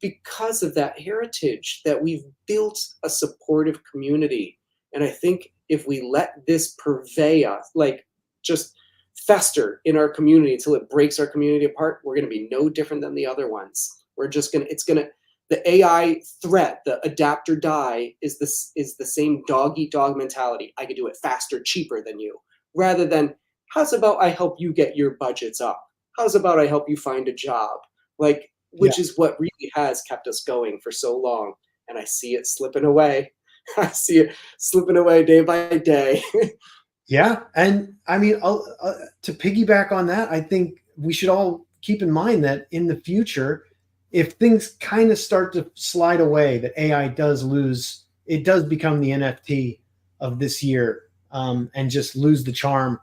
Because of that heritage, that we've built a supportive community. And I think if we let this purvey us, like just fester in our community until it breaks our community apart, we're going to be no different than the other ones. We're just going to, the AI threat, the adapt or die is the same dog eat dog mentality. I could do it faster, cheaper than you, rather than how's about I help you get your budgets up? How's about I help you find a job? Like, which is what really has kept us going for so long. And I see it slipping away. I see it slipping away day by day. And I mean, to piggyback on that, I think we should all keep in mind that in the future, if things kind of start to slide away, that AI does lose it does become the NFT of this year, and just lose the charm.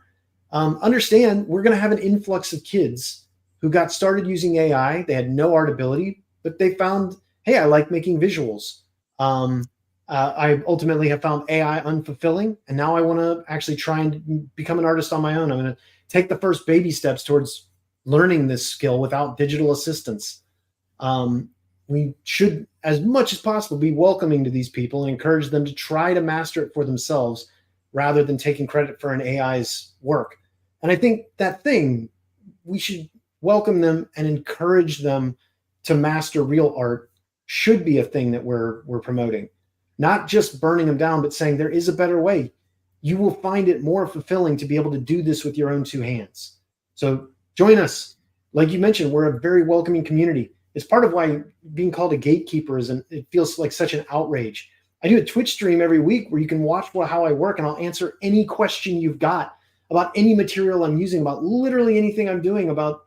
Understand, we're going to have an influx of kids who got started using AI. They had no art ability, but they found, hey, I like making visuals. I ultimately have found AI unfulfilling, and now I want to actually try and become an artist on my own. I'm going to take the first baby steps towards learning this skill without digital assistance. We should, as much as possible, be welcoming to these people and encourage them to try to master it for themselves rather than taking credit for an AI's work. And I think that thing, we should welcome them and encourage them to master real art, should be a thing that we're promoting. Not just burning them down, but saying there is a better way. You will find it more fulfilling to be able to do this with your own two hands. So join us. Like you mentioned, we're a very welcoming community. It's part of why being called a gatekeeper it feels like such an outrage. I do a Twitch stream every week where you can watch how I work, and I'll answer any question you've got about any material I'm using, about literally anything I'm doing, about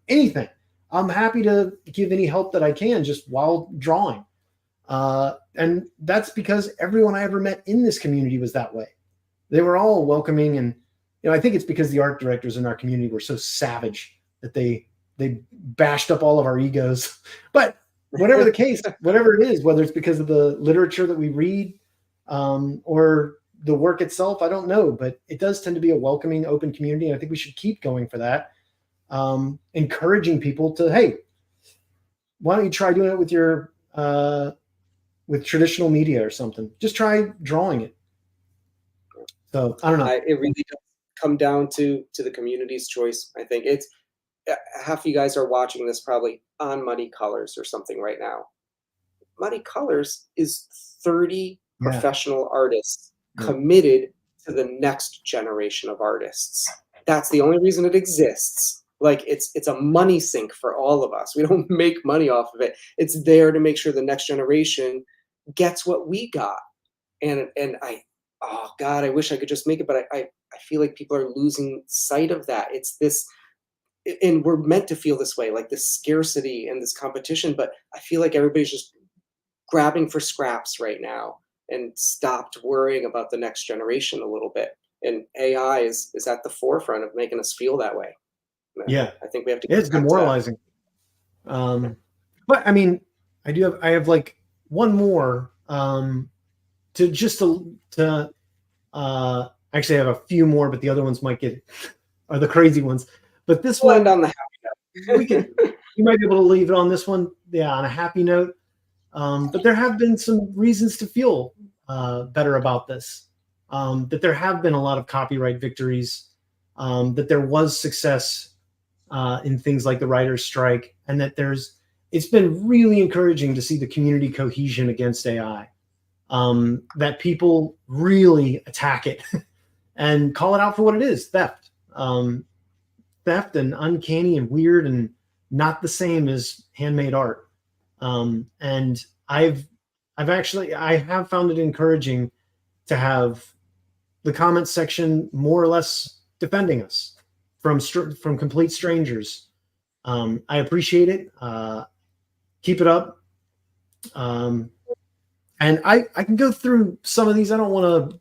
anything. I'm happy to give any help that I can just while drawing. And that's because everyone I ever met in this community was that way. They were all welcoming, and I think it's because the art directors in our community were so savage that they bashed up all of our egos. But whatever the case, whatever it is, whether it's because of the literature that we read, or the work itself, I don't know, but it does tend to be a welcoming, open community, and I think we should keep going for that. Encouraging people to, hey, why don't you try doing it with your with traditional media or something? Just try drawing it. So I don't know. It really does come down to the community's choice. I think it's half of you guys are watching this probably on Muddy Colors or something right now. Muddy Colors is 30 professional artists committed to the next generation of artists. That's the only reason it exists. Like it's a money sink for all of us. We don't make money off of it. It's there to make sure the next generation gets what we got. And oh God, I wish I could just make it, but I feel like people are losing sight of that. It's this, and we're meant to feel this way, like this scarcity and this competition, but I feel like everybody's just grabbing for scraps right now and stopped worrying about the next generation a little bit. And AI is at the forefront of making us feel that way. Yeah, I think we have to. It's demoralizing. But I mean, I have like one more to actually I have a few more, but the other ones are the crazy ones. But this one, end on the happy note. You might be able to leave it on this one, on a happy note. But there have been some reasons to feel better about this. That there have been a lot of copyright victories. That there was success in things like the writer's strike, and that it's been really encouraging to see the community cohesion against AI. That people really attack it and call it out for what it is: theft. Theft and uncanny and weird and not the same as handmade art. And I have found it encouraging to have the comments section more or less defending us from complete strangers. I appreciate it. Keep it up. And I can go through some of these. I don't want to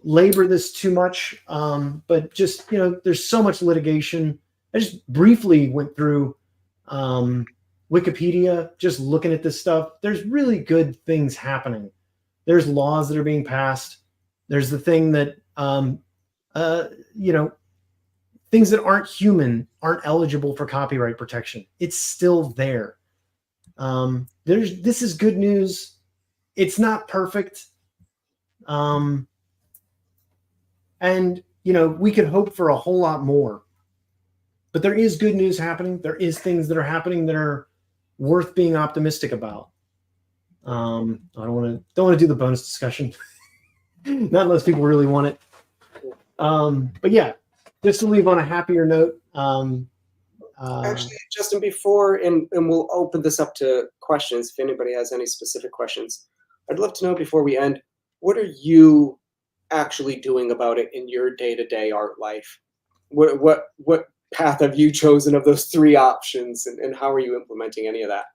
labor this too much, but just, there's so much litigation. I just briefly went through Wikipedia, just looking at this stuff. There's really good things happening. There's laws that are being passed. There's the thing that, things that aren't human aren't eligible for copyright protection. It's still there. This is good news. It's not perfect. And, we could hope for a whole lot more. But there is good news happening. There is things that are happening that are worth being optimistic about. I don't want to do the bonus discussion. Not unless people really want it. But yeah, just to leave on a happier note. Actually, Justin, before, and we'll open this up to questions if anybody has any specific questions. I'd love to know before we end, what are you actually doing about it in your day-to-day art life? What path have you chosen of those three options, and how are you implementing any of that?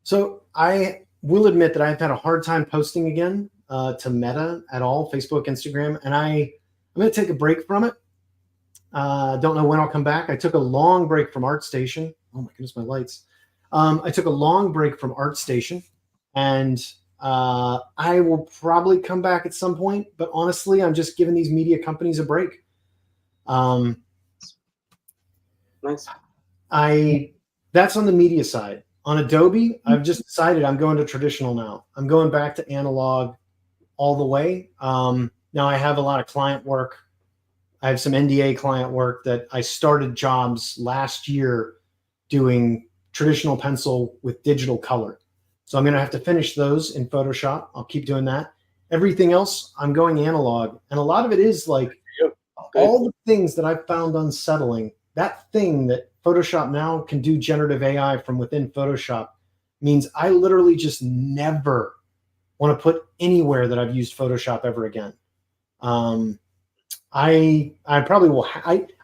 So I will admit that I've had a hard time posting again to Meta at all, Facebook, Instagram, and I'm going to take a break from it. Don't know when I'll come back. I took a long break from ArtStation. Oh my goodness, my lights. I took a long break from ArtStation, and I will probably come back at some point. But honestly, I'm just giving these media companies a break. Nice. That's on the media side. On Adobe, I've just decided I'm going to traditional now. I'm going back to analog all the way. Now I have a lot of client work. I have some NDA client work that I started jobs last year doing traditional pencil with digital color. So I'm going to have to finish those in Photoshop. I'll keep doing that. Everything else, I'm going analog. And a lot of it is like all the things that I've found unsettling. That thing that Photoshop now can do generative AI from within Photoshop means I literally just never want to put anywhere that I've used Photoshop ever again. I probably will.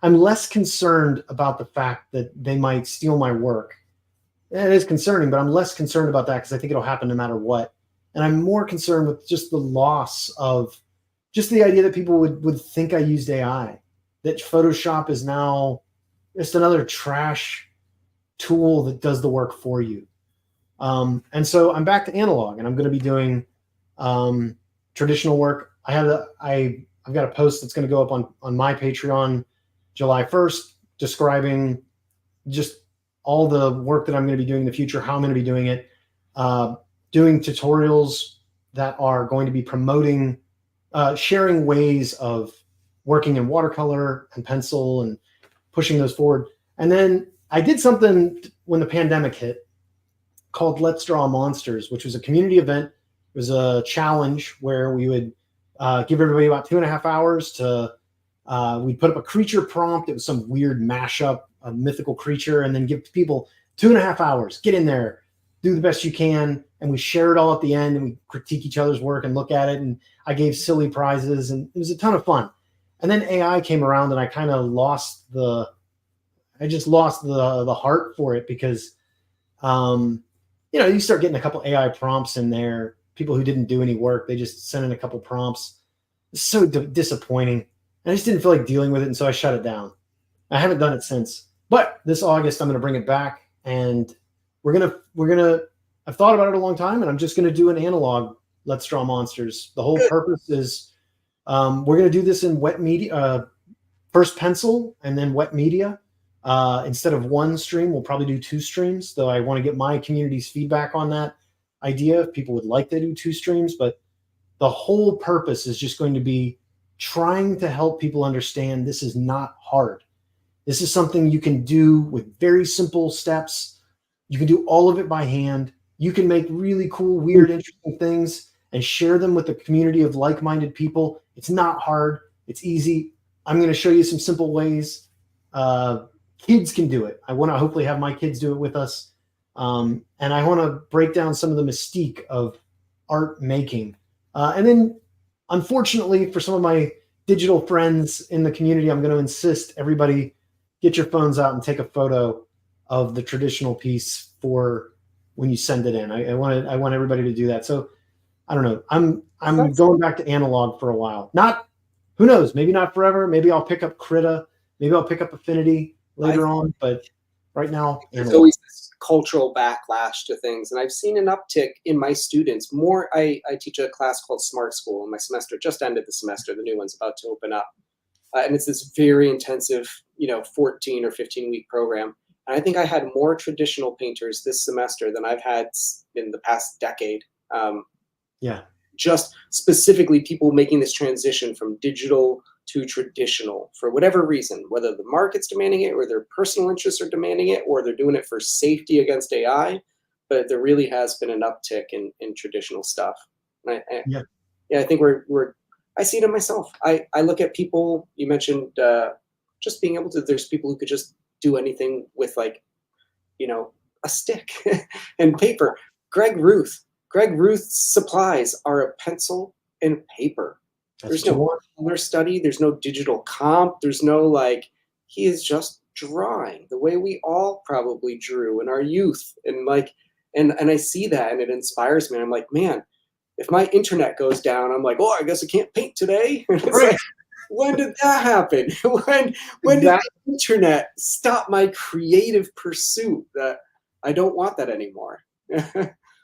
I'm less concerned about the fact that they might steal my work. It is concerning, but I'm less concerned about that because I think it'll happen no matter what. And I'm more concerned with just the loss of just the idea that people would think I used AI, that Photoshop is now just another trash tool that does the work for you. And so I'm back to analog, and I'm going to be doing traditional work. I've got a post that's going to go up on my Patreon July 1st describing just all the work that I'm going to be doing in the future, how I'm going to be doing it, doing tutorials that are going to be promoting, sharing ways of working in watercolor and pencil and pushing those forward. And then I did something when the pandemic hit called Let's Draw Monsters, which was a community event. It was a challenge where we would give everybody about 2.5 hours to, we'd put up a creature prompt. It was some weird mashup, a mythical creature, and then give people 2.5 hours, get in there, do the best you can. And we share it all at the end, and we critique each other's work and look at it. And I gave silly prizes, and it was a ton of fun. And then AI came around, and I kind of lost the heart for it because, you start getting a couple AI prompts in there. People who didn't do any work, they just sent in a couple prompts. It's so disappointing. And I just didn't feel like dealing with it, and so I shut it down. I haven't done it since. But this August, I'm going to bring it back, and I've thought about it a long time, and I'm just going to do an analog Let's Draw Monsters. The whole purpose is we're going to do this in wet media, first pencil and then wet media. Instead of one stream, we'll probably do 2 streams, though I want to get my community's feedback on that idea if people would like to do 2 streams. But the whole purpose is just going to be trying to help people understand this is not hard. This is something you can do with very simple steps. You can do all of it by hand. You can make really cool, weird, interesting things and share them with a community of like-minded people. It's not hard. It's easy. I'm going to show you some simple ways. Kids can do it. I want to hopefully have my kids do it with us. And I want to break down some of the mystique of art making. And then, unfortunately, for some of my digital friends in the community, I'm going to insist everybody get your phones out and take a photo of the traditional piece for when you send it in. I want everybody to do that. So I don't know. I'm going back to analog for a while. Not, who knows? Maybe not forever. Maybe I'll pick up Krita. Maybe I'll pick up Affinity later on. But right now, there's always this cultural backlash to things, and I've seen an uptick in my students. I teach a class called Smart School, and my semester just ended the semester. The new one's about to open up, and it's this very intensive, 14 or 15-week program. And I think I had more traditional painters this semester than I've had in the past decade. Just specifically people making this transition from digital to traditional for whatever reason, whether the market's demanding it or their personal interests are demanding it, or they're doing it for safety against AI. But there really has been an uptick in traditional stuff. And I think I see it in myself. I look at people, you mentioned just being able to, there's people who could just do anything with a stick and paper. Greg Ruth's supplies are a pencil and paper. There's no color study. There's no digital comp. There's no he is just drawing the way we all probably drew in our youth. And And I see that and it inspires me. I'm like, man, if my internet goes down, I'm like, oh, I guess I can't paint today. And it's Right. like, when did that happen? When did Exactly. the internet stop my creative pursuit? That I don't want that anymore.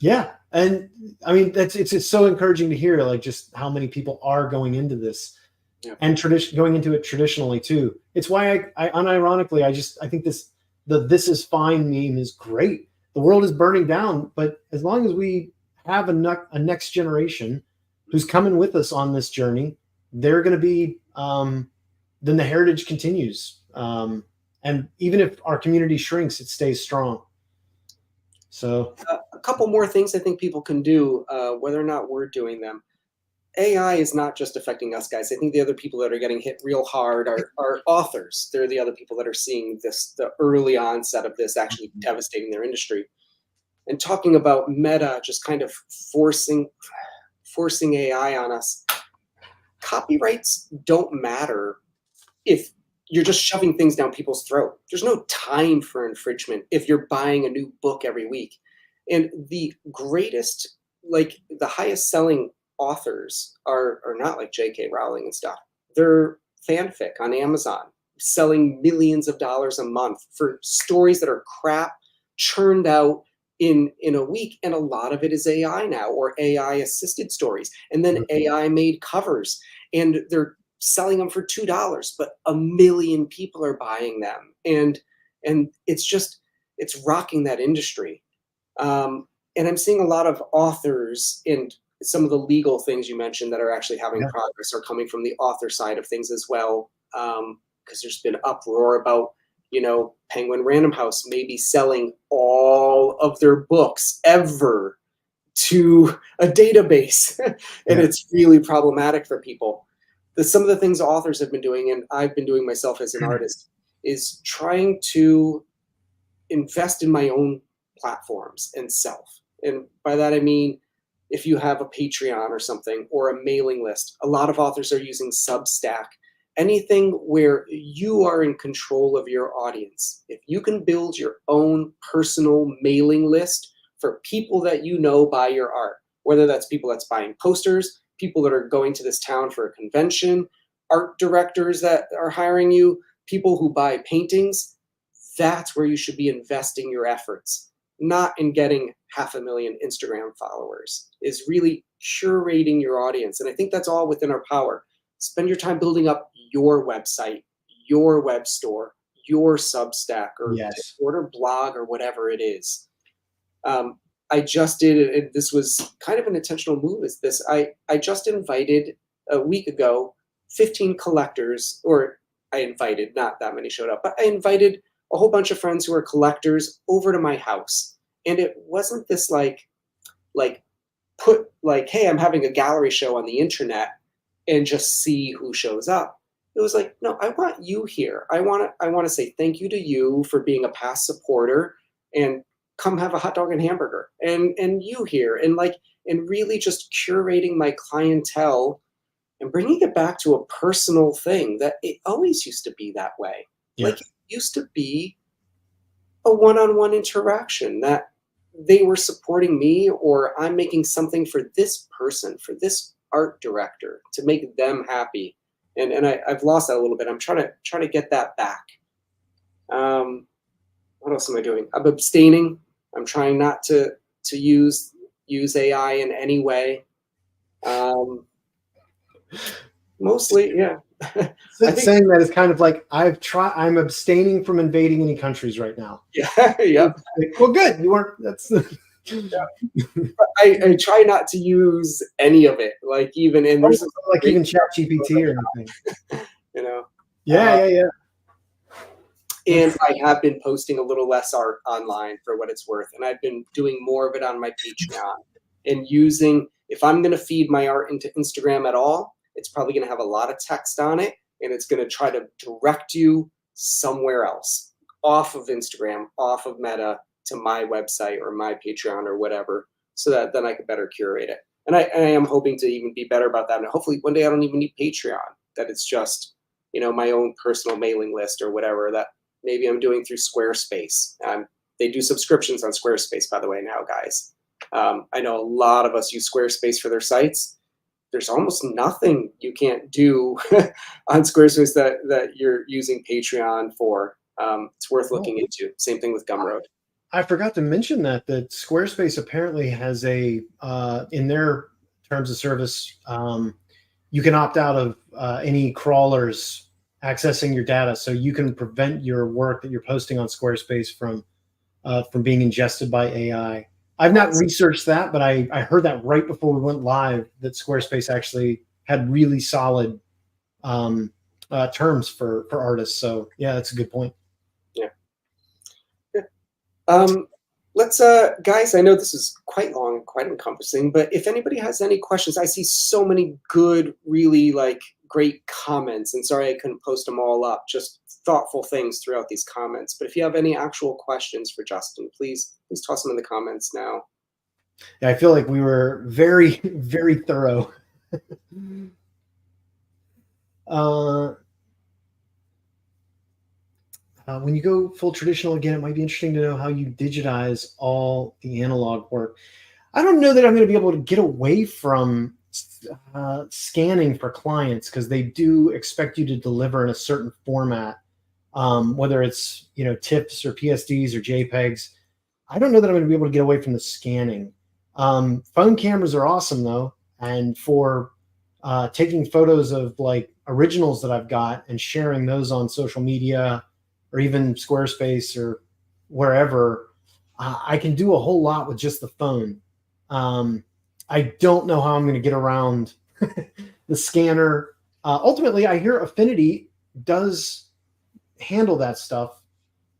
Yeah, and I mean it's so encouraging to hear like just how many people are going into this Yeah. and going into it traditionally too. It's why I unironically I think this is fine meme is great. The world is burning down, but as long as we have a next generation who's coming with us on this journey, they're going to be then the heritage continues. And even if our community shrinks, it stays strong. So A couple more things I think people can do, whether or not we're doing them. AI is not just affecting us guys. I think the other people that are getting hit real hard are authors. They're the other people that are seeing the early onset of this actually devastating their industry. And talking about Meta just kind of forcing AI on us. Copyrights don't matter if you're just shoving things down people's throat. There's no time for infringement if you're buying a new book every week. And the greatest, like the highest selling authors are not like J.K. Rowling and stuff. They're fanfic on Amazon, selling millions of dollars a month for stories that are crap, churned out in a week. And a lot of it is AI now, or AI assisted stories. And then AI made covers. And they're selling them for $2, but 1 million people are buying them. And it's rocking that industry. And I'm seeing a lot of authors and some of the legal things you mentioned that are actually having progress are coming from the author side of things as well. Because there's been uproar about, Penguin Random House maybe selling all of their books ever to a database. And it's really problematic for people. Some of the things authors have been doing, and I've been doing myself as an artist, is trying to invest in my own platforms and self. And by that, I mean, if you have a Patreon or something, or a mailing list, a lot of authors are using Substack, anything where you are in control of your audience. If you can build your own personal mailing list for people that buy your art, whether that's people that's buying posters, people that are going to this town for a convention, art directors that are hiring you, people who buy paintings, that's where you should be investing your efforts, not in getting 500,000 Instagram followers, is really curating your audience. And I think that's all within our power. Spend your time building up your website, your web store, your Substack, or order blog, or whatever it is. I just did, and this was kind of an intentional move, is this. I just invited a week ago 15 collectors, or I invited, not that many showed up, but I invited a whole bunch of friends who are collectors over to my house. And it wasn't this like, hey, I'm having a gallery show on the internet and just see who shows up. It was like, no, I want you here. I want to say thank you to you for being a past supporter, and come have a hot dog and hamburger, and you here, and really just curating my clientele and bringing it back to a personal thing that it always used to be that way. Like, it used to be a one-on-one interaction that they were supporting me, or I'm making something for this person, for this art director, to make them happy. And I've lost that a little bit. I'm trying to get that back. What else am I doing? I'm abstaining. I'm trying not to use AI in any way. Mostly, yeah. I think saying that is kind of like I'm abstaining from invading any countries right now. Yeah, yeah. Well, good. You weren't. That's. I try not to use any of it, like even in there's like even ChatGPT or anything. Yeah. And I have been posting a little less art online for what it's worth, and I've been doing more of it on my Patreon, and using, if I'm going to feed my art into Instagram at all, it's probably going to have a lot of text on it, and it's going to try to direct you somewhere else, off of Instagram, off of Meta, to my website or my Patreon or whatever, so that then I could better curate it. And I am hoping to even be better about that. And hopefully one day I don't even need Patreon, that it's just, my own personal mailing list or whatever that maybe I'm doing through Squarespace. I'm They do subscriptions on Squarespace, by the way, now, guys. I know a lot of us use Squarespace for their sites. There's almost nothing you can't do on Squarespace that you're using Patreon for. It's worth looking into. Same thing with Gumroad. I forgot to mention that Squarespace apparently has a in their terms of service, you can opt out of any crawlers accessing your data, so you can prevent your work that you're posting on Squarespace from being ingested by AI. I've not researched that, but I heard that right before we went live that Squarespace actually had really solid terms for artists. So yeah, that's a good point. Yeah. Let's guys, I know this is quite long, quite encompassing, but if anybody has any questions, I see so many good, really like great comments, and sorry I couldn't post them all up, just thoughtful things throughout these comments. But if you have any actual questions for Justin, please toss them in the comments now. Yeah, I feel like we were very, very thorough. When you go full traditional again, it might be interesting to know how you digitize all the analog work. I don't know that I'm going to be able to get away from scanning for clients, because they do expect you to deliver in a certain format, whether it's TIFFs or PSDs or JPEGs. I don't know that I'm going to be able to get away from the scanning. Phone cameras are awesome though, and for taking photos of like originals that I've got and sharing those on social media or even Squarespace or wherever, I can do a whole lot with just the phone. I don't know how I'm going to get around the scanner. Ultimately, I hear Affinity does handle that stuff.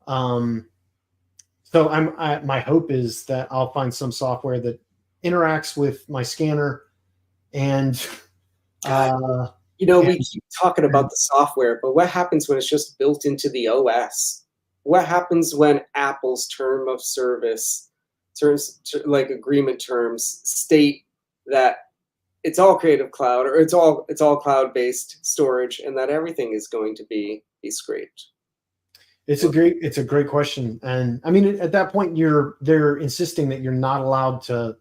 So my hope is that I'll find some software that interacts with my scanner and we keep talking about the software, but what happens when it's just built into the OS? What happens when Apple's term of service like agreement terms state that it's all Creative Cloud, or it's all cloud-based storage, and that everything is going to be scraped? It's a great question. And I mean, at that point, they're insisting that you're not allowed to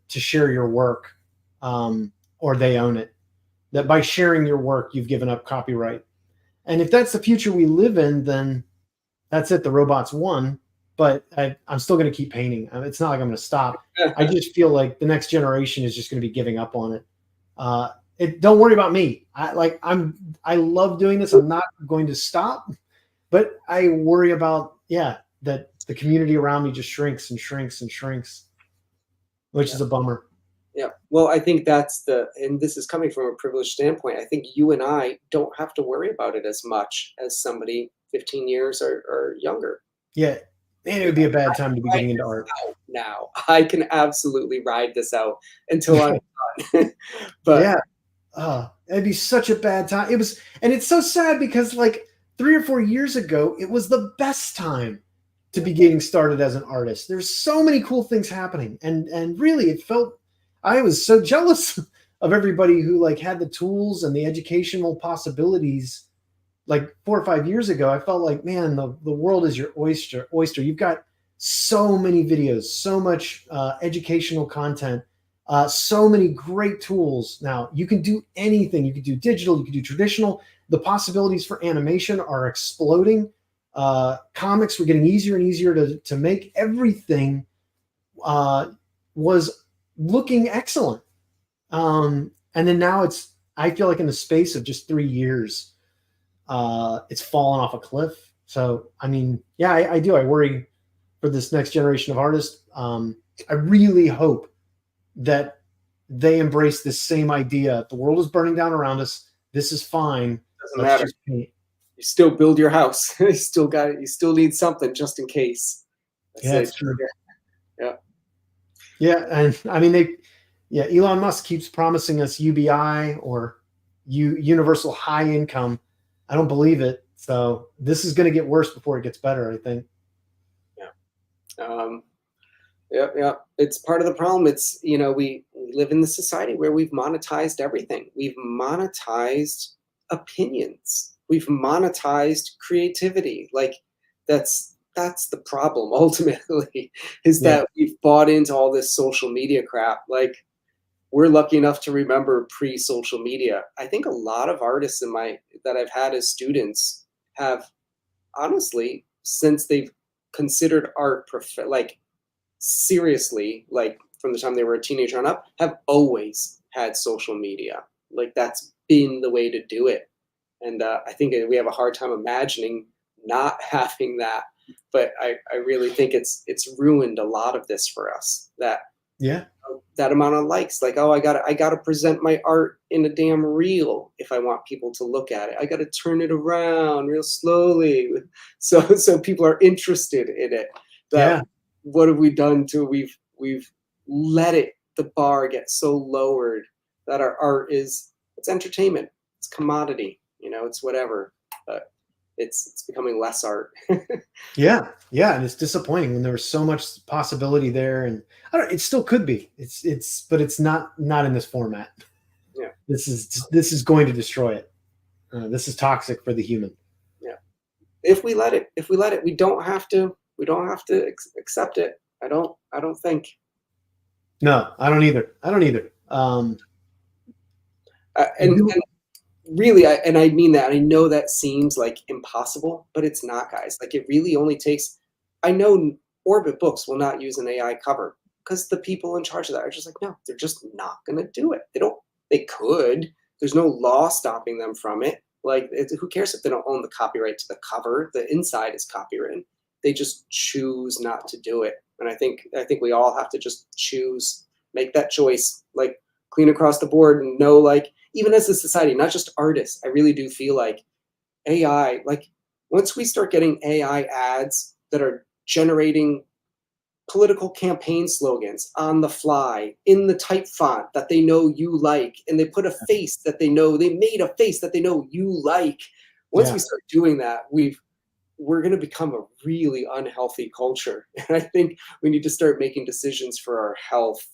share your work, or they own it. That by sharing your work, you've given up copyright. And if that's the future we live in, then that's it. The robots won. But I'm still going to keep painting. It's not like I'm going to stop. I just feel like the next generation is just going to be giving up on it. Don't worry about me. I love doing this. I'm not going to stop. But I worry about, that the community around me just shrinks and shrinks and shrinks, which is a bummer. Yeah. Well, I think and this is coming from a privileged standpoint, I think you and I don't have to worry about it as much as somebody 15 years or younger. Yeah. Man, it would be a bad time to be getting into art. Now, I can absolutely ride this out until I'm done. But yeah, it'd be such a bad time. And it's so sad because like 3 or 4 years ago, it was the best time to be getting started as an artist. There's so many cool things happening, and really, I was so jealous of everybody who like had the tools and the educational possibilities. Like 4 or 5 years ago, I felt like, man, the world is your oyster. You've got so many videos, so much educational content, so many great tools. Now you can do anything. You can do digital, you can do traditional. The possibilities for animation are exploding. Comics were getting easier and easier to make. Everything was looking excellent. And then now I feel like in the space of just 3 years, it's fallen off a cliff. So, I mean, yeah, I do. I worry for this next generation of artists. I really hope that they embrace this same idea. The world is burning down around us. This is fine. Doesn't matter. You still build your house. You still got it. You still need something just in case. That's true. Yeah. Yeah. And I mean, Elon Musk keeps promising us UBI or universal high income. I don't believe it. So this is going to get worse before it gets better, I think. Yeah. Yeah. It's part of the problem. It's, we live in the society where we've monetized everything. We've monetized opinions. We've monetized creativity. Like that's that's the problem ultimately, is Yeah. that we've bought into all this social media crap. Like, we're lucky enough to remember pre-social media. I think a lot of artists that I've had as students have, honestly, since they've considered art like seriously, like from the time they were a teenager on up, have always had social media. Like, that's been the way to do it. And I think we have a hard time imagining not having that. But I really think it's ruined a lot of this for us. Yeah. That amount of likes, like, oh, I gotta present my art in a damn reel if I want people to look at it. I gotta turn it around real slowly, so people are interested in it. That Yeah. What have we done to we've let the bar get so lowered that our art it's entertainment, it's commodity, it's whatever, but it's becoming less art. Yeah, yeah, and it's disappointing when there was so much possibility there, and I don't. It still could be. But it's not in this format. Yeah, This is going to destroy it. This is toxic for the human. yeah. If we let it, we don't have to accept it. I don't think. No, I don't either. I don't either. I And do. really, I mean that. I know that seems like impossible, but it's not, guys. Like, it really only takes. I know Orbit Books will not use an AI cover because the people in charge of that are just like, no, they're just not going to do it. They don't. They could. There's no law stopping them from it. Like, who cares if they don't own the copyright to the cover? The inside is copywritten. They just choose not to do it. And I think we all have to just choose, make that choice, like, clean across the board, and know, like, even as a society, not just artists, I really do feel like AI, like, once we start getting AI ads that are generating political campaign slogans on the fly in the type font that they know you like, and they put a face that they made a face that they know you like. Once we Yeah, start doing that, we're going to become a really unhealthy culture. And I think we need to start making decisions for our health,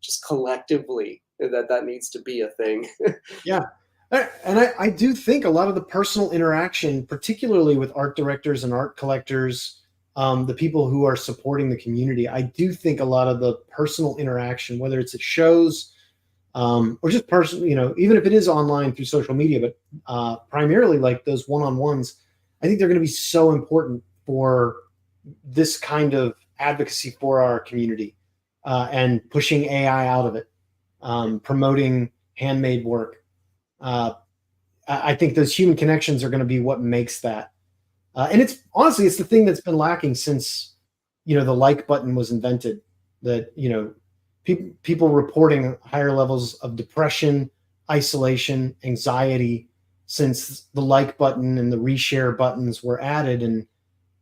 just collectively. That needs to be a thing. yeah. And I do think a lot of the personal interaction, particularly with art directors and art collectors, the people who are supporting the community, I do think a lot of the personal interaction, whether it's at shows or just personal, even if it is online through social media, but primarily like those one-on-ones, I think they're going to be so important for this kind of advocacy for our community and pushing AI out of it, promoting handmade work. Uh, I think those human connections are going to be what makes that. And it's honestly, it's the thing that's been lacking since, the like button was invented. That people reporting higher levels of depression, isolation, anxiety since the like button and the reshare buttons were added. And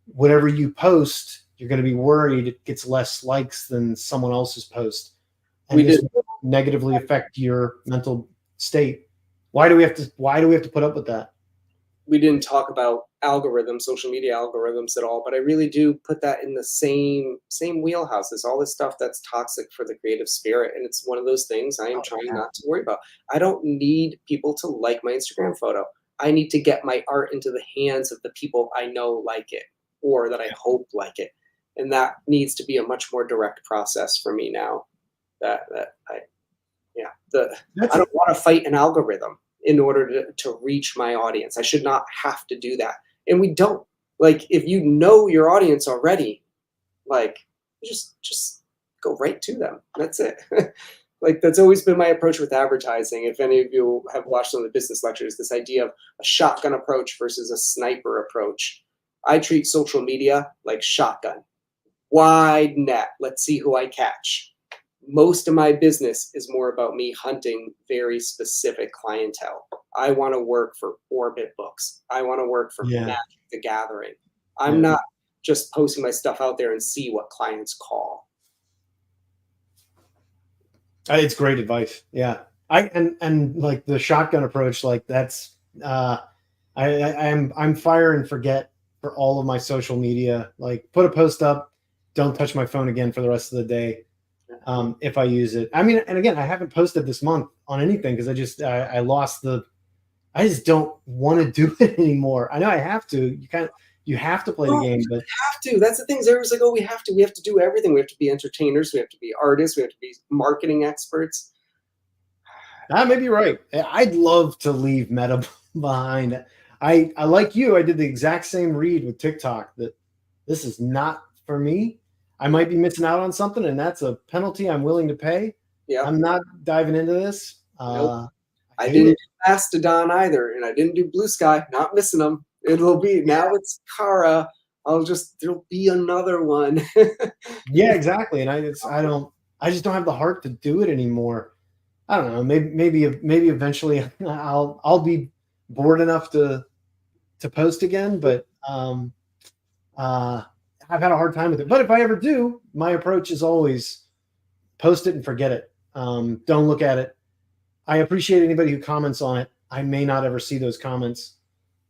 whatever you post, you're going to be worried it gets less likes than someone else's post, We and this did will negatively affect your mental state. Why do we have to put up with that? we didn't talk about algorithms, social media algorithms at all, but I really do put that in the same wheelhouse as all this stuff that's toxic for the creative spirit. And it's one of those things I am Oh, trying yeah. not to worry about. I don't need people to like my Instagram photo. I need to get my art into the hands of the people I know like it, or that I hope like it. And that needs to be a much more direct process for me now. That I Yeah, That's I it. don't want to fight an algorithm in order to reach my audience. I should not have to do that. And we don't. Like, if you know your audience already, like, just go right to them. That's it. Like, that's always been my approach with advertising. If any of you have watched some of the business lectures, this idea of a shotgun approach versus a sniper approach. I treat social media like shotgun. Wide net. Let's see who I catch. Most of my business is more about me hunting very specific clientele. I want to work for Orbit Books. I want to work for Yeah, Magic the Gathering. I'm yeah. not just posting my stuff out there and see what clients call. It's great advice. Yeah. And like the shotgun approach, like that's I'm fire and forget for all of my social media. Like put a post up, don't touch my phone again for the rest of the day. If I use it. I mean, and again, I haven't posted this month on anything because I lost I just don't want to do it anymore. I know I have to. You kind of you have to play the Oh, game. we But have to. That's the thing. Everyone's like, oh, we have to do everything. We have to be entertainers. We have to be artists. We have to be marketing experts. that may be right. I'd love to leave Meta behind. I like you. I did the exact same read with TikTok that this is not for me. I might be missing out on something, and that's a penalty I'm willing to pay. Yeah. I'm not diving into this. Nope. I I hate didn't it. do Mastodon either, and I didn't do Blue Sky. Not missing them. It'll be now. It's Kara. There'll be another one. Yeah, exactly. And I just don't have the heart to do it anymore. I don't know. Maybe eventually I'll be bored enough to post again, but I've had a hard time with it. But if I ever do, my approach is always post it and forget it. Don't look at it. I appreciate anybody who comments on it. I may not ever see those comments.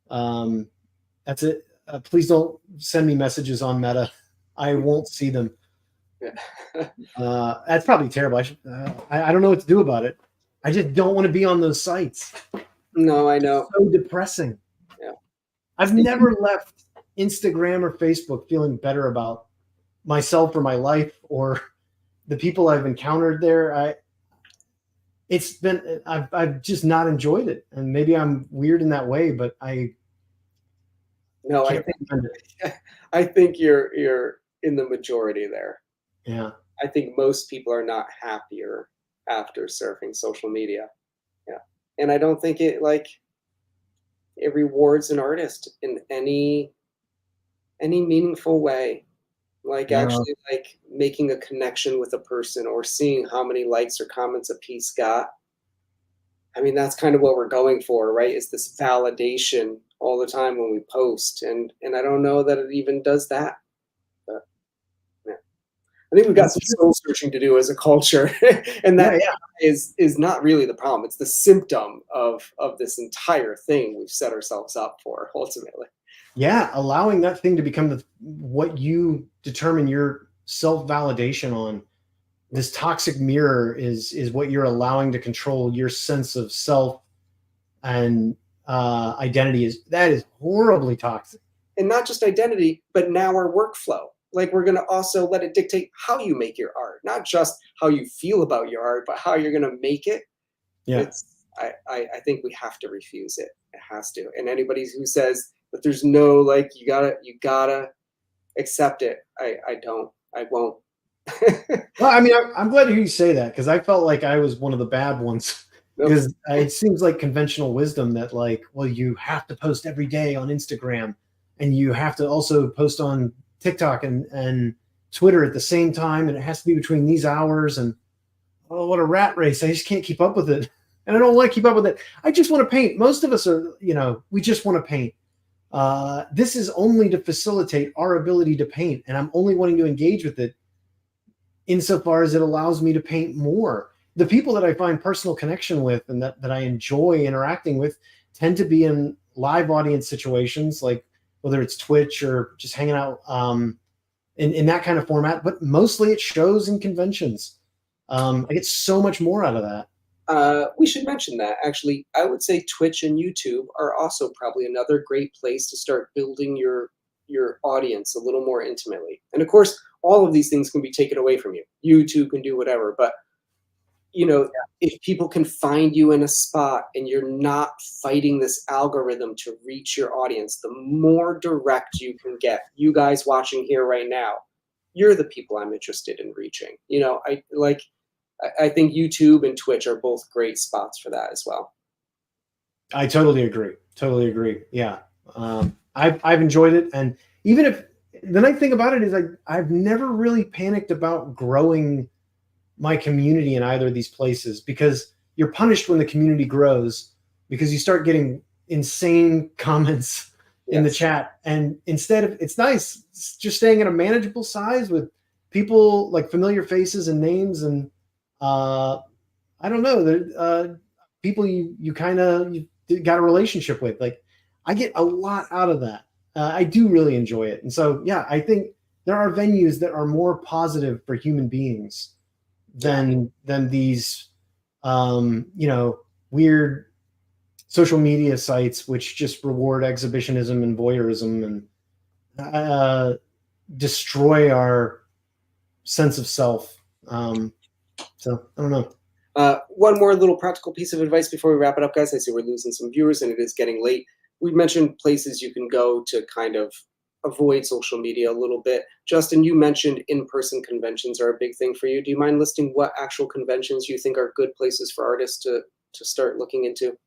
That's it. Please don't send me messages on Meta. I won't see them. Yeah. That's probably terrible. I don't know what to do about it. I just don't want to be on those sites. No, I know. It's so depressing. Yeah. I've never left Instagram or Facebook feeling better about myself or my life or the people I've encountered there. I've just not enjoyed it, and maybe I'm weird in that way, but No, can't recommend it. I think you're in the majority there. Yeah. I think most people are not happier after surfing social media. Yeah. And I don't think it rewards an artist in any meaningful way. Like No. actually like making a connection with a person or seeing how many likes or comments a piece got. I mean, that's kind of what we're going for, right? Is this validation all the time when we post. And I don't know that it even does that. But yeah. I think we've got some soul searching to do as a culture. And that Yeah. is not really the problem. It's the symptom of this entire thing we've set ourselves up for ultimately. Yeah, allowing that thing to become what you determine your self-validation on. This toxic mirror is what you're allowing to control your sense of self and identity. That is horribly toxic. And not just identity, but now our workflow. Like we're going to also let it dictate how you make your art, not just how you feel about your art, but how you're going to make it. Yeah. I think we have to refuse it. It has to. And anybody who says that there's no like you gotta accept it, I don't. I won't. Well, I mean, I'm glad to hear you say that because I felt like I was one of the bad ones. Nope. Because it seems like conventional wisdom that like, well, you have to post every day on Instagram and you have to also post on TikTok and Twitter at the same time. And it has to be between these hours. And oh, what a rat race. I just can't keep up with it. And I don't want to keep up with it. I just want to paint. Most of us are, we just want to paint. This is only to facilitate our ability to paint. And I'm only wanting to engage with it insofar as it allows me to paint more. The people that I find personal connection with and that I enjoy interacting with tend to be in live audience situations, like whether it's Twitch or just hanging out in that kind of format, but mostly it shows and conventions. I get so much more out of that. We should mention that. Actually, I would say Twitch and YouTube are also probably another great place to start building your audience a little more intimately. And of course, all of these things can be taken away from you. YouTube can do whatever, but if people can find you in a spot and you're not fighting this algorithm to reach your audience, the more direct you can get. You guys watching here right now, you're the people I'm interested in reaching. I think YouTube and Twitch are both great spots for that as well. I totally agree. Totally agree. Yeah. I've enjoyed it. And even if the nice thing about it is I've never really panicked about growing my community in either of these places because you're punished when the community grows because you start getting insane comments in the chat. And instead of, it's nice just staying at a manageable size with people like familiar faces and names. And I don't know, people you kind of got a relationship with. Like I get a lot out of that. I do really enjoy it. And so, yeah, I think there are venues that are more positive for human beings than these, weird social media sites, which just reward exhibitionism and voyeurism. And destroy our sense of self. So I don't know. One more little practical piece of advice before we wrap it up, guys. I see we're losing some viewers and it is getting late. We mentioned places you can go to kind of avoid social media a little bit. Justin, you mentioned in-person conventions are a big thing for you. Do you mind listing what actual conventions you think are good places for artists to start looking into?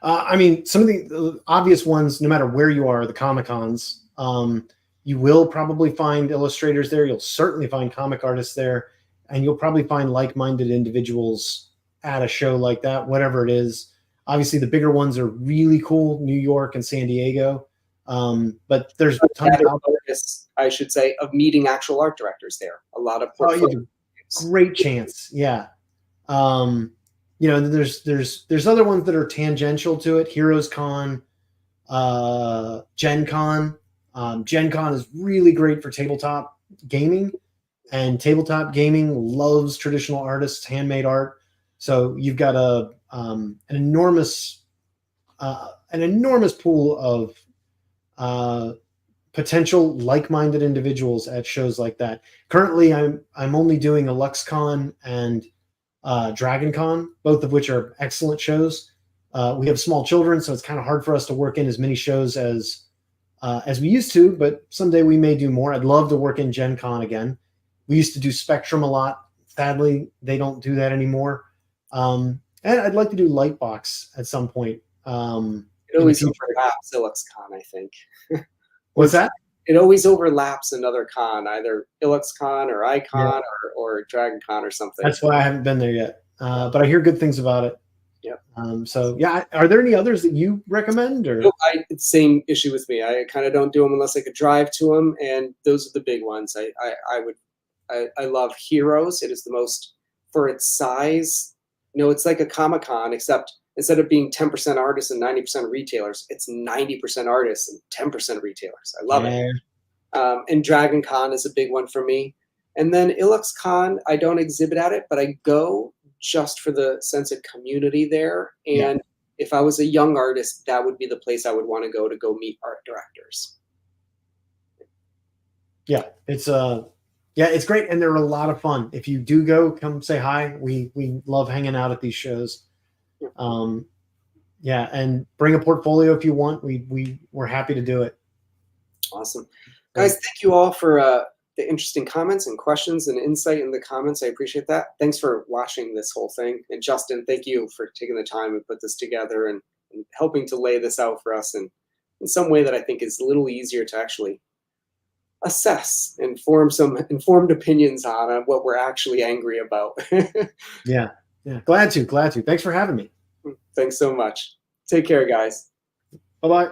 I mean, some of the obvious ones, no matter where you are, the Comic Cons, you will probably find illustrators there. You'll certainly find comic artists there, and you'll probably find like-minded individuals at a show like that, whatever it is. Obviously, the bigger ones are really cool, New York and San Diego. But there's tons of artists, I should say, of meeting actual art directors there. A lot of portfolio. Great chance, yeah. You know, there's other ones that are tangential to it. Heroes Con, Gen Con. Gen Con is really great for tabletop gaming, and tabletop gaming loves traditional artists, handmade art. So you've got an enormous pool of potential like-minded individuals at shows like that. Currently, I'm only doing a LuxCon and Dragon Con, both of which are excellent shows. We have small children, so it's kind of hard for us to work in as many shows as we used to, but someday we may do more. I'd love to work in Gen Con again. We used to do Spectrum a lot. Sadly, they don't do that anymore. And I'd like to do Lightbox at some point. It always overlaps IlluxCon, I think. What's that? It always overlaps another con, either IlluxCon or Icon or Dragon Con or something. That's why I haven't been there yet. But I hear good things about it. Yep. So yeah, are there any others that you recommend? Or nope, same issue with me. I kind of don't do them unless I could drive to them, and those are the big ones. I love Heroes. It is the most, for its size. You know, it's like a Comic-Con, except instead of being 10% artists and 90% retailers, it's 90% artists and 10% retailers. I love it. And Dragon Con is a big one for me. And then IlluxCon, I don't exhibit at it, but I go just for the sense of community there. And if I was a young artist, that would be the place I would want to go meet art directors. Yeah, it's great, and they're a lot of fun. If you do go, come say hi. We love hanging out at these shows. And bring a portfolio if you want. We're happy to do it. Awesome, guys. Thank you all for the interesting comments and questions and insight in the comments. I appreciate that. Thanks for watching this whole thing. And Justin, thank you for taking the time to put this together and helping to lay this out for us in some way that I think is a little easier to actually assess and form some informed opinions on what we're actually angry about. Yeah. Glad to. Thanks for having me. Thanks so much. Take care, guys. Bye-bye.